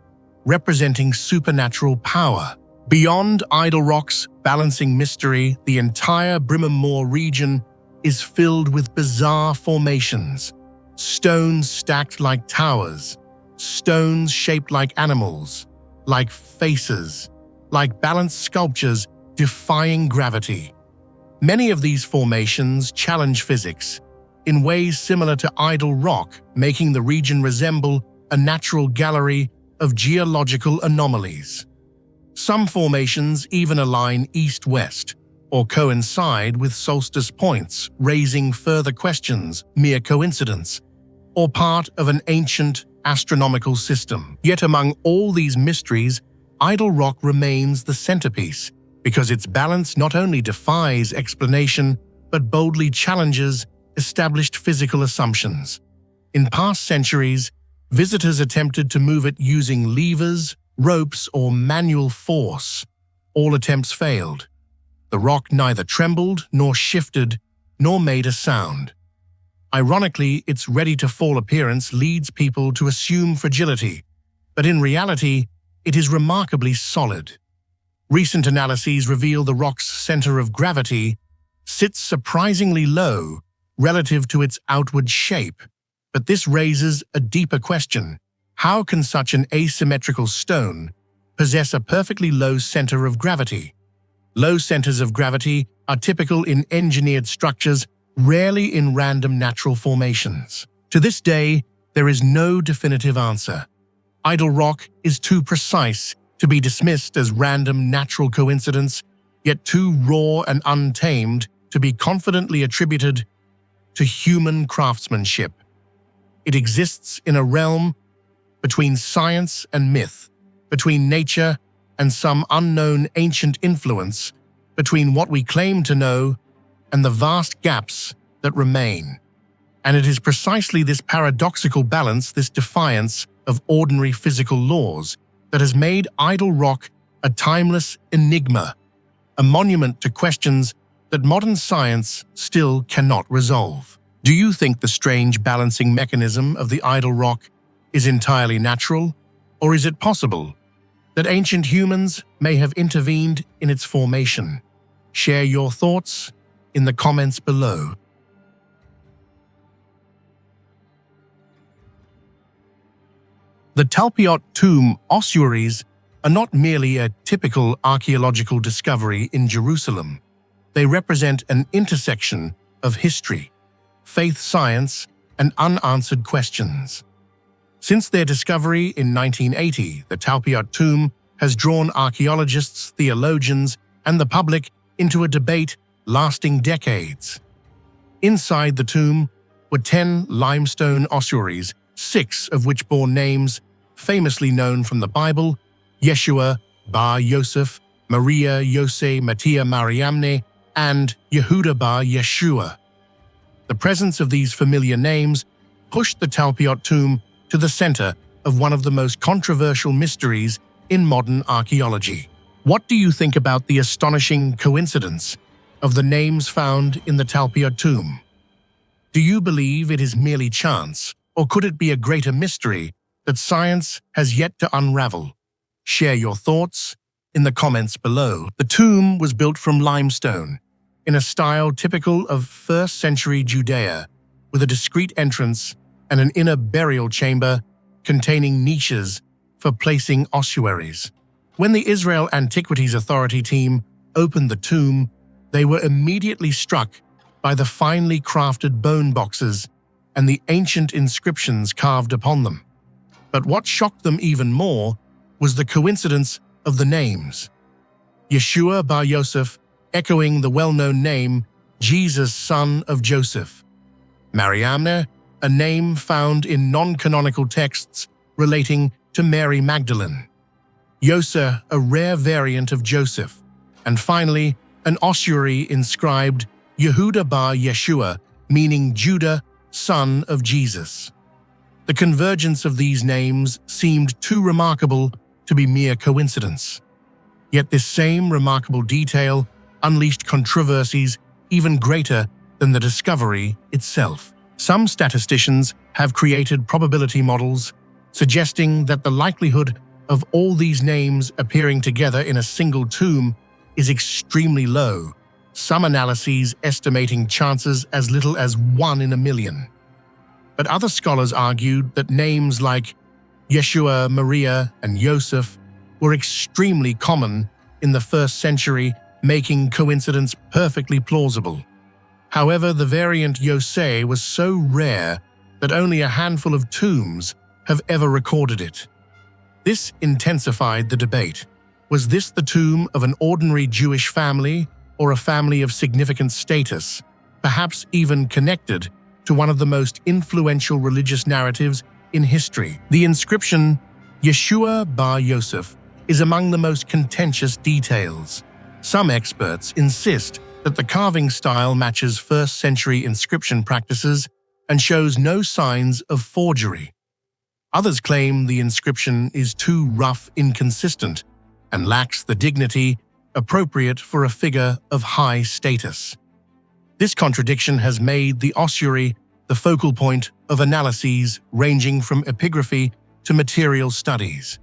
S1: representing supernatural power. Beyond idol rock's balancing mystery, the entire Brimham region is filled with bizarre formations. Stones stacked like towers, stones shaped like animals, like faces, like balanced sculptures defying gravity. Many of these formations challenge physics in ways similar to idol rock, making the region resemble a natural gallery of geological anomalies. Some formations even align east-west or coincide with solstice points, raising further questions: mere coincidence or part of an ancient astronomical system. Yet among all these mysteries, idol rock remains the centerpiece because its balance not only defies explanation but boldly challenges established physical assumptions. In past centuries, visitors attempted to move it using levers, ropes, or manual force. All attempts failed. The rock neither trembled nor shifted nor made a sound. Ironically, its ready-to-fall appearance leads people to assume fragility, but in reality, it is remarkably solid. Recent analyses reveal the rock's center of gravity sits surprisingly low relative to its outward shape, but this raises a deeper question. How can such an asymmetrical stone possess a perfectly low center of gravity? Low centers of gravity are typical in engineered structures, rarely in random natural formations. To this day, there is no definitive answer. Idol rock is too precise to be dismissed as random natural coincidence, yet too raw and untamed to be confidently attributed to human craftsmanship. It exists in a realm between science and myth, between nature and some unknown ancient influence, between what we claim to know and the vast gaps that remain. And it is precisely this paradoxical balance, this defiance of ordinary physical laws, that has made idol rock a timeless enigma, a monument to questions that modern science still cannot resolve. Do you think the strange balancing mechanism of the idol rock is entirely natural, or is it possible that ancient humans may have intervened in its formation? Share your thoughts in the comments below. The Talpiot tomb ossuaries are not merely a typical archaeological discovery in Jerusalem. They represent an intersection of history, faith, science, and unanswered questions. Since their discovery in 1980, the Talpiot tomb has drawn archaeologists, theologians, and the public into a debate lasting decades. Inside the tomb were 10 limestone ossuaries, 6 of which bore names famously known from the Bible: Yeshua, Bar Yosef, Maria Yose Matia Mariamne, and Yehuda Bar Yeshua. The presence of these familiar names pushed the Talpiot tomb to the center of one of the most controversial mysteries in modern archaeology. What do you think about the astonishing coincidence of the names found in the Talpiot tomb? Do you believe it is merely chance, or could it be a greater mystery that science has yet to unravel? Share your thoughts in the comments below. The tomb was built from limestone, in a style typical of 1st century Judea, with a discreet entrance and an inner burial chamber containing niches for placing ossuaries. When the Israel Antiquities Authority team opened the tomb, they were immediately struck by the finely crafted bone boxes and the ancient inscriptions carved upon them. But what shocked them even more was the coincidence of the names. Yeshua bar Yosef, echoing the well-known name Jesus, son of Joseph. Mariamne, a name found in non-canonical texts relating to Mary Magdalene. Yosef, a rare variant of Joseph. And finally, an ossuary inscribed Yehuda bar Yeshua, meaning Judah, son of Jesus. The convergence of these names seemed too remarkable to be mere coincidence. Yet this same remarkable detail unleashed controversies even greater than the discovery itself. Some statisticians have created probability models suggesting that the likelihood of all these names appearing together in a single tomb is extremely low, some analyses estimating chances as little as 1 in a million. But other scholars argued that names like Yeshua, Maria, and Yosef were extremely common in the 1st century, making coincidence perfectly plausible. However, the variant Yosef was so rare that only a handful of tombs have ever recorded it. This intensified the debate. Was this the tomb of an ordinary Jewish family or a family of significant status, perhaps even connected to one of the most influential religious narratives in history? The inscription, Yeshua bar Yosef, is among the most contentious details. Some experts insist that the carving style matches 1st century inscription practices and shows no signs of forgery. Others claim the inscription is too rough, inconsistent, and lacks the dignity appropriate for a figure of high status. This contradiction has made the ossuary the focal point of analyses ranging from epigraphy to material studies.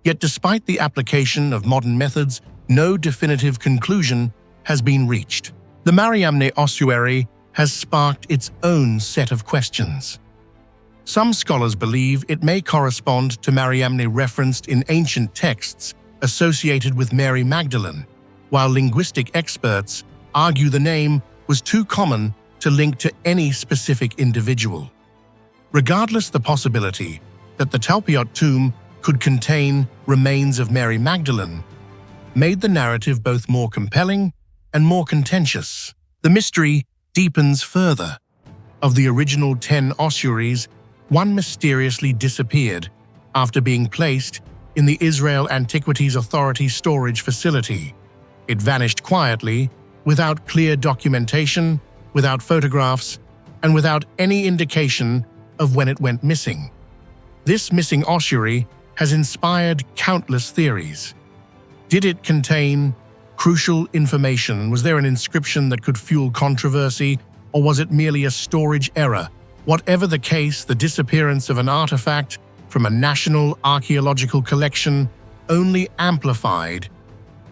S1: Yet despite the application of modern methods, no definitive conclusion has been reached. The Mariamne ossuary has sparked its own set of questions. Some scholars believe it may correspond to Mariamne referenced in ancient texts associated with Mary Magdalene, while linguistic experts argue the name was too common to link to any specific individual. Regardless, the possibility that the Talpiot tomb could contain remains of Mary Magdalene made the narrative both more compelling and more contentious. The mystery deepens further. Of the original 10 ossuaries, one mysteriously disappeared after being placed in the Israel Antiquities Authority storage facility. It vanished quietly, without clear documentation, without photographs, and without any indication of when it went missing. This missing ossuary has inspired countless theories. Did it contain crucial information? Was there an inscription that could fuel controversy, or was it merely a storage error? Whatever the case, the disappearance of an artifact from a national archaeological collection only amplified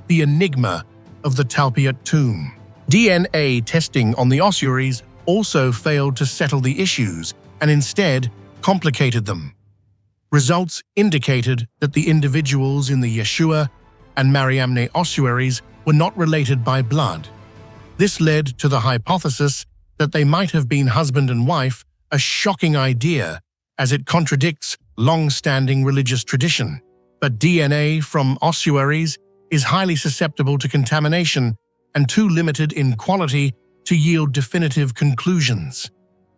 S1: the enigma of the Talpiot tomb. DNA testing on the ossuaries also failed to settle the issues and instead complicated them. Results indicated that the individuals in the Yeshua and Mariamne ossuaries were not related by blood. This led to the hypothesis that they might have been husband and wife, a shocking idea as it contradicts long-standing religious tradition. But DNA from ossuaries is highly susceptible to contamination and too limited in quality to yield definitive conclusions.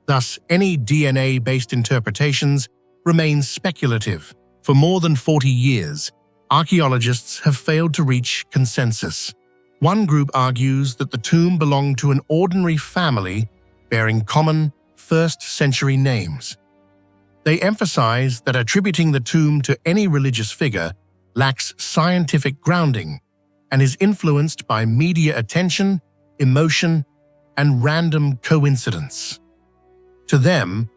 S1: Thus, any DNA-based interpretations remain speculative. For more than 40 years, archaeologists have failed to reach consensus. One group argues that the tomb belonged to an ordinary family bearing common 1st century names. They emphasize that attributing the tomb to any religious figure lacks scientific grounding and is influenced by media attention, emotion, and random coincidence. To them,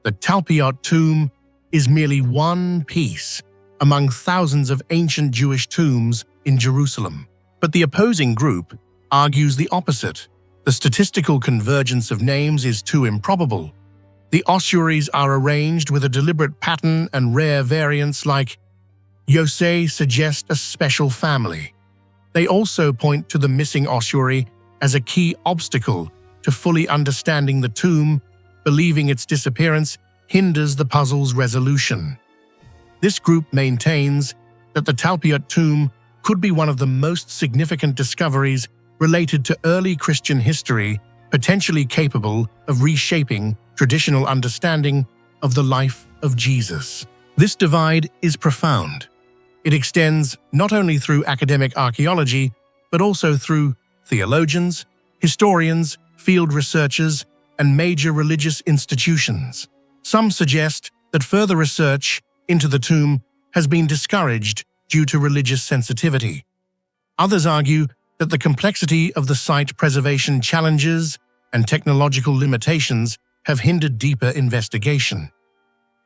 S1: the Talpiot tomb is merely one piece among thousands of ancient Jewish tombs in Jerusalem. But the opposing group argues the opposite. The statistical convergence of names is too improbable. The ossuaries are arranged with a deliberate pattern, and rare variants like Yosei suggest a special family. They also point to the missing ossuary as a key obstacle to fully understanding the tomb, believing its disappearance hinders the puzzle's resolution. This group maintains that the Talpiot tomb could be one of the most significant discoveries related to early Christian history, potentially capable of reshaping traditional understanding of the life of Jesus. This divide is profound. It extends not only through academic archaeology, but also through theologians, historians, field researchers, and major religious institutions. Some suggest that further research into the tomb has been discouraged due to religious sensitivity. Others argue that the complexity of the site preservation challenges and technological limitations have hindered deeper investigation.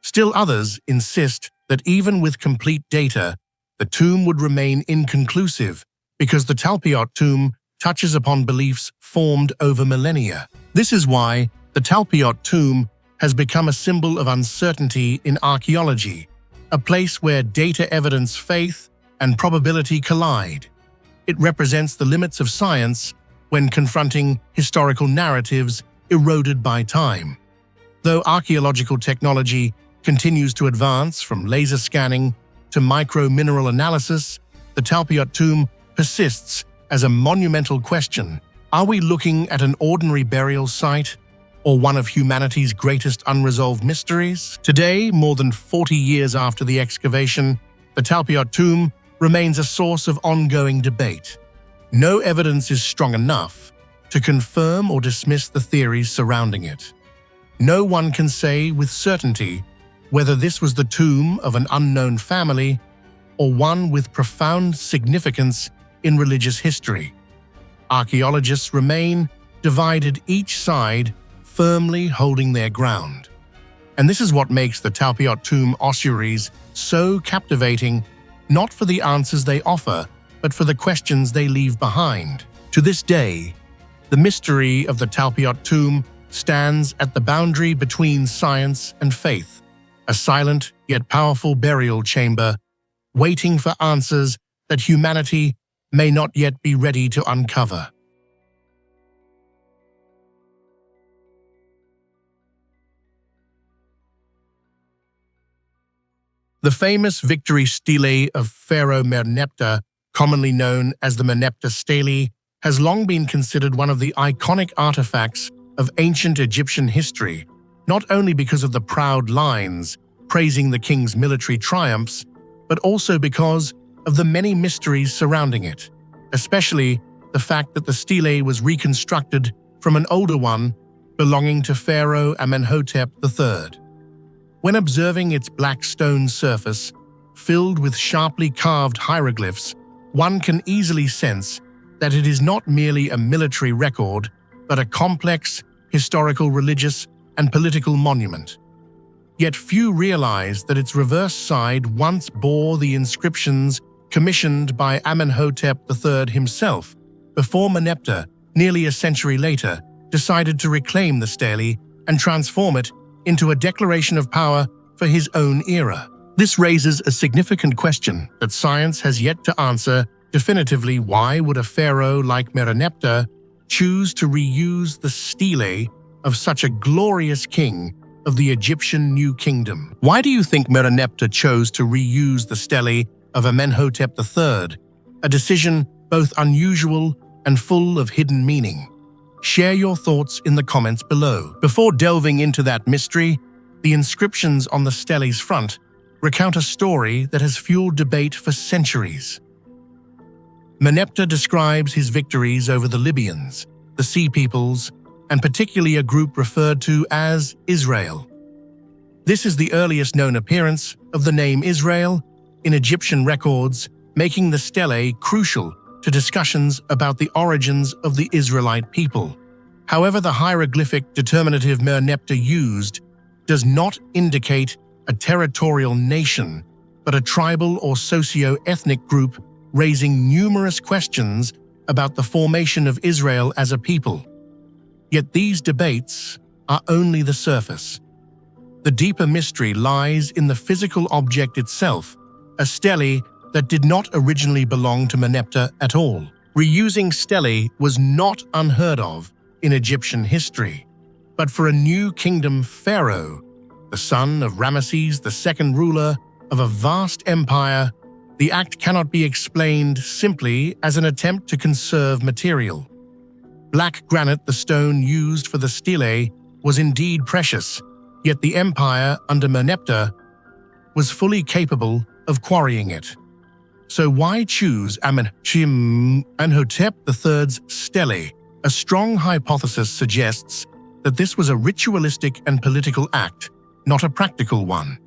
S1: Still others insist that even with complete data, the tomb would remain inconclusive because the Talpiot tomb touches upon beliefs formed over millennia. This is why the Talpiot tomb has become a symbol of uncertainty in archaeology, a place where data evidence, faith, and probability collide. It represents the limits of science when confronting historical narratives eroded by time. Though archaeological technology continues to advance from laser scanning to micro-mineral analysis, the Talpiot tomb persists as a monumental question. Are we looking at an ordinary burial site or one of humanity's greatest unresolved mysteries? Today, more than 40 years after the excavation, the Talpiot tomb remains a source of ongoing debate. No evidence is strong enough to confirm or dismiss the theories surrounding it. No one can say with certainty whether this was the tomb of an unknown family or one with profound significance in religious history. Archaeologists remain divided, each side firmly holding their ground. And this is what makes the Talpiot tomb ossuaries so captivating, not for the answers they offer, but for the questions they leave behind. To this day, the mystery of the Talpiot tomb stands at the boundary between science and faith, a silent yet powerful burial chamber, waiting for answers that humanity may not yet be ready to uncover. The famous victory stele of Pharaoh Merneptah, commonly known as the Merneptah stele, has long been considered one of the iconic artifacts of ancient Egyptian history, not only because of the proud lines praising the king's military triumphs, but also because of the many mysteries surrounding it, especially the fact that the stele was reconstructed from an older one belonging to Pharaoh Amenhotep III. When observing its black stone surface, filled with sharply carved hieroglyphs, one can easily sense that it is not merely a military record, but a complex, historical, religious, and political monument. Yet few realize that its reverse side once bore the inscriptions commissioned by Amenhotep III himself, before Merneptah, nearly a century later, decided to reclaim the stele and transform it into a declaration of power for his own era. This raises a significant question that science has yet to answer definitively. Why would a pharaoh like Merneptah choose to reuse the stele of such a glorious king of the Egyptian New Kingdom? Why do you think Merneptah chose to reuse the stele of Amenhotep III, a decision both unusual and full of hidden meaning? Share your thoughts in the comments below. Before delving into that mystery, the inscriptions on the stele's front recount a story that has fueled debate for centuries. Merneptah describes his victories over the Libyans, the Sea Peoples, and particularly a group referred to as Israel. This is the earliest known appearance of the name Israel in Egyptian records, making the stele crucial to discussions about the origins of the Israelite people. However, the hieroglyphic determinative Merneptah used does not indicate a territorial nation, but a tribal or socio-ethnic group raising numerous questions about the formation of Israel as a people. Yet these debates are only the surface. The deeper mystery lies in the physical object itself, a stele that did not originally belong to Merneptah at all. Reusing stele was not unheard of in Egyptian history, but for a new kingdom pharaoh, the son of Ramesses, the second ruler of a vast empire, the act cannot be explained simply as an attempt to conserve material. Black granite, the stone used for the stele, was indeed precious, yet the empire under Merneptah was fully capable of quarrying it. So why choose Amenhotep III's stele? A strong hypothesis suggests that this was a ritualistic and political act, not a practical one.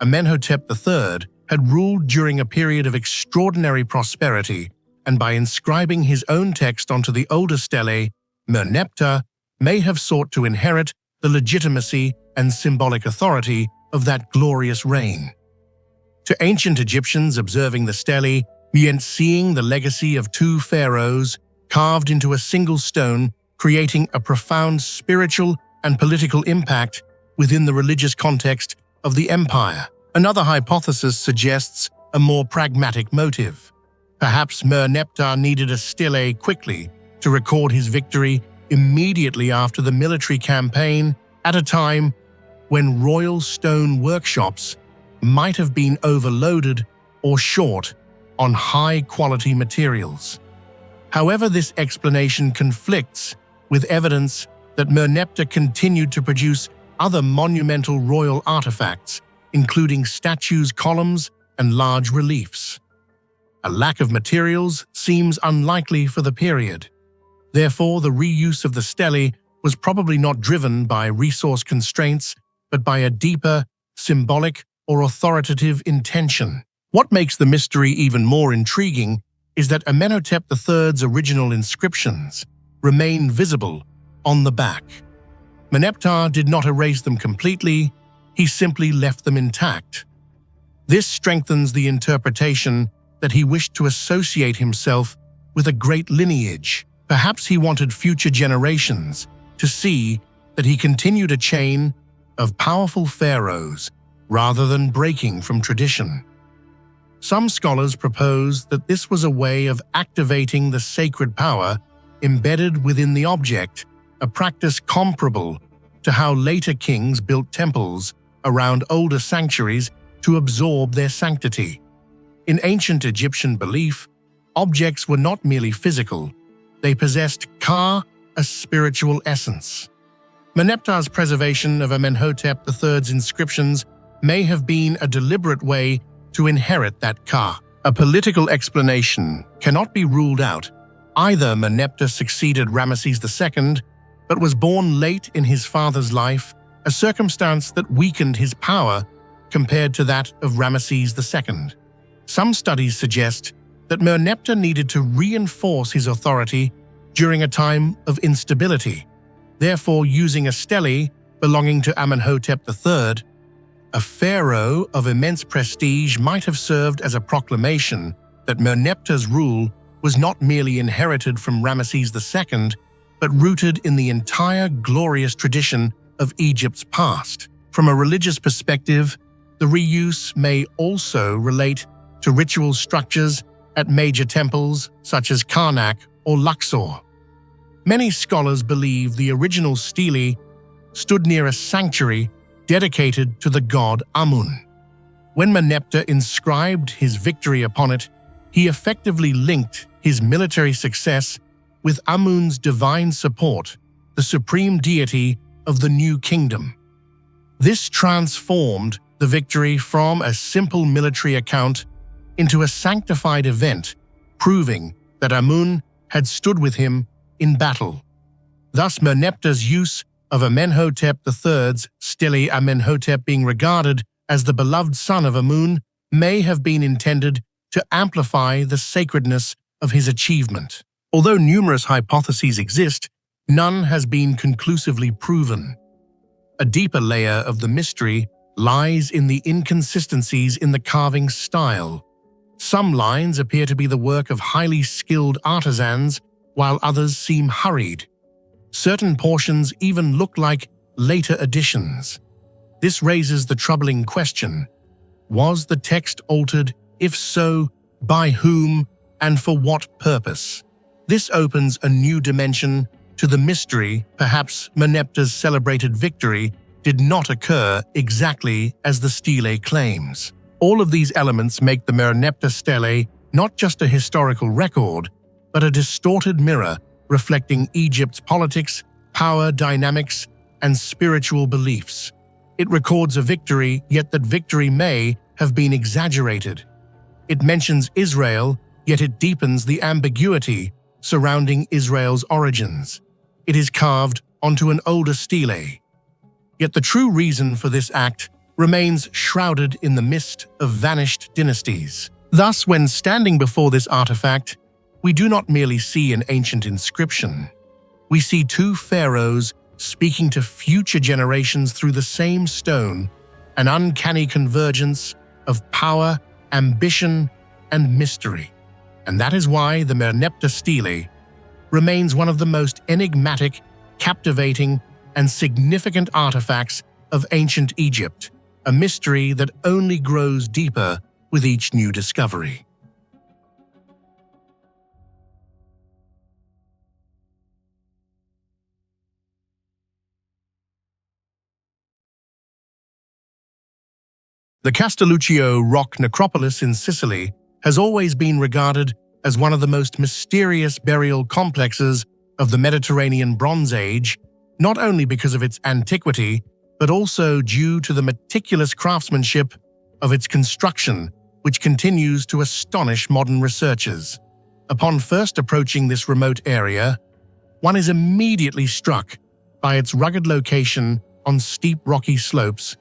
S1: Amenhotep III had ruled during a period of extraordinary prosperity, and by inscribing his own text onto the older stele, Merneptah may have sought to inherit the legitimacy and symbolic authority of that glorious reign. To ancient Egyptians observing the stele meant seeing the legacy of two pharaohs carved into a single stone, creating a profound spiritual and political impact within the religious context of the empire. Another hypothesis suggests a more pragmatic motive. Perhaps Merneptah needed a stele quickly to record his victory immediately after the military campaign, at a time when royal stone workshops might have been overloaded or short on high-quality materials. However, this explanation conflicts with evidence that Merneptah continued to produce other monumental royal artifacts, including statues, columns, and large reliefs. A lack of materials seems unlikely for the period. Therefore, the reuse of the stele was probably not driven by resource constraints, but by a deeper, symbolic, or authoritative intention. What makes the mystery even more intriguing is that Amenhotep III's original inscriptions remain visible on the back. Merneptah did not erase them completely, he simply left them intact. This strengthens the interpretation that he wished to associate himself with a great lineage. Perhaps he wanted future generations to see that he continued a chain of powerful pharaohs rather than breaking from tradition. Some scholars propose that this was a way of activating the sacred power embedded within the object, a practice comparable to how later kings built temples around older sanctuaries to absorb their sanctity. In ancient Egyptian belief, objects were not merely physical, they possessed ka, a spiritual essence. Merneptah's preservation of Amenhotep III's inscriptions may have been a deliberate way to inherit that ka. A political explanation cannot be ruled out. Either Merneptah succeeded Ramesses II, but was born late in his father's life, a circumstance that weakened his power compared to that of Ramesses II. Some studies suggest that Merneptah needed to reinforce his authority during a time of instability, therefore using a stele belonging to Amenhotep III. A pharaoh of immense prestige might have served as a proclamation that Merneptah's rule was not merely inherited from Ramesses II, but rooted in the entire glorious tradition of Egypt's past. From a religious perspective, the reuse may also relate to ritual structures at major temples such as Karnak or Luxor. Many scholars believe the original stele stood near a sanctuary dedicated to the god Amun. When Merneptah inscribed his victory upon it, he effectively linked his military success with Amun's divine support, the supreme deity of the new kingdom. This transformed the victory from a simple military account into a sanctified event, proving that Amun had stood with him in battle. Thus, Merneptah's use of Amenhotep III's stele, Amenhotep being regarded as the beloved son of Amun, may have been intended to amplify the sacredness of his achievement. Although numerous hypotheses exist, none has been conclusively proven. A deeper layer of the mystery lies in the inconsistencies in the carving style. Some lines appear to be the work of highly skilled artisans, while others seem hurried. Certain portions even look like later additions. This raises the troubling question: was the text altered? If so, by whom and for what purpose? This opens a new dimension to the mystery. Perhaps Merneptah's celebrated victory did not occur exactly as the stele claims. All of these elements make the Merneptah stele not just a historical record, but a distorted mirror reflecting Egypt's politics, power dynamics, and spiritual beliefs. It records a victory, yet that victory may have been exaggerated. It mentions Israel, yet it deepens the ambiguity surrounding Israel's origins. It is carved onto an older stele. Yet the true reason for this act remains shrouded in the mist of vanished dynasties. Thus, when standing before this artifact, we do not merely see an ancient inscription. We see two pharaohs speaking to future generations through the same stone, an uncanny convergence of power, ambition, and mystery. And that is why the Merneptah stele remains one of the most enigmatic, captivating, and significant artifacts of ancient Egypt, a mystery that only grows deeper with each new discovery. The Castelluccio rock necropolis in Sicily has always been regarded as one of the most mysterious burial complexes of the Mediterranean Bronze Age, not only because of its antiquity, but also due to the meticulous craftsmanship of its construction, which continues to astonish modern researchers. Upon first approaching this remote area, one is immediately struck by its rugged location on steep rocky slopes,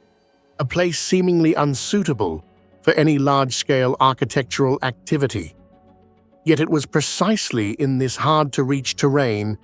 S1: a place seemingly unsuitable for any large-scale architectural activity. Yet it was precisely in this hard-to-reach terrain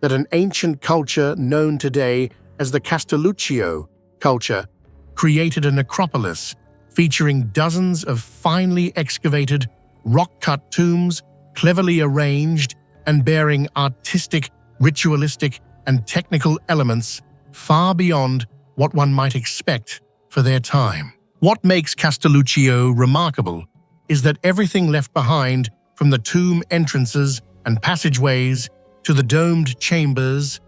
S1: that an ancient culture known today as the Castelluccio culture created a necropolis featuring dozens of finely excavated, rock-cut tombs, cleverly arranged and bearing artistic, ritualistic, and technical elements far beyond what one might expect for their time. What makes Castelluccio remarkable is that everything left behind, from the tomb entrances and passageways to the domed chambers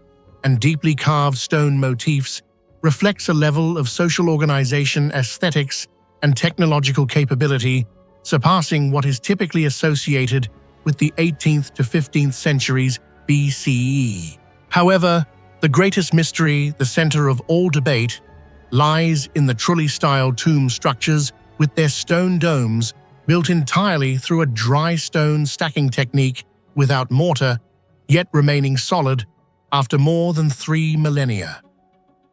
S1: and deeply carved stone motifs, reflects a level of social organization, aesthetics, and technological capability surpassing what is typically associated with the 18th to 15th centuries BCE. However, the greatest mystery, the center of all debate, lies in the Trulli-style tomb structures with their stone domes built entirely through a dry stone stacking technique without mortar, yet remaining solid after more than 3 millennia.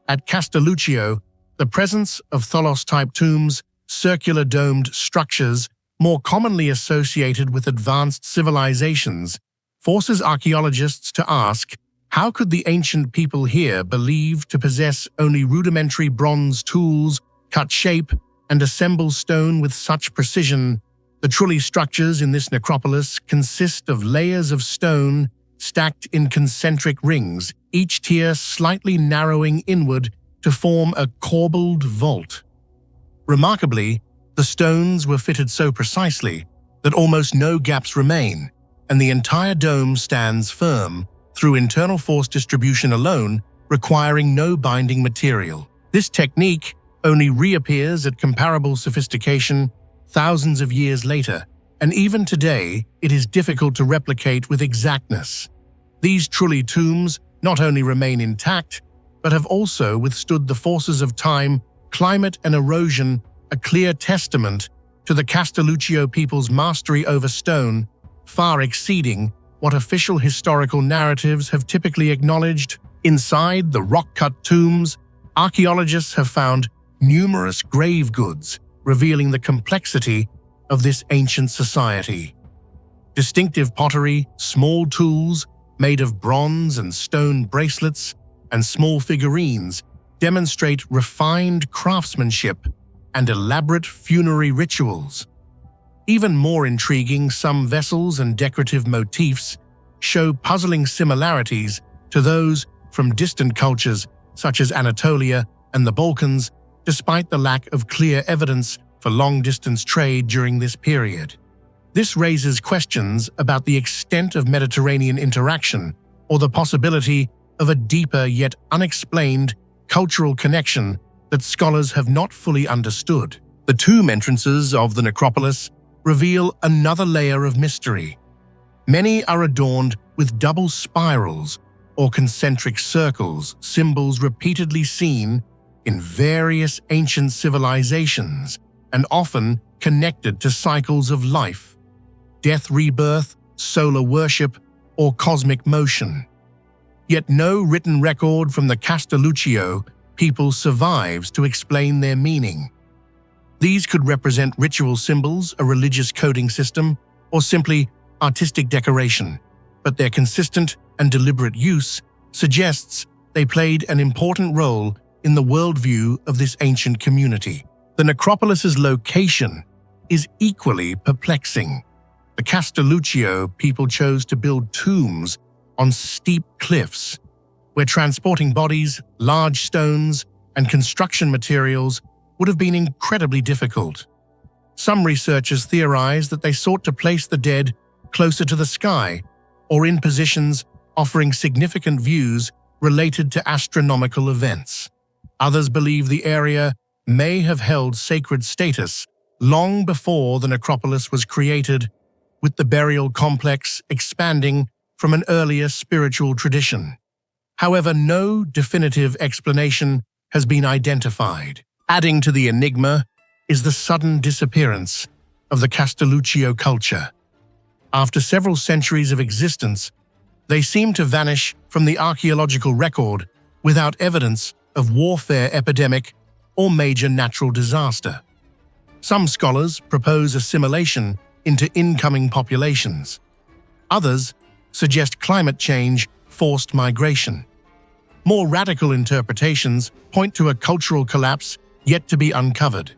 S1: At Castelluccio, the presence of tholos-type tombs, circular domed structures more commonly associated with advanced civilizations, forces archaeologists to ask, how could the ancient people here believe to possess only rudimentary bronze tools, cut shape, and assemble stone with such precision? The Trulli structures in this necropolis consist of layers of stone stacked in concentric rings, each tier slightly narrowing inward to form a corbelled vault. Remarkably, the stones were fitted so precisely that almost no gaps remain, and the entire dome stands firm through internal force distribution alone, requiring no binding material. This technique only reappears at comparable sophistication thousands of years later, and even today it is difficult to replicate with exactness. These Trulli tombs not only remain intact, but have also withstood the forces of time, climate, and erosion, a clear testament to the Castelluccio people's mastery over stone, far exceeding what official historical narratives have typically acknowledged. Inside the rock-cut tombs, archaeologists have found numerous grave goods, revealing the complexity of this ancient society. Distinctive pottery, small tools made of bronze and stone bracelets, and small figurines demonstrate refined craftsmanship and elaborate funerary rituals. Even more intriguing, some vessels and decorative motifs show puzzling similarities to those from distant cultures such as Anatolia and the Balkans, despite the lack of clear evidence for long-distance trade during this period. This raises questions about the extent of Mediterranean interaction or the possibility of a deeper yet unexplained cultural connection that scholars have not fully understood. The tomb entrances of the necropolis reveal another layer of mystery. Many are adorned with double spirals or concentric circles, symbols repeatedly seen in various ancient civilizations and often connected to cycles of life, death, rebirth, solar worship, or cosmic motion. Yet no written record from the Castelluccio people survives to explain their meaning. These could represent ritual symbols, a religious coding system, or simply artistic decoration, but their consistent and deliberate use suggests they played an important role in the worldview of this ancient community. The necropolis's location is equally perplexing. The Castelluccio people chose to build tombs on steep cliffs, where transporting bodies, large stones, and construction materials would have been incredibly difficult. Some researchers theorize that they sought to place the dead closer to the sky or in positions offering significant views related to astronomical events. Others believe the area may have held sacred status long before the necropolis was created, with the burial complex expanding from an earlier spiritual tradition. However, no definitive explanation has been identified. Adding to the enigma is the sudden disappearance of the Castelluccio culture. After several centuries of existence, they seem to vanish from the archaeological record without evidence of warfare, epidemic, or major natural disaster. Some scholars propose assimilation into incoming populations. Others suggest climate change, forced migration. More radical interpretations point to a cultural collapse yet to be uncovered.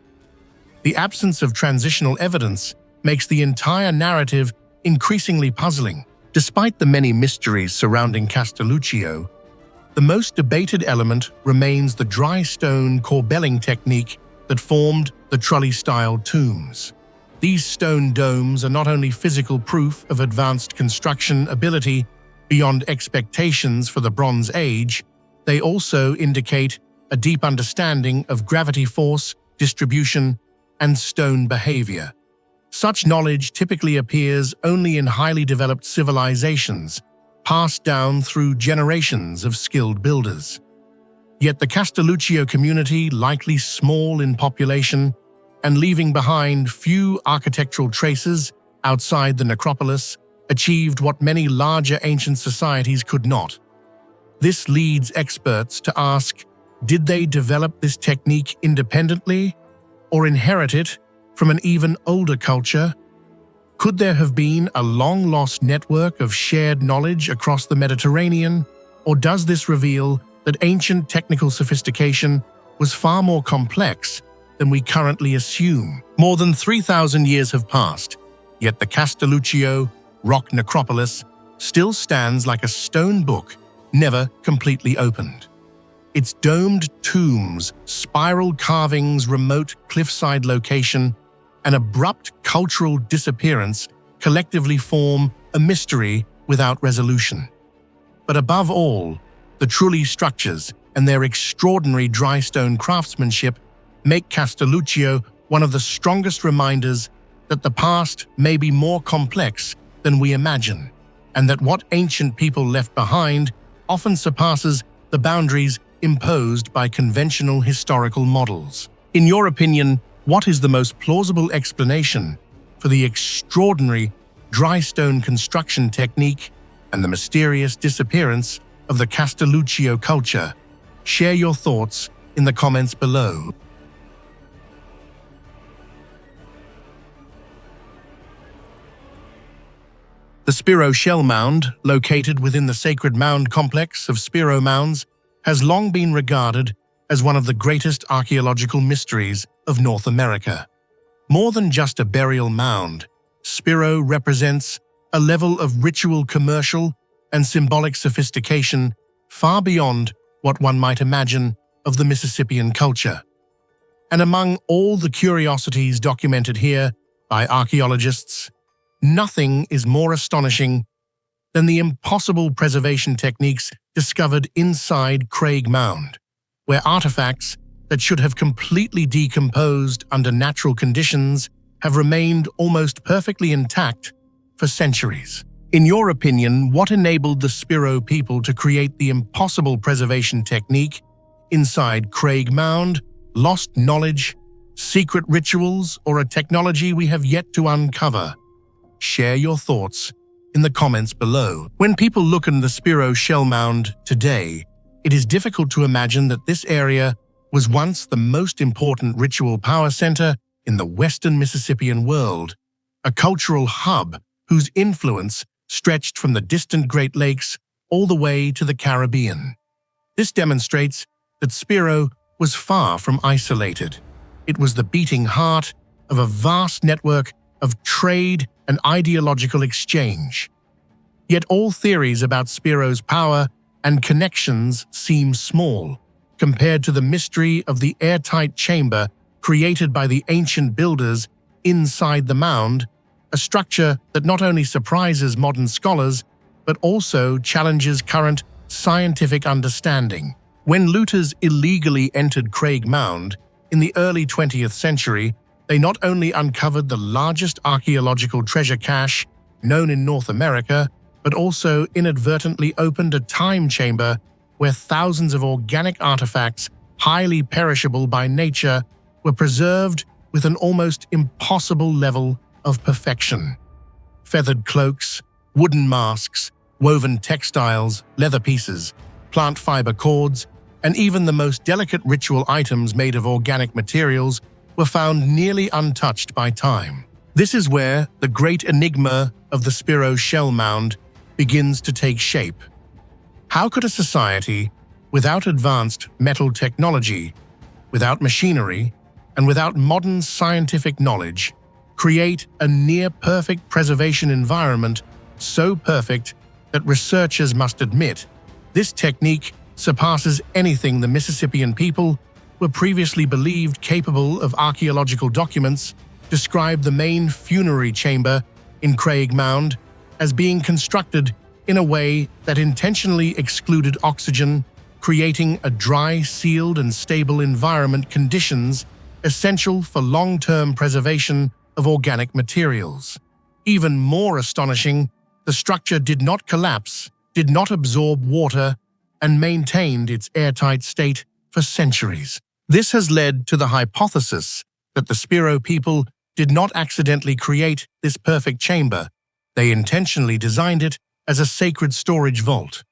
S1: The absence of transitional evidence makes the entire narrative increasingly puzzling. Despite the many mysteries surrounding Castelluccio, the most debated element remains the dry stone corbelling technique that formed the trolley-style tombs. These stone domes are not only physical proof of advanced construction ability beyond expectations for the Bronze Age, they also indicate a deep understanding of gravity force, distribution, and stone behavior. Such knowledge typically appears only in highly developed civilizations, passed down through generations of skilled builders. Yet the Castelluccio community, likely small in population and leaving behind few architectural traces outside the necropolis, achieved what many larger ancient societies could not. This leads experts to ask, did they develop this technique independently or inherit it from an even older culture? Could there have been a long-lost network of shared knowledge across the Mediterranean, or does this reveal that ancient technical sophistication was far more complex than we currently assume? More than 3,000 years have passed, yet the Castelluccio rock necropolis still stands like a stone book, never completely opened. Its domed tombs, spiral carvings, remote cliffside location, and abrupt cultural disappearance collectively form a mystery without resolution. But above all, the Trulli structures and their extraordinary dry stone craftsmanship make Castelluccio one of the strongest reminders that the past may be more complex than we imagine, and that what ancient people left behind often surpasses the boundaries imposed by conventional historical models. In your opinion, what is the most plausible explanation for the extraordinary dry stone construction technique and the mysterious disappearance of the Castelluccio culture? Share your thoughts in the comments below. The Spiro Shell Mound, located within the sacred mound complex of Spiro Mounds, has long been regarded as one of the greatest archaeological mysteries of North America. More than just a burial mound, Spiro represents a level of ritual, commercial, and symbolic sophistication far beyond what one might imagine of the Mississippian culture. And among all the curiosities documented here by archaeologists, nothing is more astonishing than the impossible preservation techniques discovered inside Craig Mound, where artifacts that should have completely decomposed under natural conditions have remained almost perfectly intact for centuries. In your opinion, what enabled the Spiro people to create the impossible preservation technique inside Craig Mound? Lost knowledge, secret rituals, or a technology we have yet to uncover? Share your thoughts in the comments below. When people look at the Spiro Shell Mound today, it is difficult to imagine that this area was once the most important ritual power center in the western Mississippian world, a cultural hub whose influence stretched from the distant Great Lakes all the way to the Caribbean. This demonstrates that Spiro was far from isolated. It was the beating heart of a vast network of trade and ideological exchange. Yet all theories about Spiro's power and connections seem small compared to the mystery of the airtight chamber created by the ancient builders inside the mound, a structure that not only surprises modern scholars but also challenges current scientific understanding. When looters illegally entered Craig Mound in the early 20th century, they not only uncovered the largest archaeological treasure cache known in North America, but also inadvertently opened a time chamber where thousands of organic artifacts, highly perishable by nature, were preserved with an almost impossible level of perfection. Feathered cloaks, wooden masks, woven textiles, leather pieces, plant fiber cords, and even the most delicate ritual items made of organic materials were found nearly untouched by time. This is where the great enigma of the Spiro Shell Mound begins to take shape. How could a society without advanced metal technology, without machinery, and without modern scientific knowledge create a near-perfect preservation environment so perfect that researchers must admit this technique surpasses anything the Mississippian people were previously believed capable of? Archaeological documents describe the main funerary chamber in Craig Mound as being constructed in a way that intentionally excluded oxygen, creating a dry, sealed, and stable environment conditions essential for long-term preservation of organic materials. Even more astonishing, the structure did not collapse, did not absorb water, and maintained its airtight state for centuries. This has led to the hypothesis that the Spiro people did not accidentally create this perfect chamber. They intentionally designed it as a sacred storage vault,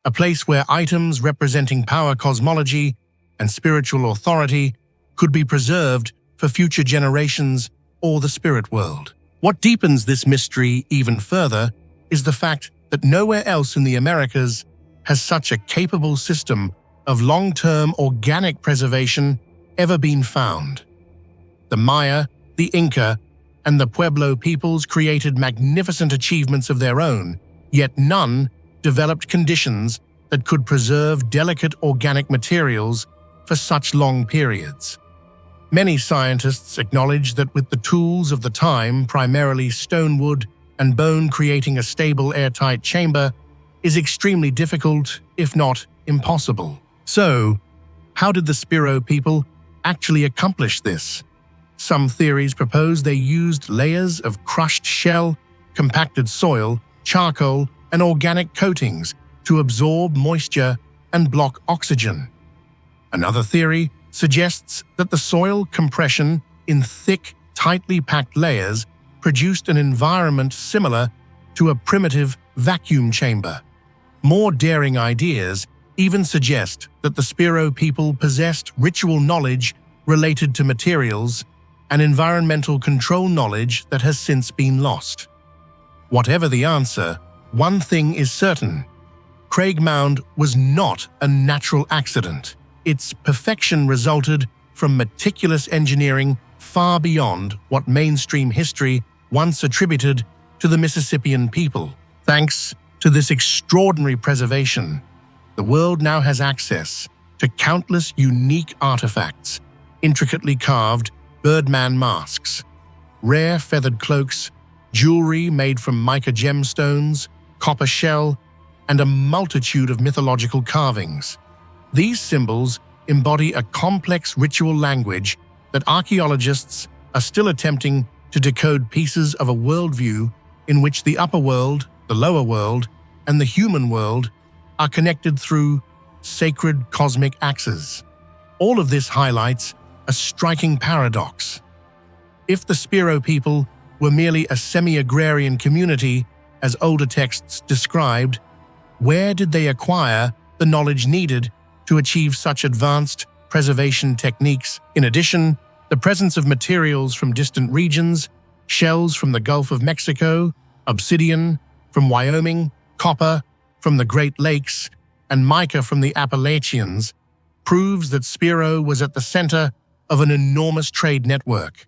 S1: a place where items representing power, cosmology, and spiritual authority could be preserved for future generations or the spirit world. What deepens this mystery even further is the fact that nowhere else in the Americas has such a capable system of long-term organic preservation ever been found. The Maya, the Inca, and the Pueblo peoples created magnificent achievements of their own, yet none developed conditions that could preserve delicate organic materials for such long periods. Many scientists acknowledge that with the tools of the time, primarily stone, wood, and bone, creating a stable, airtight chamber is extremely difficult, if not impossible. So, how did the Spiro people actually accomplish this? Some theories propose they used layers of crushed shell, compacted soil, charcoal, and organic coatings to absorb moisture and block oxygen. Another theory suggests that the soil compression in thick, tightly packed layers produced an environment similar to a primitive vacuum chamber. More daring ideas even suggest that the Spiro people possessed ritual knowledge related to materials and environmental control knowledge that has since been lost. Whatever the answer, one thing is certain: Craig Mound was not a natural accident. Its perfection resulted from meticulous engineering far beyond what mainstream history once attributed to the Mississippian people. Thanks to this extraordinary preservation, the world now has access to countless unique artifacts, intricately carved birdman masks, rare feathered cloaks, jewelry made from mica gemstones, copper shell, and a multitude of mythological carvings. These symbols embody a complex ritual language that archaeologists are still attempting to decode pieces of a worldview in which the upper world, the lower world, and the human world are connected through sacred cosmic axes. All of this highlights a striking paradox. If the Spiro people were merely a semi-agrarian community, as older texts described, where did they acquire the knowledge needed to achieve such advanced preservation techniques? In addition, the presence of materials from distant regions, shells from the Gulf of Mexico, obsidian from Wyoming, copper from the Great Lakes, and mica from the Appalachians, proves that Spiro was at the center of an enormous trade network.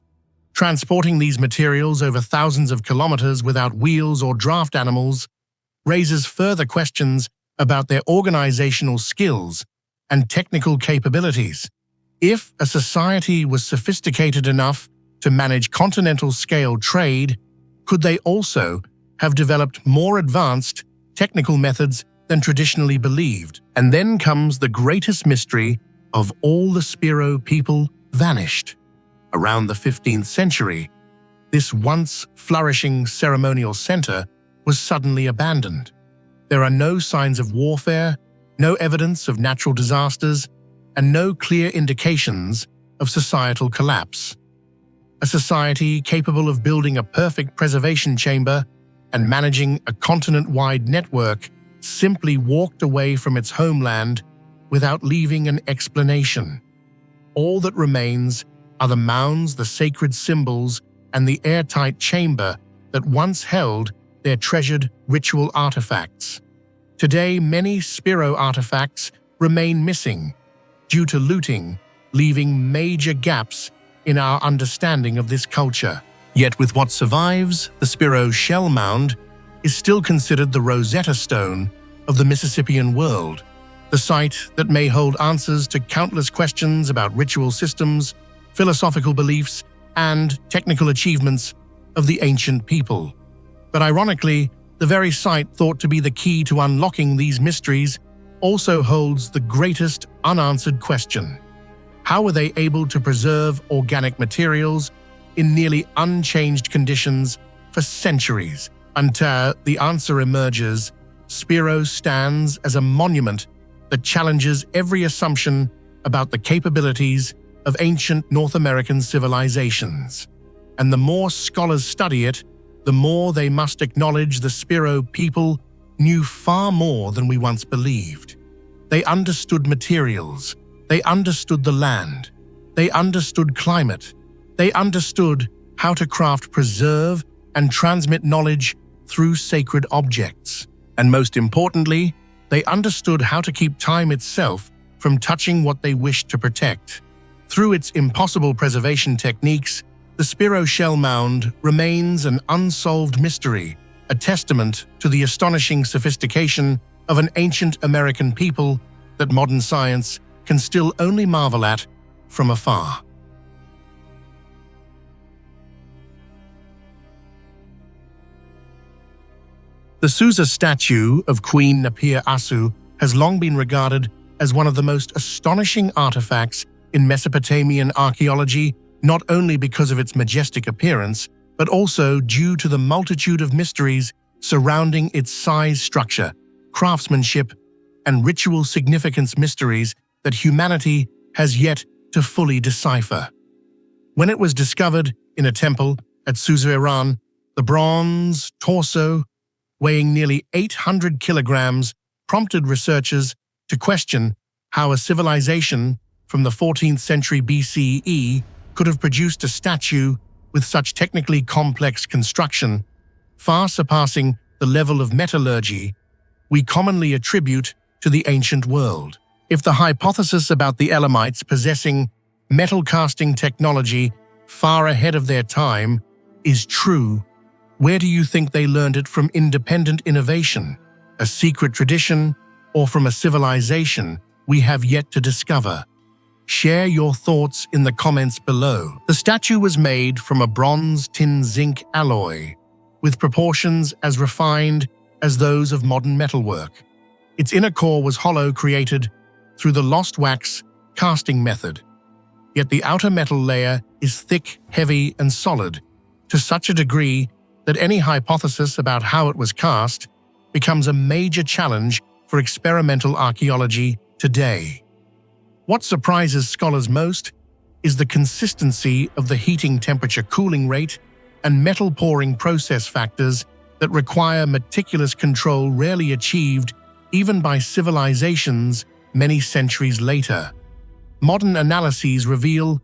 S1: Transporting these materials over thousands of kilometers without wheels or draft animals raises further questions about their organizational skills and technical capabilities. If a society was sophisticated enough to manage continental-scale trade, could they also have developed more advanced technical methods than traditionally believed? And then comes the greatest mystery of all: the Spiro people vanished. Around the 15th century, this once flourishing ceremonial center was suddenly abandoned. There are no signs of warfare, no evidence of natural disasters, and no clear indications of societal collapse. A society capable of building a perfect preservation chamber and managing a continent-wide network simply walked away from its homeland without leaving an explanation. All that remains are the mounds, the sacred symbols, and the airtight chamber that once held their treasured ritual artifacts. Today, many Spiro artifacts remain missing due to looting, leaving major gaps in our understanding of this culture. Yet with what survives, the Spiro Shell Mound is still considered the Rosetta Stone of the Mississippian world, the site that may hold answers to countless questions about ritual systems, philosophical beliefs, and technical achievements of the ancient people. But ironically, the very site thought to be the key to unlocking these mysteries also holds the greatest unanswered question. How were they able to preserve organic materials in nearly unchanged conditions for centuries? Until the answer emerges, Spiro stands as a monument that challenges every assumption about the capabilities of ancient North American civilizations. And the more scholars study it, the more they must acknowledge the Spiro people knew far more than we once believed. They understood materials, they understood the land, they understood climate, they understood how to craft, preserve, and transmit knowledge through sacred objects. And most importantly, they understood how to keep time itself from touching what they wished to protect. Through its impossible preservation techniques, the Spiro Shell Mound remains an unsolved mystery, a testament to the astonishing sophistication of an ancient American people that modern science can still only marvel at from afar. The Susa statue of Queen Napir-Asu has long been regarded as one of the most astonishing artifacts in Mesopotamian archaeology, not only because of its majestic appearance, but also due to the multitude of mysteries surrounding its size, structure, craftsmanship, and ritual significance, mysteries that humanity has yet to fully decipher. When it was discovered in a temple at Susa, Iran, the bronze torso, weighing nearly 800 kilograms, prompted researchers to question how a civilization from the 14th century BCE could have produced a statue with such technically complex construction, far surpassing the level of metallurgy we commonly attribute to the ancient world. If the hypothesis about the Elamites possessing metal casting technology far ahead of their time, is true, where do you think they learned it from independent innovation, a secret tradition, or from a civilization we have yet to discover? Share your thoughts in the comments below. The statue was made from a bronze-tin-zinc alloy, with proportions as refined as those of modern metalwork. Its inner core was hollow, created through the lost wax casting method. Yet the outer metal layer is thick, heavy, and solid, to such a degree that any hypothesis about how it was cast becomes a major challenge for experimental archaeology today. What surprises scholars most is the consistency of the heating temperature, cooling rate, and metal pouring process factors that require meticulous control rarely achieved even by civilizations many centuries later. Modern analyses reveal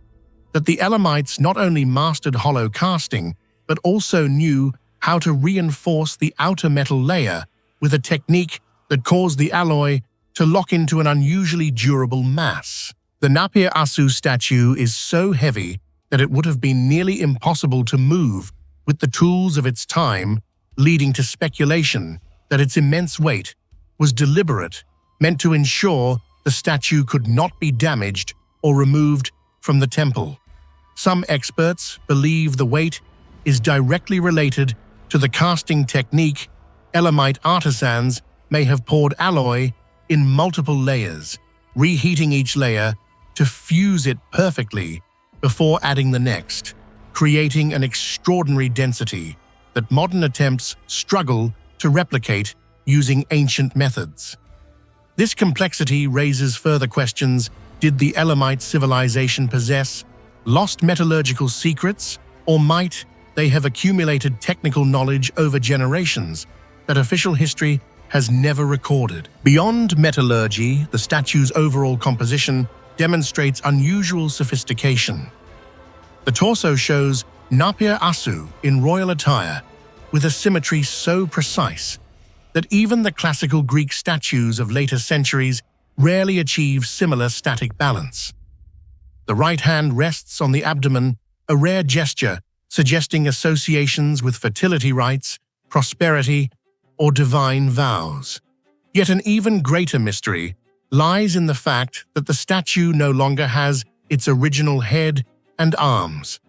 S1: that the Elamites not only mastered hollow casting, but also knew how to reinforce the outer metal layer with a technique that caused the alloy to lock into an unusually durable mass. The Napir-Asu statue is so heavy that it would have been nearly impossible to move with the tools of its time, leading to speculation that its immense weight was deliberate, meant to ensure the statue could not be damaged or removed from the temple. Some experts believe the weight is directly related to the casting technique. Elamite artisans may have poured alloy in multiple layers, reheating each layer to fuse it perfectly before adding the next, creating an extraordinary density that modern attempts struggle to replicate using ancient methods. This complexity raises further questions. Did the Elamite civilization possess lost metallurgical secrets, or might they have accumulated technical knowledge over generations that official history has never recorded? Beyond metallurgy, the statue's overall composition demonstrates unusual sophistication. The torso shows Napir-Asu in royal attire, with a symmetry so precise that even the classical Greek statues of later centuries rarely achieve similar static balance. The right hand rests on the abdomen, a rare gesture suggesting associations with fertility rites, prosperity, or divine vows. Yet an even greater mystery lies in the fact that the statue no longer has its original head and arms.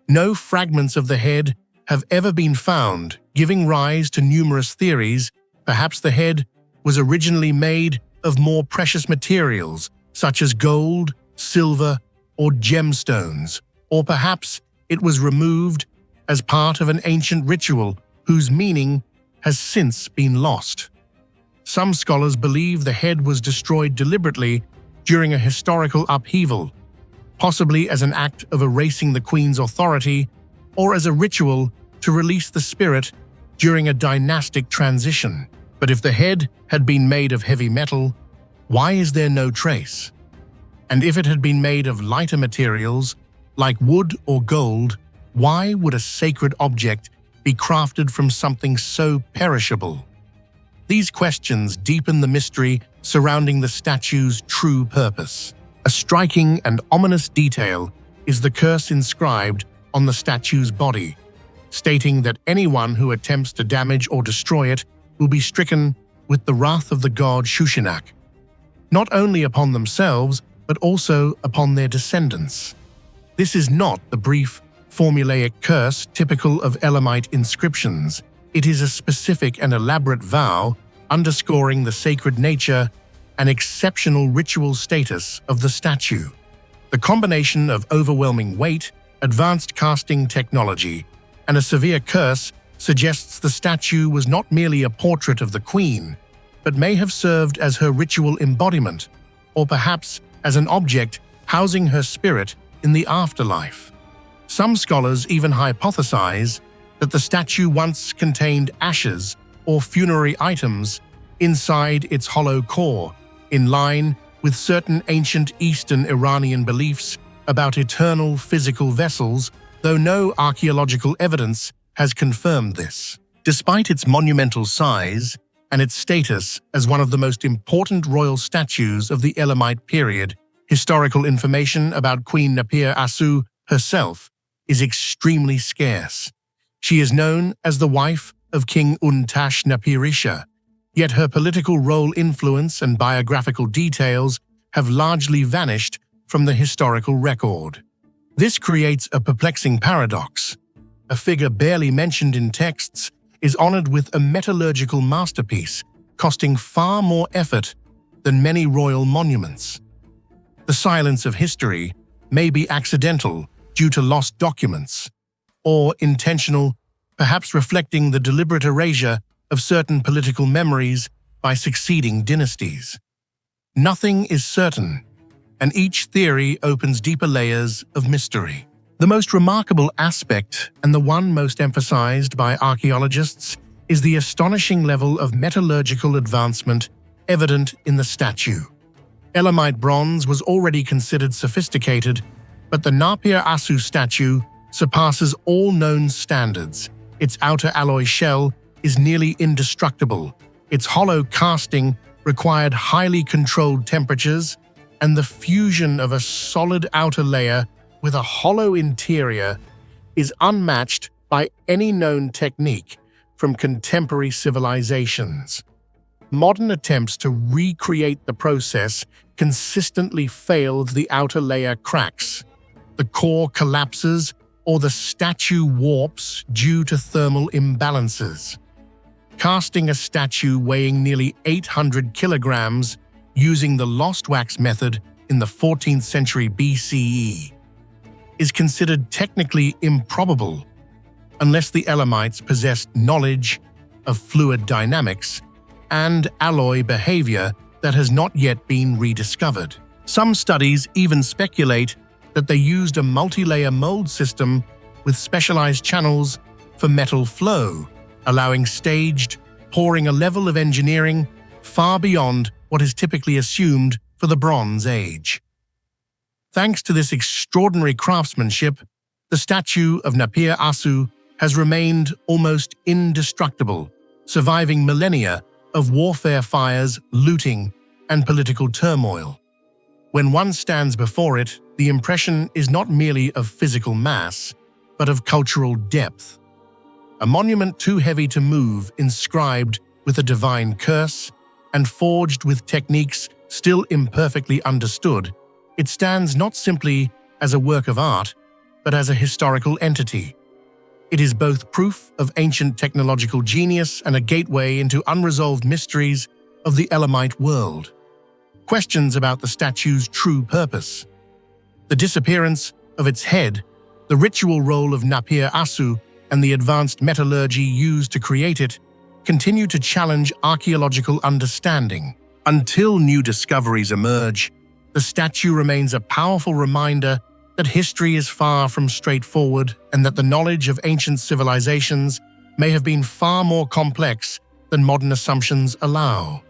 S1: No fragments of the head have ever been found, giving rise to numerous theories. Perhaps the head was originally made of more precious materials, such as gold, silver, or gemstones, or perhaps it was removed as part of an ancient ritual whose meaning has since been lost. Some scholars believe the head was destroyed deliberately during a historical upheaval, possibly as an act of erasing the queen's authority or as a ritual to release the spirit during a dynastic transition. But if the head had been made of heavy metal, why is there no trace? And if it had been made of lighter materials, like wood or gold, why would a sacred object be crafted from something so perishable? These questions deepen the mystery surrounding the statue's true purpose. A striking and ominous detail is the curse inscribed on the statue's body, stating that anyone who attempts to damage or destroy it will be stricken with the wrath of the god Shushinak, not only upon themselves, but also upon their descendants. This is not the brief, formulaic curse typical of Elamite inscriptions. It is a specific and elaborate vow underscoring the sacred nature and exceptional ritual status of the statue. The combination of overwhelming weight, advanced casting technology, and a severe curse suggests the statue was not merely a portrait of the queen, but may have served as her ritual embodiment, or perhaps as an object housing her spirit in the afterlife. Some scholars even hypothesize that the statue once contained ashes or funerary items inside its hollow core, in line with certain ancient Eastern Iranian beliefs about eternal physical vessels, though no archaeological evidence has confirmed this. Despite its monumental size and its status as one of the most important royal statues of the Elamite period, historical information about Queen Napir-Asu herself is extremely scarce. She is known as the wife of King Untash Napir-Asu, yet her political role, influence, and biographical details have largely vanished from the historical record. This creates a perplexing paradox. A figure barely mentioned in texts is honored with a metallurgical masterpiece, costing far more effort than many royal monuments. The silence of history may be accidental due to lost documents, or intentional, perhaps reflecting the deliberate erasure of certain political memories by succeeding dynasties. Nothing is certain, and each theory opens deeper layers of mystery. The most remarkable aspect, and the one most emphasized by archaeologists, is the astonishing level of metallurgical advancement evident in the statue. Elamite bronze was already considered sophisticated, but the Napir-Asu statue surpasses all known standards. Its outer alloy shell is nearly indestructible. Its hollow casting required highly controlled temperatures, and the fusion of a solid outer layer with a hollow interior is unmatched by any known technique from contemporary civilizations. Modern attempts to recreate the process consistently fail. The outer layer cracks, the core collapses, or the statue warps due to thermal imbalances. Casting a statue weighing nearly 800 kilograms using the lost wax method in the 14th century BCE is considered technically improbable unless the Elamites possessed knowledge of fluid dynamics and alloy behavior that has not yet been rediscovered. Some studies even speculate that they used a multi-layer mold system with specialized channels for metal flow, allowing staged pouring, a level of engineering far beyond what is typically assumed for the Bronze Age. Thanks to this extraordinary craftsmanship, the statue of Napir-Asu has remained almost indestructible, surviving millennia of warfare fires, looting, and political turmoil. When one stands before it, the impression is not merely of physical mass, but of cultural depth. A monument too heavy to move, inscribed with a divine curse, and forged with techniques still imperfectly understood, it stands not simply as a work of art, but as a historical entity. It is both proof of ancient technological genius and a gateway into unresolved mysteries of the Elamite world. Questions about the statue's true purpose, the disappearance of its head, the ritual role of Napir-Asu, and the advanced metallurgy used to create it continue to challenge archaeological understanding. Until new discoveries emerge, the statue remains a powerful reminder that history is far from straightforward and that the knowledge of ancient civilizations may have been far more complex than modern assumptions allow.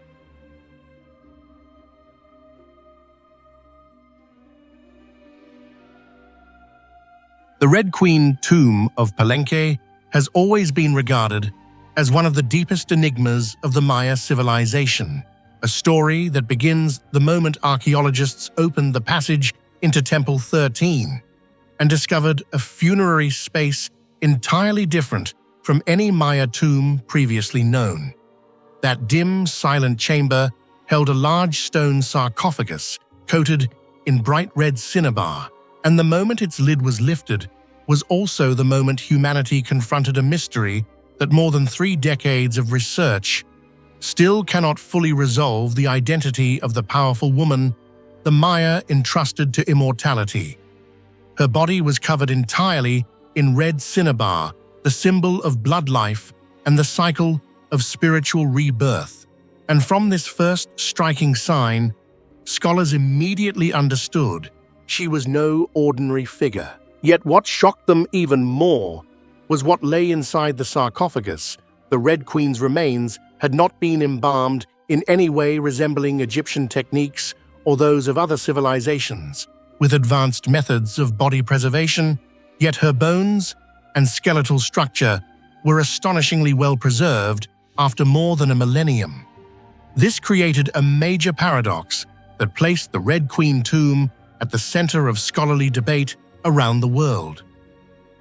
S1: The Red Queen tomb of Palenque has always been regarded as one of the deepest enigmas of the Maya civilization, a story that begins the moment archaeologists opened the passage into Temple 13 and discovered a funerary space entirely different from any Maya tomb previously known. That dim, silent chamber held a large stone sarcophagus coated in bright red cinnabar, and the moment its lid was lifted was also the moment humanity confronted a mystery that more than 3 decades of research still cannot fully resolve: the identity of the powerful woman the Maya entrusted to immortality. Her body was covered entirely in red cinnabar, the symbol of blood life and the cycle of spiritual rebirth. And from this first striking sign, scholars immediately understood she was no ordinary figure. Yet what shocked them even more was what lay inside the sarcophagus. The Red Queen's remains had not been embalmed in any way resembling Egyptian techniques or those of other civilizations with advanced methods of body preservation, yet her bones and skeletal structure were astonishingly well preserved after more than a millennium. This created a major paradox that placed the Red Queen tomb at the center of scholarly debate around the world.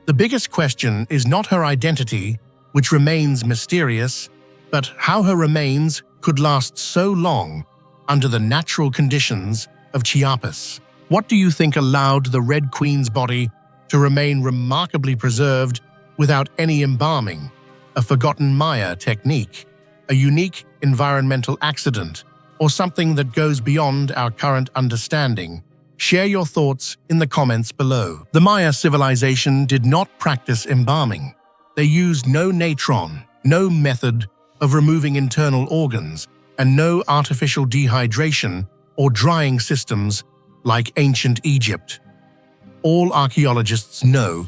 S1: The biggest question is not her identity, which remains mysterious, but how her remains could last so long under the natural conditions of Chiapas. What do you think allowed the Red Queen's body to remain remarkably preserved without any embalming? A forgotten Maya technique, a unique environmental accident, or something that goes beyond our current understanding? Share your thoughts in the comments below. The Maya civilization did not practice embalming. They used no natron, no method of removing internal organs, and no artificial dehydration or drying systems like ancient Egypt. All archaeologists know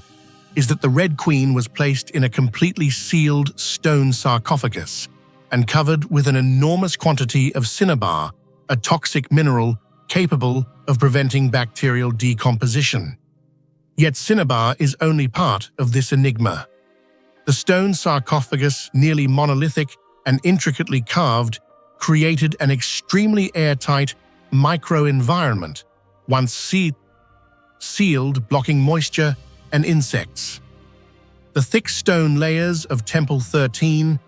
S1: is that the Red Queen was placed in a completely sealed stone sarcophagus and covered with an enormous quantity of cinnabar, a toxic mineral capable of preventing bacterial decomposition. Yet cinnabar is only part of this enigma. The stone sarcophagus, nearly monolithic and intricately carved, created an extremely airtight microenvironment, once sealed, blocking moisture and insects. The thick stone layers of Temple 13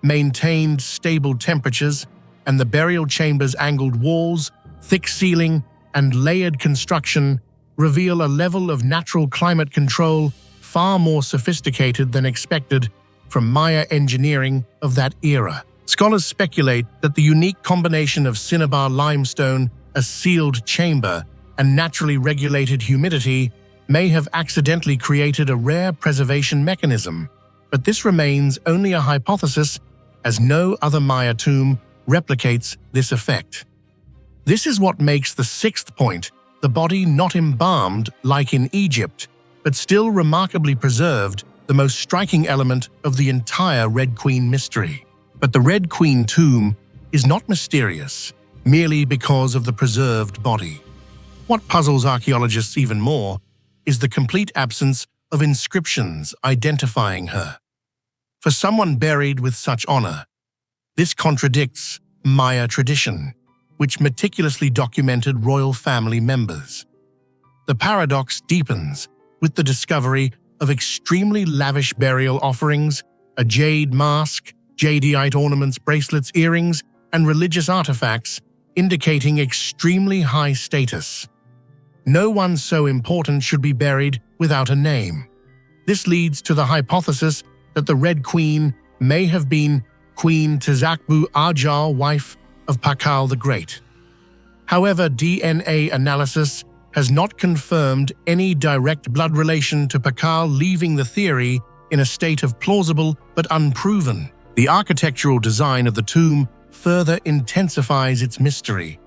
S1: maintained stable temperatures, and the burial chamber's angled walls, thick ceiling, and layered construction reveal a level of natural climate control far more sophisticated than expected from Maya engineering of that era. Scholars speculate that the unique combination of cinnabar limestone, a sealed chamber, and naturally regulated humidity may have accidentally created a rare preservation mechanism, but this remains only a hypothesis, as no other Maya tomb replicates this effect. This is what makes the sixth point, the body not embalmed like in Egypt, but still remarkably preserved, the most striking element of the entire Red Queen mystery. But the Red Queen tomb is not mysterious merely because of the preserved body. What puzzles archaeologists even more is the complete absence of inscriptions identifying her. For someone buried with such honor, this contradicts Maya tradition, which meticulously documented royal family members. The paradox deepens with the discovery of extremely lavish burial offerings, a jade mask, jadeite ornaments, bracelets, earrings, and religious artifacts indicating extremely high status. No one so important should be buried without a name. This leads to the hypothesis that the Red Queen may have been Queen Tezakbu Ajal, wife of Pakal the Great. However, DNA analysis has not confirmed any direct blood relation to Pakal, leaving the theory in a state of plausible but unproven. The architectural design of the tomb further intensifies its mystery.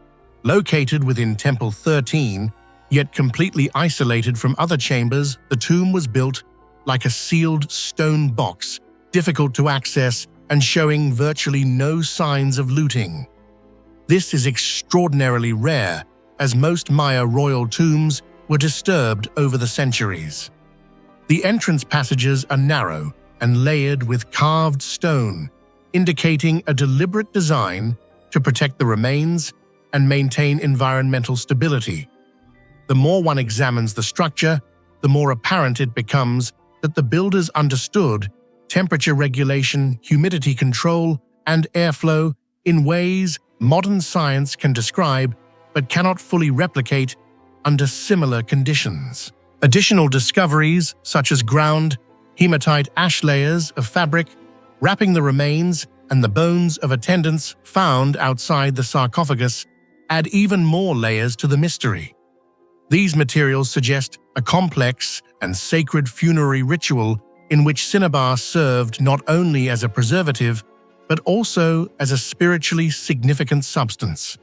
S1: Located within Temple 13, yet completely isolated from other chambers, the tomb was built like a sealed stone box, difficult to access and showing virtually no signs of looting. This is extraordinarily rare, as most Maya royal tombs were disturbed over the centuries. The entrance passages are narrow and layered with carved stone, indicating a deliberate design to protect the remains and maintain environmental stability. The more one examines the structure, the more apparent it becomes that the builders understood temperature regulation, humidity control, and airflow in ways modern science can describe but cannot fully replicate under similar conditions. Additional discoveries, such as ground hematite ash layers of fabric wrapping the remains and the bones of attendants found outside the sarcophagus, add even more layers to the mystery. These materials suggest a complex and sacred funerary ritual in which cinnabar served not only as a preservative, but also as a spiritually significant substance.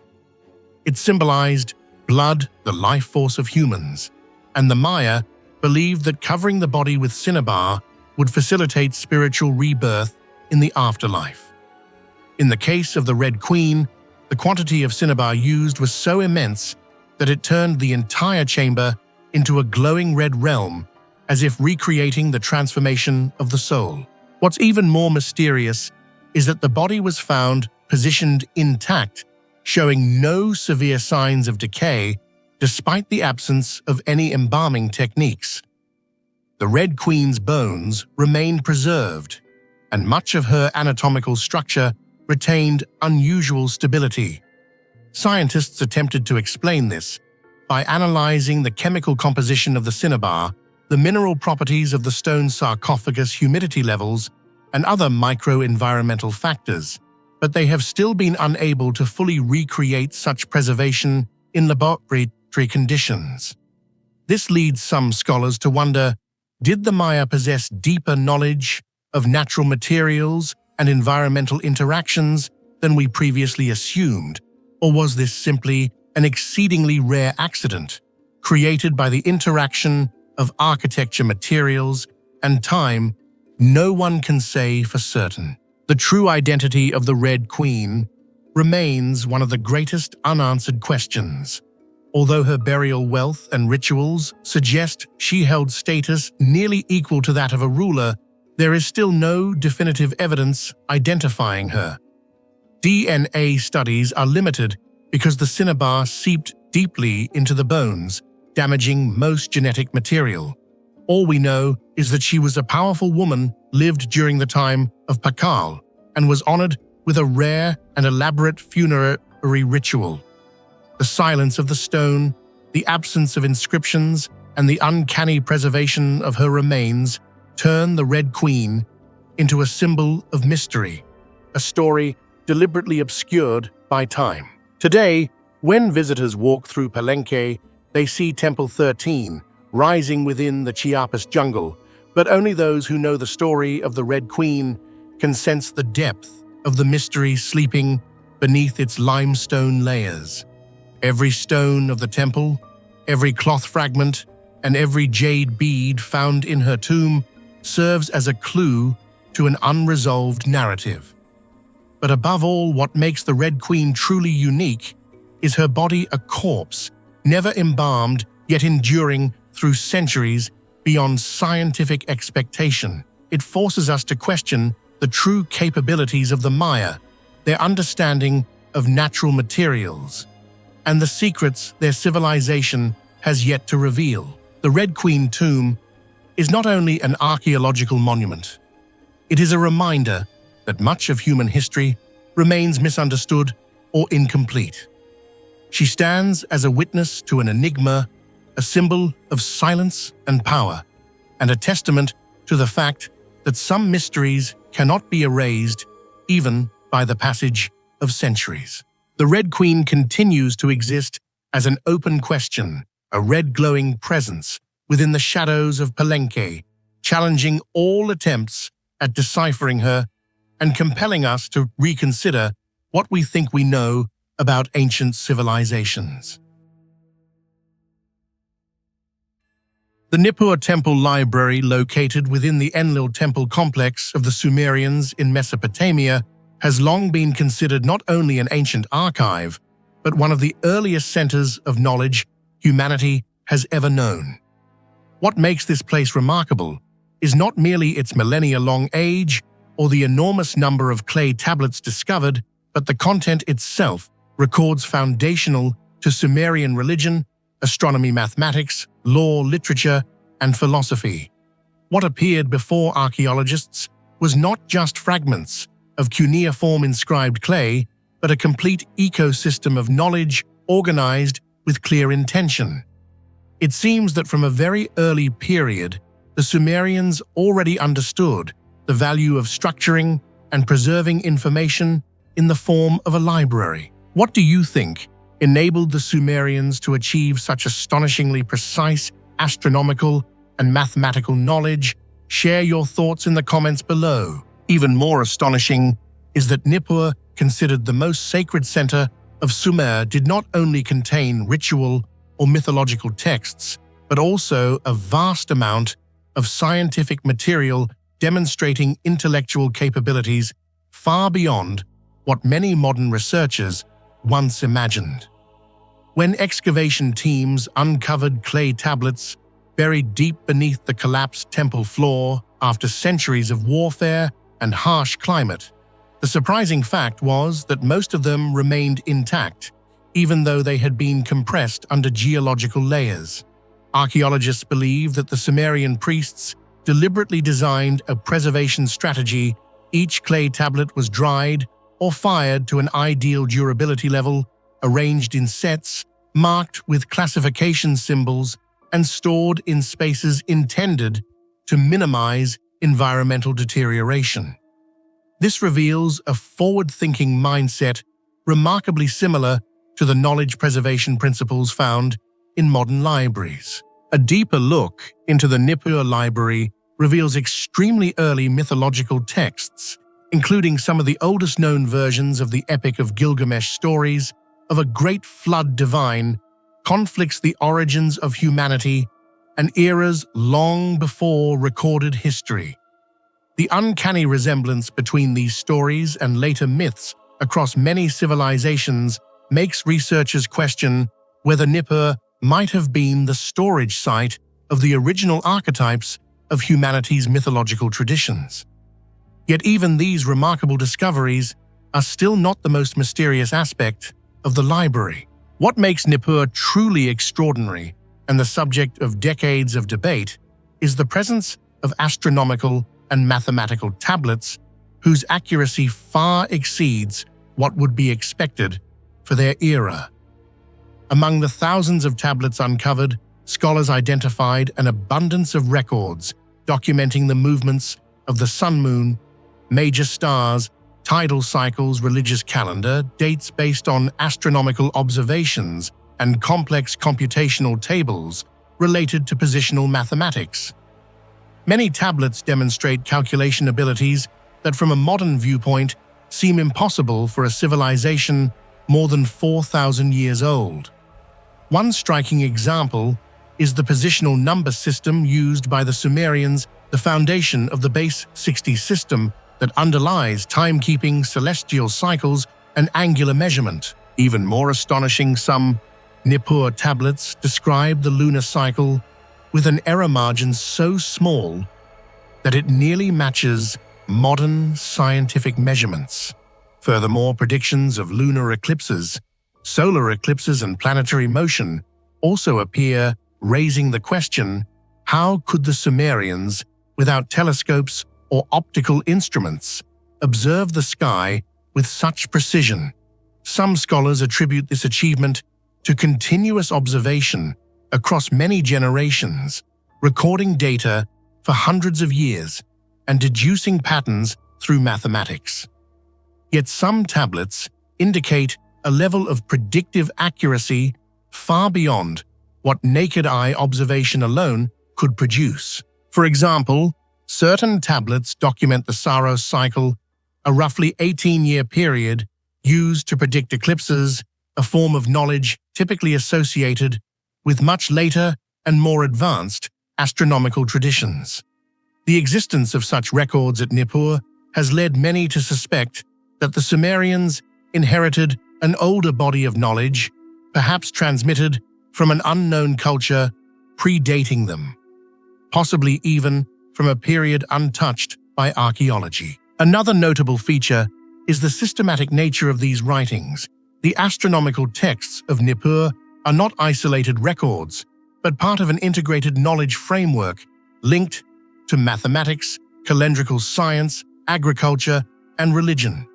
S1: It symbolized blood, the life force of humans, and the Maya believed that covering the body with cinnabar would facilitate spiritual rebirth in the afterlife. In the case of the Red Queen, the quantity of cinnabar used was so immense that it turned the entire chamber into a glowing red realm, as if recreating the transformation of the soul. What's even more mysterious is that the body was found positioned intact, showing no severe signs of decay despite the absence of any embalming techniques. The Red Queen's bones remained preserved, and much of her anatomical structure retained unusual stability. Scientists attempted to explain this by analyzing the chemical composition of the cinnabar, the mineral properties of the stone sarcophagus, humidity levels, and other micro-environmental factors, but they have still been unable to fully recreate such preservation in laboratory conditions. This leads some scholars to wonder, did the Maya possess deeper knowledge of natural materials and environmental interactions than we previously assumed, or was this simply an exceedingly rare accident created by the interaction of architecture, materials, and time? No one can say for certain. The true identity of the Red Queen remains one of the greatest unanswered questions. Although her burial wealth and rituals suggest she held status nearly equal to that of a ruler, there is still no definitive evidence identifying her. DNA studies are limited because the cinnabar seeped deeply into the bones, damaging most genetic material. All we know is that she was a powerful woman, lived during the time of Pakal, and was honored with a rare and elaborate funerary ritual. The silence of the stone, the absence of inscriptions, and the uncanny preservation of her remains turn the Red Queen into a symbol of mystery, a story deliberately obscured by time. Today, when visitors walk through Palenque, they see Temple 13 rising within the Chiapas jungle, but only those who know the story of the Red Queen can sense the depth of the mystery sleeping beneath its limestone layers. Every stone of the temple, every cloth fragment, and every jade bead found in her tomb serves as a clue to an unresolved narrative. But above all, what makes the Red Queen truly unique is her body, a corpse, never embalmed, yet enduring through centuries beyond scientific expectation. It forces us to question the true capabilities of the Maya, their understanding of natural materials, and the secrets their civilization has yet to reveal. The Red Queen tomb is not only an archaeological monument, it is a reminder that much of human history remains misunderstood or incomplete. She stands as a witness to an enigma, a symbol of silence and power, and a testament to the fact that some mysteries cannot be erased even by the passage of centuries. The Red Queen continues to exist as an open question, a red glowing presence within the shadows of Palenque, challenging all attempts at deciphering her and compelling us to reconsider what we think we know about ancient civilizations. The Nippur Temple Library, located within the Enlil Temple complex of the Sumerians in Mesopotamia, has long been considered not only an ancient archive, but one of the earliest centers of knowledge humanity has ever known. What makes this place remarkable is not merely its millennia-long age or the enormous number of clay tablets discovered, but the content itself records foundational to Sumerian religion, astronomy, mathematics, law, literature, and philosophy. What appeared before archaeologists was not just fragments of cuneiform inscribed clay, but a complete ecosystem of knowledge organized with clear intention. It seems that from a very early period, the Sumerians already understood the value of structuring and preserving information in the form of a library. What do you think enabled the Sumerians to achieve such astonishingly precise astronomical and mathematical knowledge? Share your thoughts in the comments below. Even more astonishing is that Nippur, considered the most sacred center of Sumer, did not only contain ritual or mythological texts, but also a vast amount of scientific material demonstrating intellectual capabilities far beyond what many modern researchers once imagined. When excavation teams uncovered clay tablets buried deep beneath the collapsed temple floor after centuries of warfare and harsh climate, the surprising fact was that most of them remained intact, even though they had been compressed under geological layers. Archaeologists believe that the Sumerian priests deliberately designed a preservation strategy. Each clay tablet was dried or fired to an ideal durability level, arranged in sets, marked with classification symbols, and stored in spaces intended to minimize environmental deterioration. This reveals a forward-thinking mindset remarkably similar to the knowledge preservation principles found in modern libraries. A deeper look into the Nippur library reveals extremely early mythological texts, including some of the oldest known versions of the Epic of Gilgamesh. Stories of a great flood divine conflicts the origins of humanity and eras long before recorded history. The uncanny resemblance between these stories and later myths across many civilizations makes researchers question whether Nippur might have been the storage site of the original archetypes of humanity's mythological traditions. Yet even these remarkable discoveries are still not the most mysterious aspect of the library. What makes Nippur truly extraordinary and the subject of decades of debate is the presence of astronomical and mathematical tablets whose accuracy far exceeds what would be expected for their era. Among the thousands of tablets uncovered, scholars identified an abundance of records documenting the movements of the sun-moon, major stars, tidal cycles, religious calendar, dates based on astronomical observations, and complex computational tables related to positional mathematics. Many tablets demonstrate calculation abilities that from a modern viewpoint seem impossible for a civilization more than 4,000 years old. One striking example is the positional number system used by the Sumerians, the foundation of the base 60 system that underlies timekeeping, celestial cycles, and angular measurement. Even more astonishing, some Nippur tablets describe the lunar cycle with an error margin so small that it nearly matches modern scientific measurements. Furthermore, predictions of lunar eclipses, solar eclipses, and planetary motion also appear, raising the question, how could the Sumerians, without telescopes or optical instruments, observe the sky with such precision? Some scholars attribute this achievement to continuous observation across many generations, recording data for hundreds of years and deducing patterns through mathematics. Yet some tablets indicate a level of predictive accuracy far beyond what naked eye observation alone could produce. For example, certain tablets document the Saros cycle, a roughly 18-year period used to predict eclipses, a form of knowledge typically associated with much later and more advanced astronomical traditions. The existence of such records at Nippur has led many to suspect that the Sumerians inherited an older body of knowledge, perhaps transmitted from an unknown culture predating them, possibly even from a period untouched by archaeology. Another notable feature is the systematic nature of these writings. The astronomical texts of Nippur are not isolated records, but part of an integrated knowledge framework linked to mathematics, calendrical science, agriculture, and religion.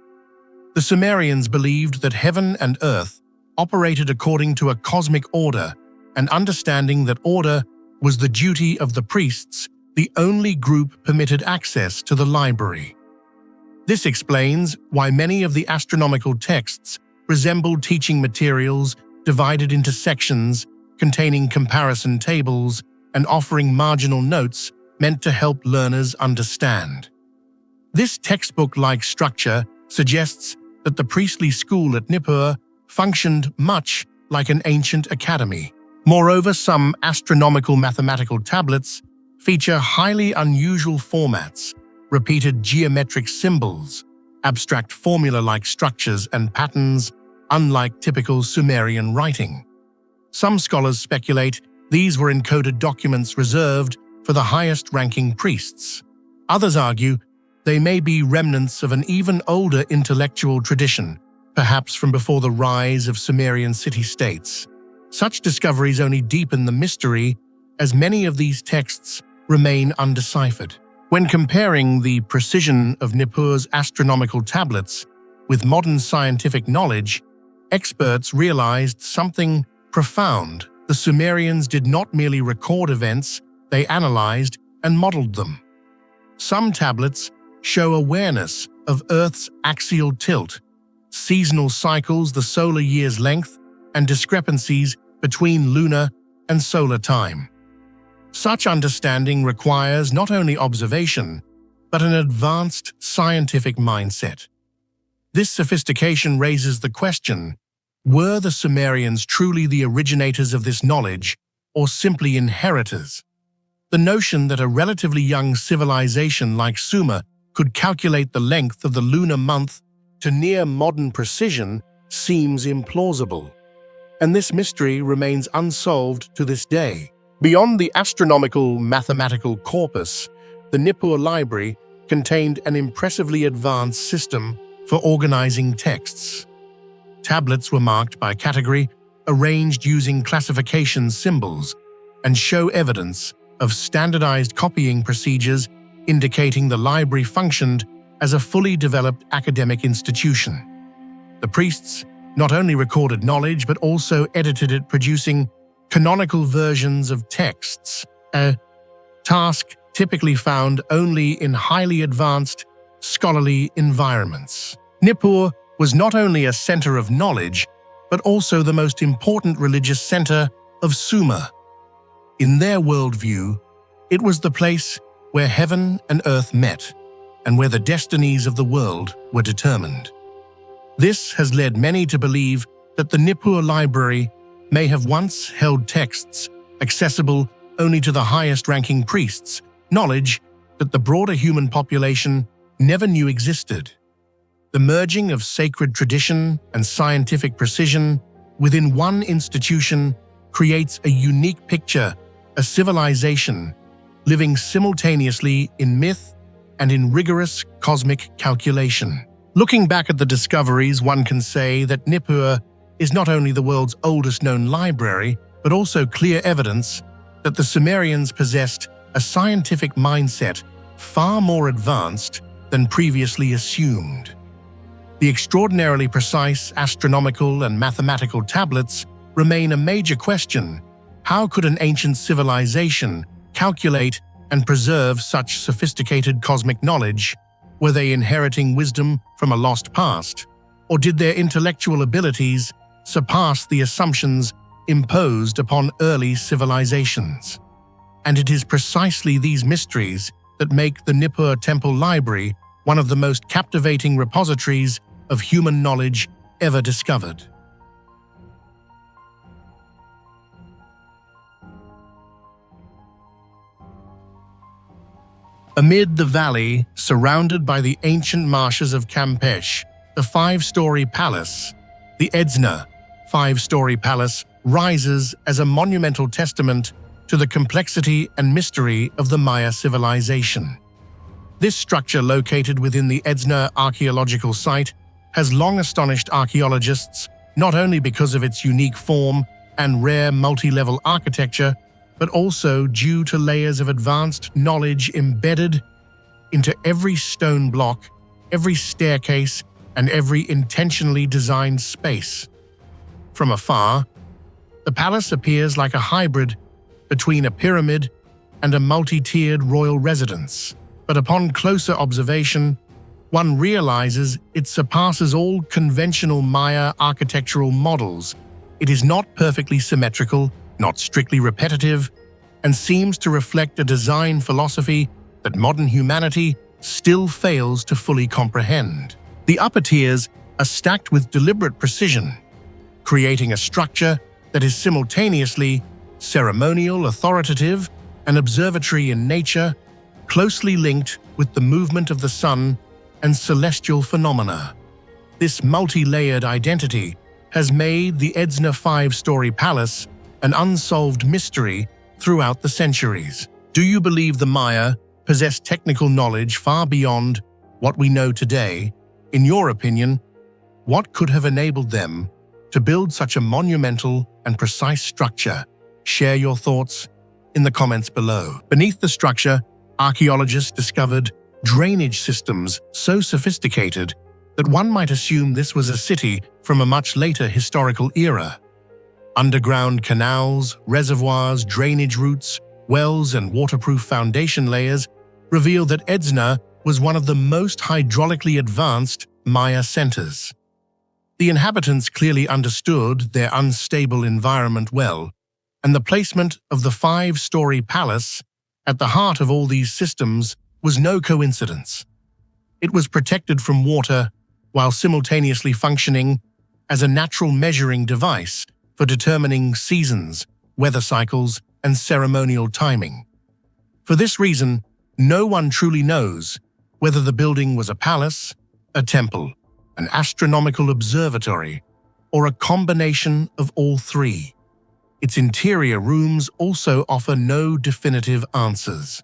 S1: The Sumerians believed that heaven and earth operated according to a cosmic order, and understanding that order was the duty of the priests, the only group permitted access to the library. This explains why many of the astronomical texts resemble teaching materials divided into sections containing comparison tables and offering marginal notes meant to help learners understand. This textbook-like structure suggests that the priestly school at Nippur functioned much like an ancient academy. Moreover, some astronomical mathematical tablets feature highly unusual formats, repeated geometric symbols, abstract formula-like structures, and patterns unlike typical Sumerian writing. Some scholars speculate these were encoded documents reserved for the highest-ranking priests. Others argue they may be remnants of an even older intellectual tradition, perhaps from before the rise of Sumerian city-states. Such discoveries only deepen the mystery as many of these texts remain undeciphered. When comparing the precision of Nippur's astronomical tablets with modern scientific knowledge, experts realized something profound. The Sumerians did not merely record events, they analyzed and modeled them. Some tablets show awareness of Earth's axial tilt, seasonal cycles, the solar year's length, and discrepancies between lunar and solar time. Such understanding requires not only observation, but an advanced scientific mindset. This sophistication raises the question, were the Sumerians truly the originators of this knowledge, or simply inheritors? The notion that a relatively young civilization like Sumer could calculate the length of the lunar month to near modern precision seems implausible, and this mystery remains unsolved to this day. Beyond the astronomical mathematical corpus, the Nippur library contained an impressively advanced system for organizing texts. Tablets were marked by category, arranged using classification symbols, and show evidence of standardized copying procedures indicating the library functioned as a fully developed academic institution. The priests not only recorded knowledge but also edited it, producing canonical versions of texts, a task typically found only in highly advanced scholarly environments. Nippur was not only a center of knowledge, but also the most important religious center of Sumer. In their worldview, it was the place where heaven and earth met, and where the destinies of the world were determined. This has led many to believe that the Nippur library may have once held texts accessible only to the highest-ranking priests, knowledge that the broader human population never knew existed. The merging of sacred tradition and scientific precision within one institution creates a unique picture, a civilization living simultaneously in myth and in rigorous cosmic calculation. Looking back at the discoveries, one can say that Nippur is not only the world's oldest known library, but also clear evidence that the Sumerians possessed a scientific mindset far more advanced than previously assumed. The extraordinarily precise astronomical and mathematical tablets remain a major question. How could an ancient civilization calculate and preserve such sophisticated cosmic knowledge? Were they inheriting wisdom from a lost past? Or did their intellectual abilities surpass the assumptions imposed upon early civilizations? And it is precisely these mysteries that make the Nippur Temple Library one of the most captivating repositories of human knowledge ever discovered. Amid the valley, surrounded by the ancient marshes of Campeche, the five-story palace, the Edna five-story palace, rises as a monumental testament to the complexity and mystery of the Maya civilization. This structure, located within the Edna archaeological site, has long astonished archaeologists, not only because of its unique form and rare multi-level architecture, but also due to layers of advanced knowledge embedded into every stone block, every staircase, and every intentionally designed space. From afar, the palace appears like a hybrid between a pyramid and a multi-tiered royal residence. But upon closer observation, one realizes it surpasses all conventional Maya architectural models. It is not perfectly symmetrical, not strictly repetitive, and seems to reflect a design philosophy that modern humanity still fails to fully comprehend. The upper tiers are stacked with deliberate precision, creating a structure that is simultaneously ceremonial, authoritative, and observatory in nature, closely linked with the movement of the sun and celestial phenomena. This multi-layered identity has made the Edna five-story palace an unsolved mystery throughout the centuries. Do you believe the Maya possessed technical knowledge far beyond what we know today? In your opinion, what could have enabled them to build such a monumental and precise structure? Share your thoughts in the comments below. Beneath the structure, archaeologists discovered drainage systems so sophisticated that one might assume this was a city from a much later historical era. Underground canals, reservoirs, drainage routes, wells, and waterproof foundation layers reveal that Edna was one of the most hydraulically advanced Maya centers. The inhabitants clearly understood their unstable environment well, and the placement of the 5-story palace at the heart of all these systems was no coincidence. It was protected from water while simultaneously functioning as a natural measuring device for determining seasons, weather cycles, and ceremonial timing. For this reason, no one truly knows whether the building was a palace, a temple, an astronomical observatory, or a combination of all three. Its interior rooms also offer no definitive answers.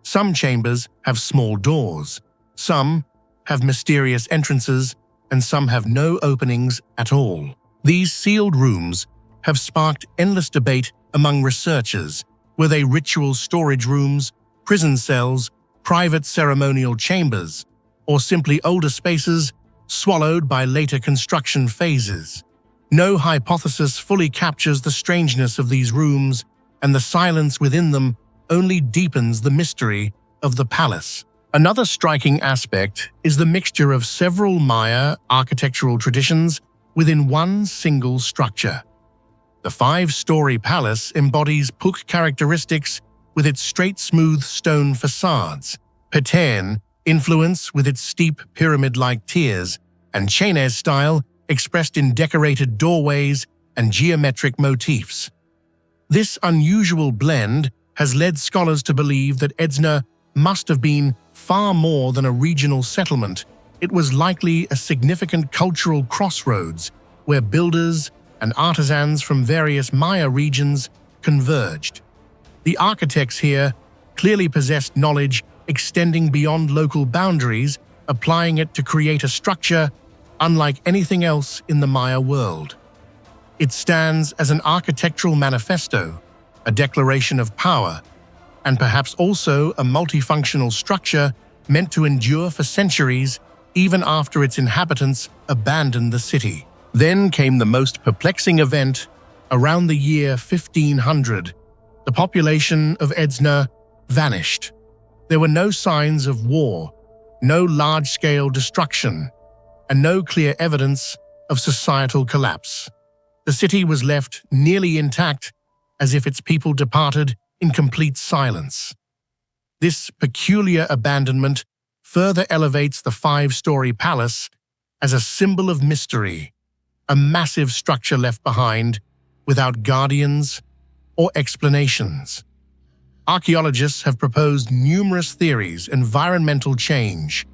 S1: Some chambers have small doors, some have mysterious entrances, and some have no openings at all. These sealed rooms have sparked endless debate among researchers. Were they ritual storage rooms, prison cells, private ceremonial chambers, or simply older spaces swallowed by later construction phases? No hypothesis fully captures the strangeness of these rooms, and the silence within them only deepens the mystery of the palace. Another striking aspect is the mixture of several Maya architectural traditions within one single structure. The 5-story palace embodies Puk characteristics with its straight, smooth stone facades, Petain influence with its steep pyramid-like tiers, and Chinese style expressed in decorated doorways and geometric motifs. This unusual blend has led scholars to believe that Edna must have been far more than a regional settlement. It was likely a significant cultural crossroads where builders and artisans from various Maya regions converged. The architects here clearly possessed knowledge extending beyond local boundaries, applying it to create a structure unlike anything else in the Maya world. It stands as an architectural manifesto, a declaration of power, and perhaps also a multifunctional structure meant to endure for centuries even after its inhabitants abandoned the city. Then came the most perplexing event. Around the year 1500, the population of Edna vanished. There were no signs of war, no large-scale destruction, and no clear evidence of societal collapse. The city was left nearly intact, as if its people departed in complete silence. This peculiar abandonment further elevates the 5-story palace as a symbol of mystery, a massive structure left behind without guardians or explanations. Archaeologists have proposed numerous theories: environmental change,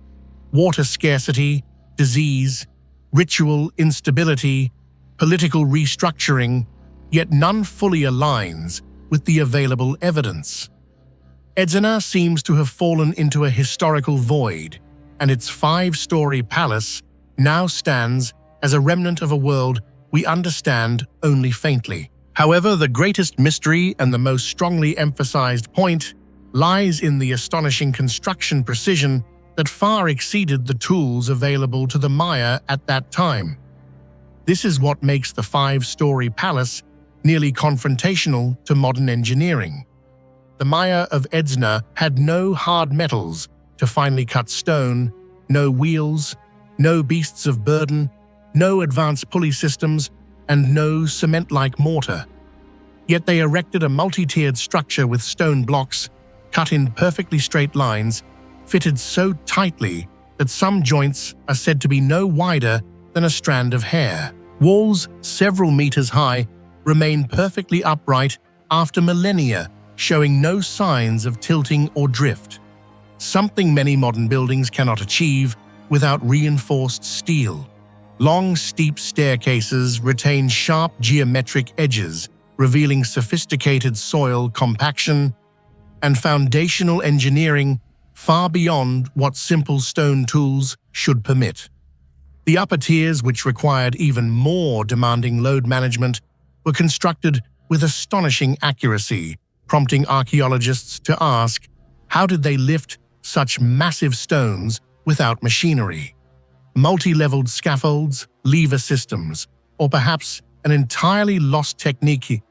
S1: water scarcity, disease, ritual instability, political restructuring, yet none fully aligns with the available evidence. Edna seems to have fallen into a historical void, and its 5-story palace now stands as a remnant of a world we understand only faintly. However, the greatest mystery and the most strongly emphasized point lies in the astonishing construction precision that far exceeded the tools available to the Maya at that time. This is what makes the 5-story palace nearly confrontational to modern engineering. The Maya of Edna had no hard metals to finely cut stone, no wheels, no beasts of burden, no advanced pulley systems, and no cement-like mortar. Yet they erected a multi-tiered structure with stone blocks cut in perfectly straight lines, fitted so tightly that some joints are said to be no wider than a strand of hair. Walls several meters high remain perfectly upright after millennia, showing no signs of tilting or drift, something many modern buildings cannot achieve without reinforced steel. Long, steep staircases retain sharp geometric edges, revealing sophisticated soil compaction and foundational engineering far beyond what simple stone tools should permit. The upper tiers, which required even more demanding load management, were constructed with astonishing accuracy, prompting archaeologists to ask, how did they lift such massive stones without machinery? Multi-leveled scaffolds, lever systems, or perhaps an entirely lost technique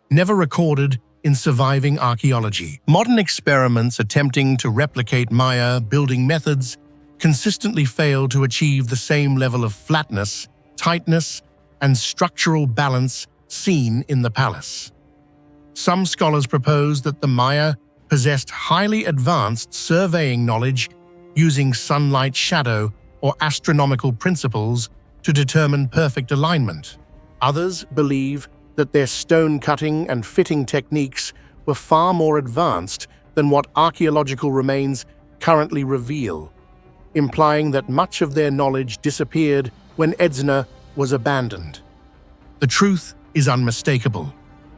S1: never recorded in surviving archaeology. Modern experiments attempting to replicate Maya building methods consistently fail to achieve the same level of flatness, tightness, and structural balance seen in the palace. Some scholars propose that the Maya possessed highly advanced surveying knowledge using sunlight shadow or astronomical principles to determine perfect alignment. Others believe that their stone cutting and fitting techniques were far more advanced than what archaeological remains currently reveal, implying that much of their knowledge disappeared when Edna was abandoned. The truth is unmistakable.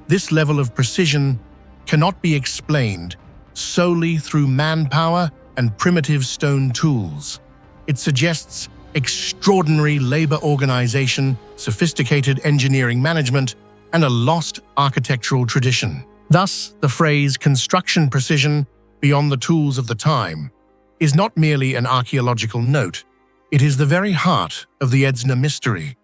S1: This level of precision cannot be explained solely through manpower and primitive stone tools. It suggests extraordinary labor organization, sophisticated engineering management, and a lost architectural tradition. Thus, the phrase construction precision beyond the tools of the time is not merely an archaeological note, it is the very heart of the Edna mystery,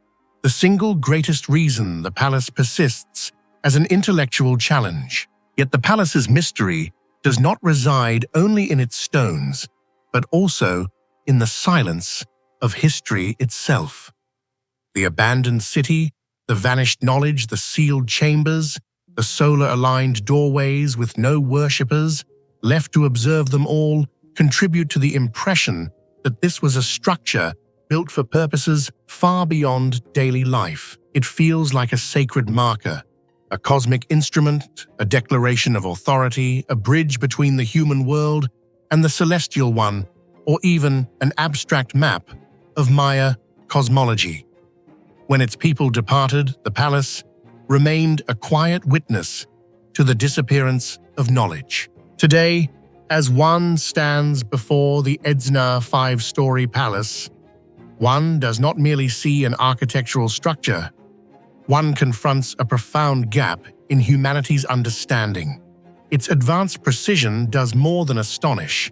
S1: the single greatest reason the palace persists as an intellectual challenge. Yet the palace's mystery does not reside only in its stones, but also in the silence of history itself. The abandoned city, the vanished knowledge, the sealed chambers, the solar-aligned doorways with no worshippers left to observe them all contribute to the impression that this was a structure built for purposes far beyond daily life. It feels like a sacred marker, a cosmic instrument, a declaration of authority, a bridge between the human world and the celestial one, or even an abstract map of Maya cosmology. When its people departed, the palace remained a quiet witness to the disappearance of knowledge. Today, as one stands before the Edna five-story palace, one does not merely see an architectural structure, one confronts a profound gap in humanity's understanding. Its advanced precision does more than astonish.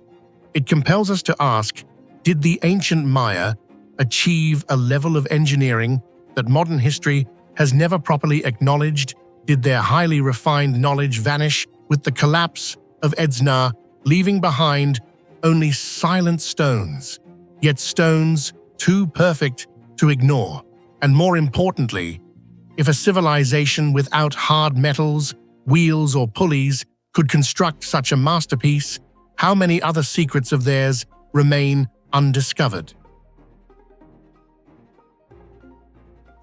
S1: It compels us to ask, did the ancient Maya achieve a level of engineering that modern history has never properly acknowledged? Did their highly refined knowledge vanish with the collapse of Edna, leaving behind only silent stones, yet stones too perfect to ignore? And more importantly, if a civilization without hard metals, wheels, or pulleys could construct such a masterpiece, how many other secrets of theirs remain undiscovered?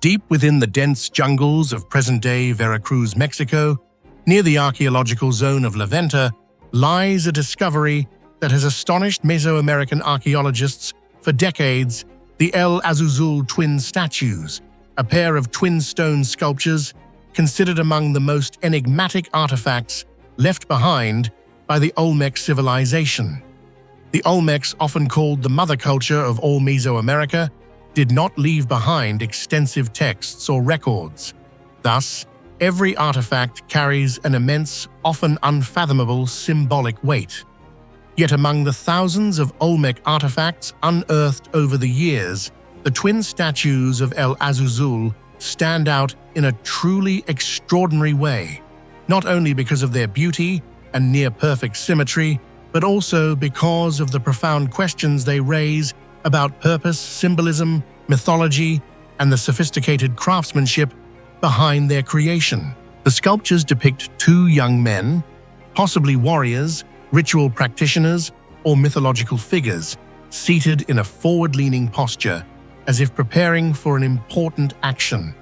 S1: Deep within the dense jungles of present-day Veracruz, Mexico, near the archaeological zone of La Venta, lies a discovery that has astonished Mesoamerican archaeologists for decades: the El Azuzul twin statues, a pair of twin stone sculptures considered among the most enigmatic artifacts left behind by the Olmec civilization. The Olmecs, often called the mother culture of all Mesoamerica, did not leave behind extensive texts or records. Thus, every artifact carries an immense, often unfathomable symbolic weight. Yet among the thousands of Olmec artifacts unearthed over the years, the twin statues of El Azuzul stand out in a truly extraordinary way, not only because of their beauty and near-perfect symmetry, but also because of the profound questions they raise about purpose, symbolism, mythology, and the sophisticated craftsmanship behind their creation. The sculptures depict two young men, possibly warriors, ritual practitioners, or mythological figures, seated in a forward-leaning posture, as if preparing for an important action.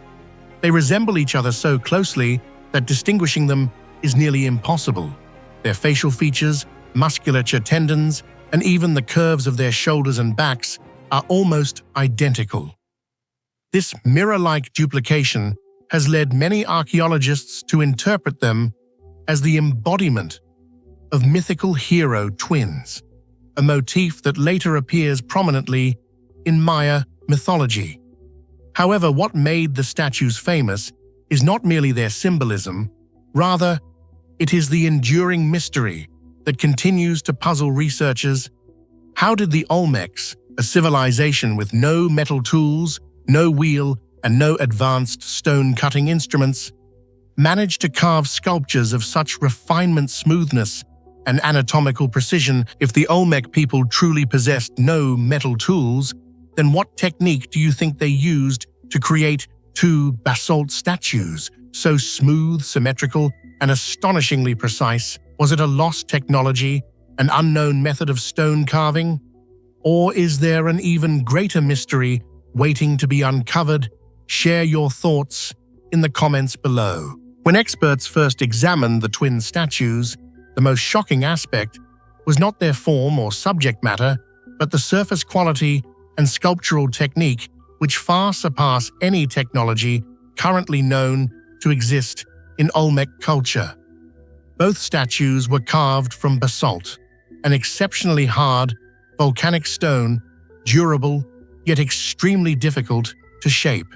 S1: They resemble each other so closely that distinguishing them is nearly impossible. Their facial features, musculature, tendons, and even the curves of their shoulders and backs are almost identical. This mirror-like duplication has led many archaeologists to interpret them as the embodiment of mythical hero twins, a motif that later appears prominently in Maya mythology. However, what made the statues famous is not merely their symbolism, rather, It is the enduring mystery that continues to puzzle researchers. How did the Olmecs, a civilization with no metal tools, no wheel, and no advanced stone-cutting instruments, manage to carve sculptures of such refinement, smoothness, and anatomical precision? If the Olmec people truly possessed no metal tools, then what technique do you think they used to create two basalt statues, so smooth, symmetrical, and astonishingly precise? Was it a lost technology, an unknown method of stone carving? Or is there an even greater mystery waiting to be uncovered? Share your thoughts in the comments below. When experts first examined the twin statues, the most shocking aspect was not their form or subject matter, but the surface quality and sculptural technique which far surpass any technology currently known to exist in Olmec culture. Both statues were carved from basalt, an exceptionally hard, volcanic stone, durable, yet extremely difficult to shape.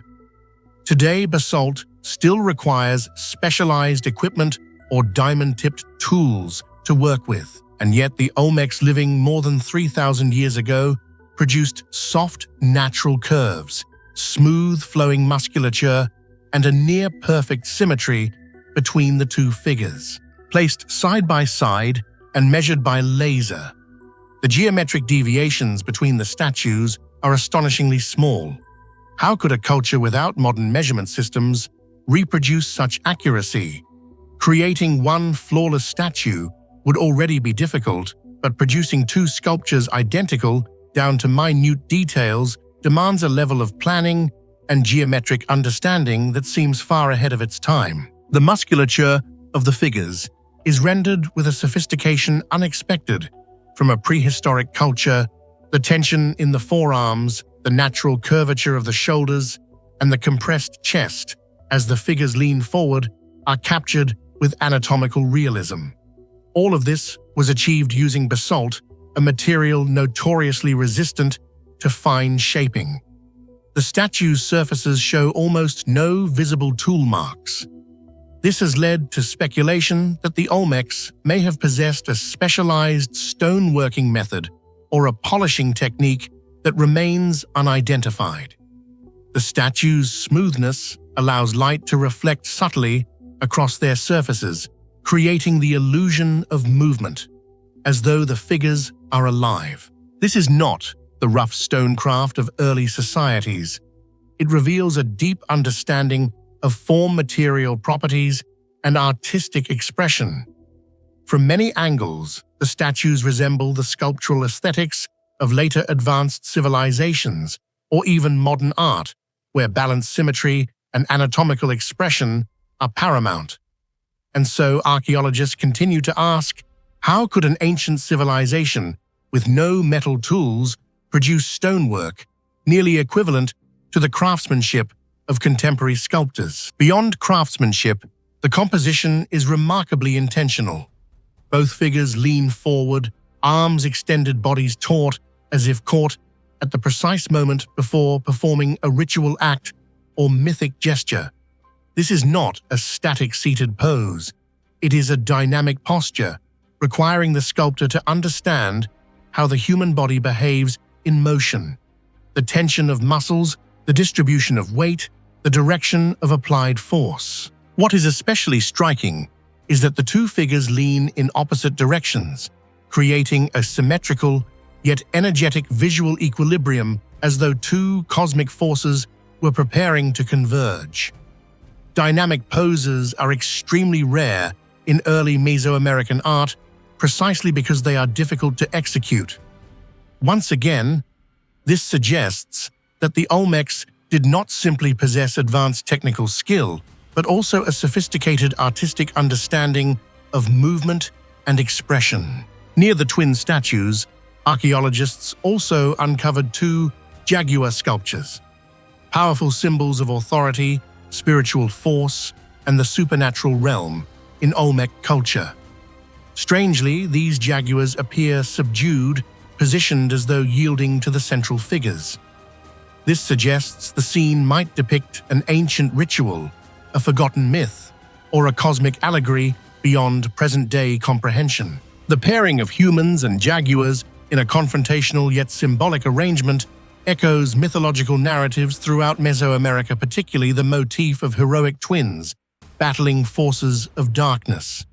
S1: Today, basalt still requires specialized equipment or diamond-tipped tools to work with, and yet the Olmecs living more than 3,000 years ago produced soft, natural curves, smooth flowing musculature, and a near-perfect symmetry between the two figures. Placed side by side and measured by laser, the geometric deviations between the statues are astonishingly small. How could a culture without modern measurement systems reproduce such accuracy? Creating one flawless statue would already be difficult, but producing two sculptures identical down to minute details demands a level of planning and geometric understanding that seems far ahead of its time. The musculature of the figures is rendered with a sophistication unexpected from a prehistoric culture. The tension in the forearms, the natural curvature of the shoulders, and the compressed chest as the figures lean forward are captured with anatomical realism. All of this was achieved using basalt, a material notoriously resistant to fine shaping. The statue's surfaces show almost no visible tool marks. This has led to speculation that the Olmecs may have possessed a specialized stoneworking method or a polishing technique that remains unidentified. The statue's smoothness allows light to reflect subtly across their surfaces, creating the illusion of movement, as though the figures are alive. This is not the rough stonecraft of early societies. It reveals a deep understanding of form, material properties, and artistic expression. From many angles, the statues resemble the sculptural aesthetics of later advanced civilizations, or even modern art, where balanced symmetry and anatomical expression are paramount. And so archaeologists continue to ask, how could an ancient civilization with no metal tools produce stonework nearly equivalent to the craftsmanship of contemporary sculptors? Beyond craftsmanship, the composition is remarkably intentional. Both figures lean forward, arms extended, bodies taut, as if caught at the precise moment before performing a ritual act or mythic gesture. This is not a static seated pose. It is a dynamic posture, requiring the sculptor to understand how the human body behaves in motion, the tension of muscles, the distribution of weight, the direction of applied force. What is especially striking is that the two figures lean in opposite directions, creating a symmetrical yet energetic visual equilibrium, as though two cosmic forces were preparing to converge. Dynamic poses are extremely rare in early Mesoamerican art, precisely because they are difficult to execute. Once again, this suggests that the Olmecs did not simply possess advanced technical skill, but also a sophisticated artistic understanding of movement and expression. Near the twin statues, archaeologists also uncovered two jaguar sculptures, powerful symbols of authority, spiritual force, and the supernatural realm in Olmec culture. Strangely, these jaguars appear subdued, positioned as though yielding to the central figures. This suggests the scene might depict an ancient ritual, a forgotten myth, or a cosmic allegory beyond present-day comprehension. The pairing of humans and jaguars in a confrontational yet symbolic arrangement echoes mythological narratives throughout Mesoamerica, particularly the motif of heroic twins battling forces of darkness.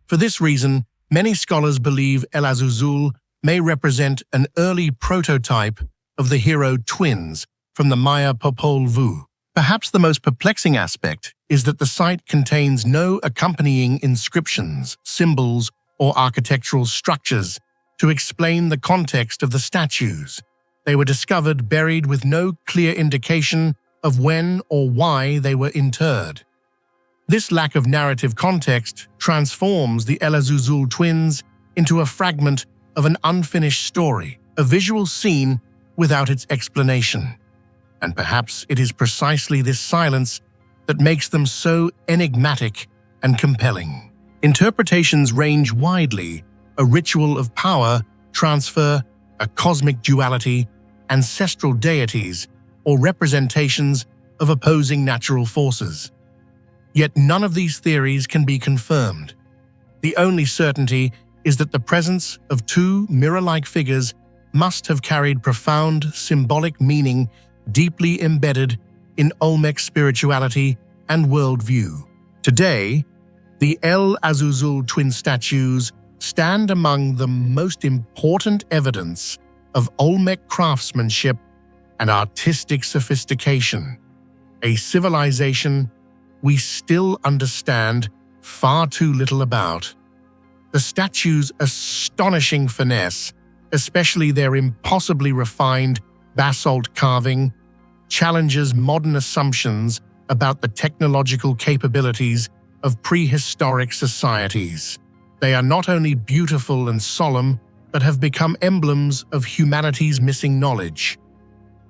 S1: For this reason, many scholars believe El Azuzul may represent an early prototype of the hero twins from the Maya Popol Vuh. Perhaps the most perplexing aspect is that the site contains no accompanying inscriptions, symbols, or architectural structures to explain the context of the statues. They were discovered buried with no clear indication of when or why they were interred. This lack of narrative context transforms the El Azuzul twins into a fragment of an unfinished story, a visual scene without its explanation. And perhaps it is precisely this silence that makes them so enigmatic and compelling. Interpretations range widely: a ritual of power, transfer, a cosmic duality, ancestral deities, or representations of opposing natural forces. Yet none of these theories can be confirmed. The only certainty is that the presence of two mirror-like figures must have carried profound symbolic meaning deeply embedded in Olmec spirituality and worldview. Today, the El Azuzul twin statues stand among the most important evidence of Olmec craftsmanship and artistic sophistication, a civilization we still understand far too little about. The statues' astonishing finesse, especially their impossibly refined basalt carving, challenges modern assumptions about the technological capabilities of prehistoric societies. They are not only beautiful and solemn, but have become emblems of humanity's missing knowledge,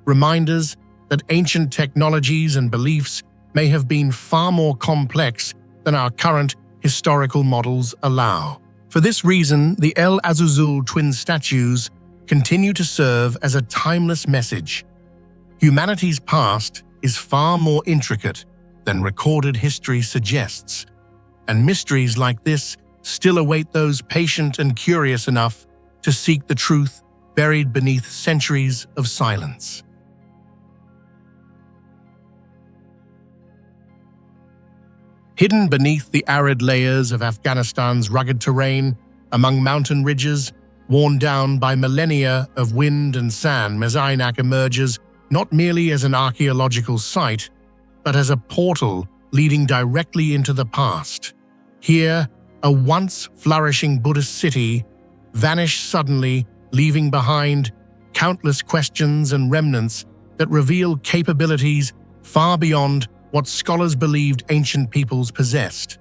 S1: reminders that ancient technologies and beliefs may have been far more complex than our current historical models allow. For this reason, the El Azuzul twin statues continue to serve as a timeless message. Humanity's past is far more intricate than recorded history suggests, and mysteries like this still await those patient and curious enough to seek the truth buried beneath centuries of silence. Hidden beneath the arid layers of Afghanistan's rugged terrain, among mountain ridges worn down by millennia of wind and sand, Messinak emerges not merely as an archaeological site, but as a portal leading directly into the past. Here, a once flourishing Buddhist city vanished suddenly, leaving behind countless questions and remnants that reveal capabilities far beyond what scholars believed ancient peoples possessed.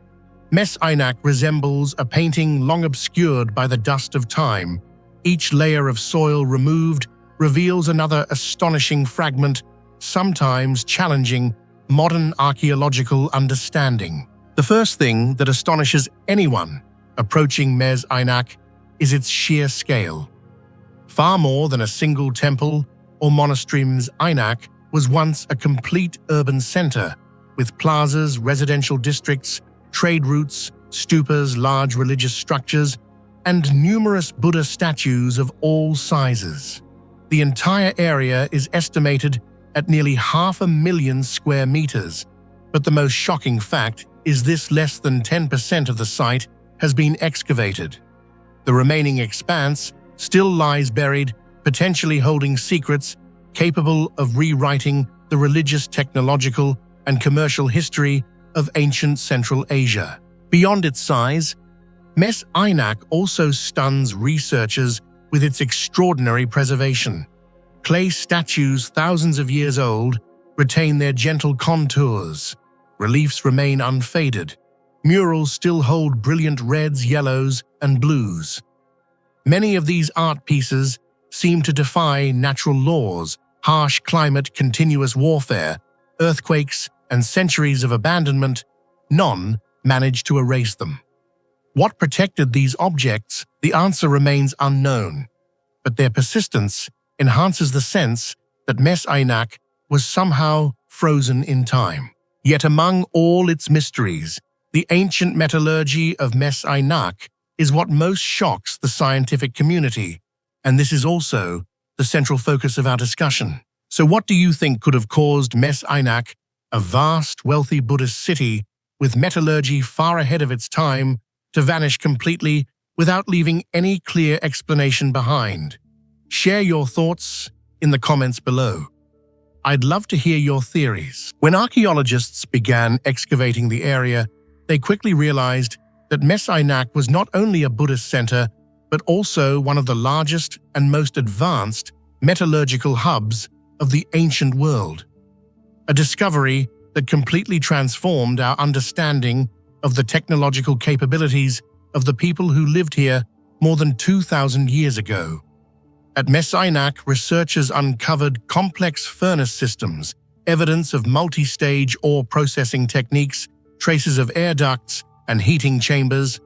S1: Messinak resembles a painting long obscured by the dust of time. Each layer of soil removed reveals another astonishing fragment, sometimes challenging modern archaeological understanding. The first thing that astonishes anyone approaching Messinak is its sheer scale. Far more than a single temple or monastery, Messinak was once a complete urban center, with plazas, residential districts, trade routes, stupas, large religious structures, and numerous Buddha statues of all sizes. The entire area is estimated at nearly 500,000 square meters, but the most shocking fact is this: less than 10% of the site has been excavated. The remaining expanse still lies buried, potentially holding secrets capable of rewriting the religious, technological, and commercial history of ancient Central Asia. Beyond its size, Messinak also stuns researchers with its extraordinary preservation. Clay statues thousands of years old retain their gentle contours. Reliefs remain unfaded. Murals still hold brilliant reds, yellows, and blues. Many of these art pieces seem to defy natural laws: harsh climate, continuous warfare, earthquakes, and centuries of abandonment. None managed to erase them. What protected these objects? The answer remains unknown, but their persistence enhances the sense that Messinak was somehow frozen in time. Yet among all its mysteries, The ancient metallurgy of Messinak is what most shocks the scientific community, and this is also the central focus of our discussion. So what do you think could have caused Messinak, a vast, wealthy Buddhist city with metallurgy far ahead of its time, to vanish completely without leaving any clear explanation behind? Share your thoughts in the comments below. I'd love to hear your theories. When archaeologists began excavating the area, they quickly realized that Messinak was not only a Buddhist center, but also one of the largest and most advanced metallurgical hubs of the ancient world. A discovery that completely transformed our understanding of the technological capabilities of the people who lived here more than 2,000 years ago. At Messinak, researchers uncovered complex furnace systems, evidence of multi-stage ore processing techniques, traces of air ducts and heating chambers,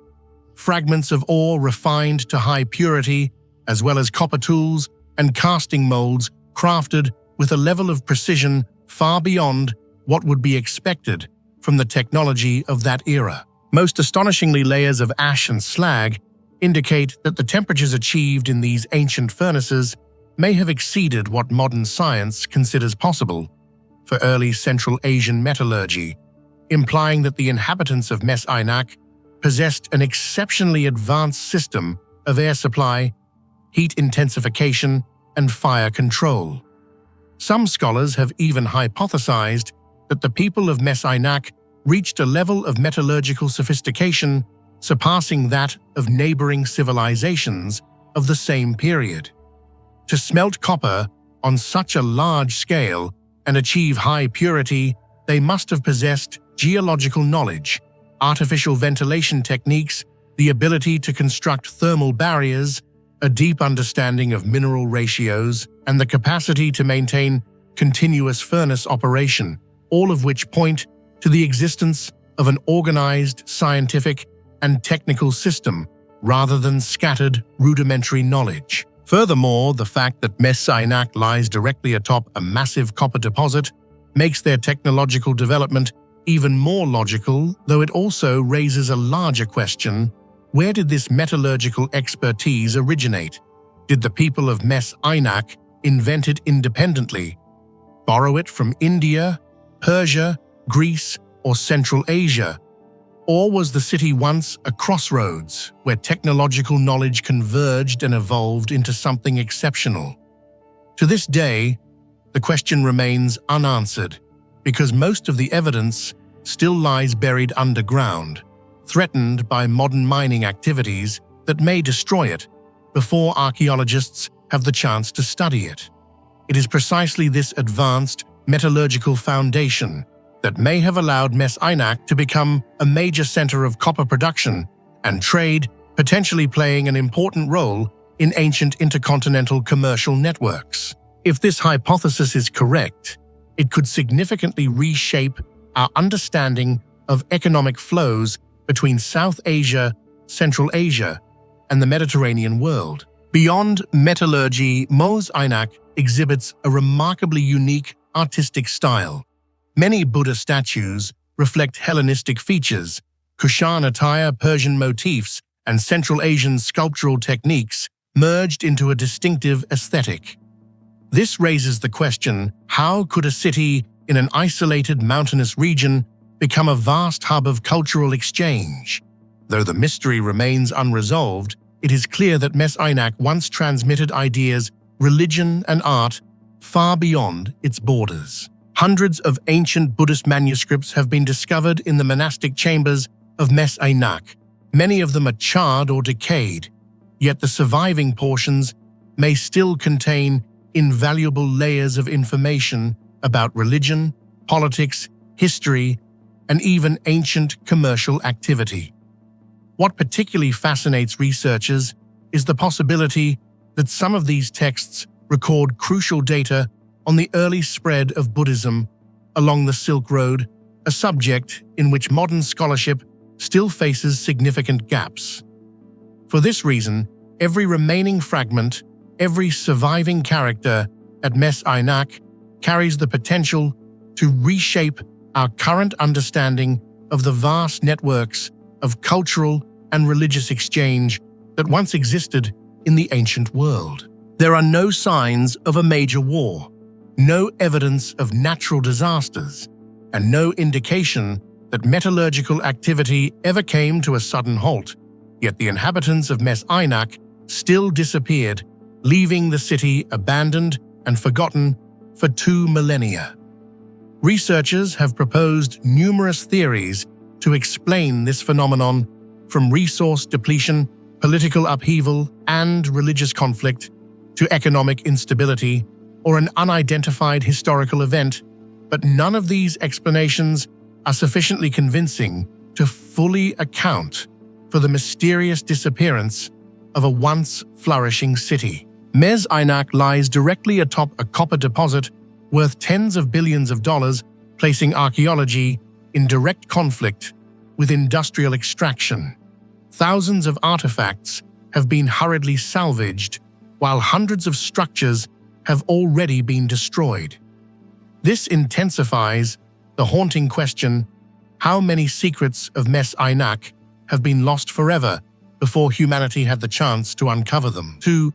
S1: fragments of ore refined to high purity, as well as copper tools and casting molds crafted with a level of precision far beyond what would be expected from the technology of that era. Most astonishingly, layers of ash and slag indicate that the temperatures achieved in these ancient furnaces may have exceeded what modern science considers possible for early Central Asian metallurgy, implying that the inhabitants of Messinak possessed an exceptionally advanced system of air supply, heat intensification, and fire control. Some scholars have even hypothesized that the people of Messinak reached a level of metallurgical sophistication surpassing that of neighboring civilizations of the same period. To smelt copper on such a large scale and achieve high purity, they must have possessed geological knowledge, artificial ventilation techniques, the ability to construct thermal barriers, a deep understanding of mineral ratios, and the capacity to maintain continuous furnace operation, all of which point to the existence of an organized, scientific, and technical system rather than scattered, rudimentary knowledge. Furthermore, the fact that Messinak lies directly atop a massive copper deposit makes their technological development even more logical, though it also raises a larger question: where did this metallurgical expertise originate? Did the people of Messinak invent it independently, borrow it from India, Persia, Greece, or Central Asia? Or was the city once a crossroads where technological knowledge converged and evolved into something exceptional? To this day, the question remains unanswered because most of the evidence still lies buried underground, threatened by modern mining activities that may destroy it before archaeologists have the chance to study it. It is precisely this advanced metallurgical foundation that may have allowed Messinak to become a major center of copper production and trade, potentially playing an important role in ancient intercontinental commercial networks. If this hypothesis is correct, it could significantly reshape our understanding of economic flows between South Asia, Central Asia, and the Mediterranean world. Beyond metallurgy, Messinak exhibits a remarkably unique artistic style. Many Buddha statues reflect Hellenistic features, Kushan attire, Persian motifs, and Central Asian sculptural techniques merged into a distinctive aesthetic. This raises the question: how could a city in an isolated mountainous region become a vast hub of cultural exchange? Though the mystery remains unresolved, it is clear that Messinak once transmitted ideas, religion, and art far beyond its borders. Hundreds of ancient Buddhist manuscripts have been discovered in the monastic chambers of Messinak. Many of them are charred or decayed, yet the surviving portions may still contain invaluable layers of information about religion, politics, history, and even ancient commercial activity. What particularly fascinates researchers is the possibility that some of these texts record crucial data on the early spread of Buddhism along the Silk Road, a subject in which modern scholarship still faces significant gaps. For this reason, every remaining fragment, every surviving character at Messinak carries the potential to reshape our current understanding of the vast networks of cultural and religious exchange that once existed in the ancient world. There are no signs of a major war, no evidence of natural disasters, and no indication that metallurgical activity ever came to a sudden halt, yet the inhabitants of Messinak still disappeared, leaving the city abandoned and forgotten for 2 millennia. Researchers have proposed numerous theories to explain this phenomenon, from resource depletion, political upheaval, and religious conflict, to economic instability or an unidentified historical event, but none of these explanations are sufficiently convincing to fully account for the mysterious disappearance of a once flourishing city. Messinak lies directly atop a copper deposit worth tens of billions of dollars, placing archaeology in direct conflict with industrial extraction. Thousands of artifacts have been hurriedly salvaged, while hundreds of structures have already been destroyed. This intensifies the haunting question: how many secrets of Messinak have been lost forever before humanity had the chance to uncover them? To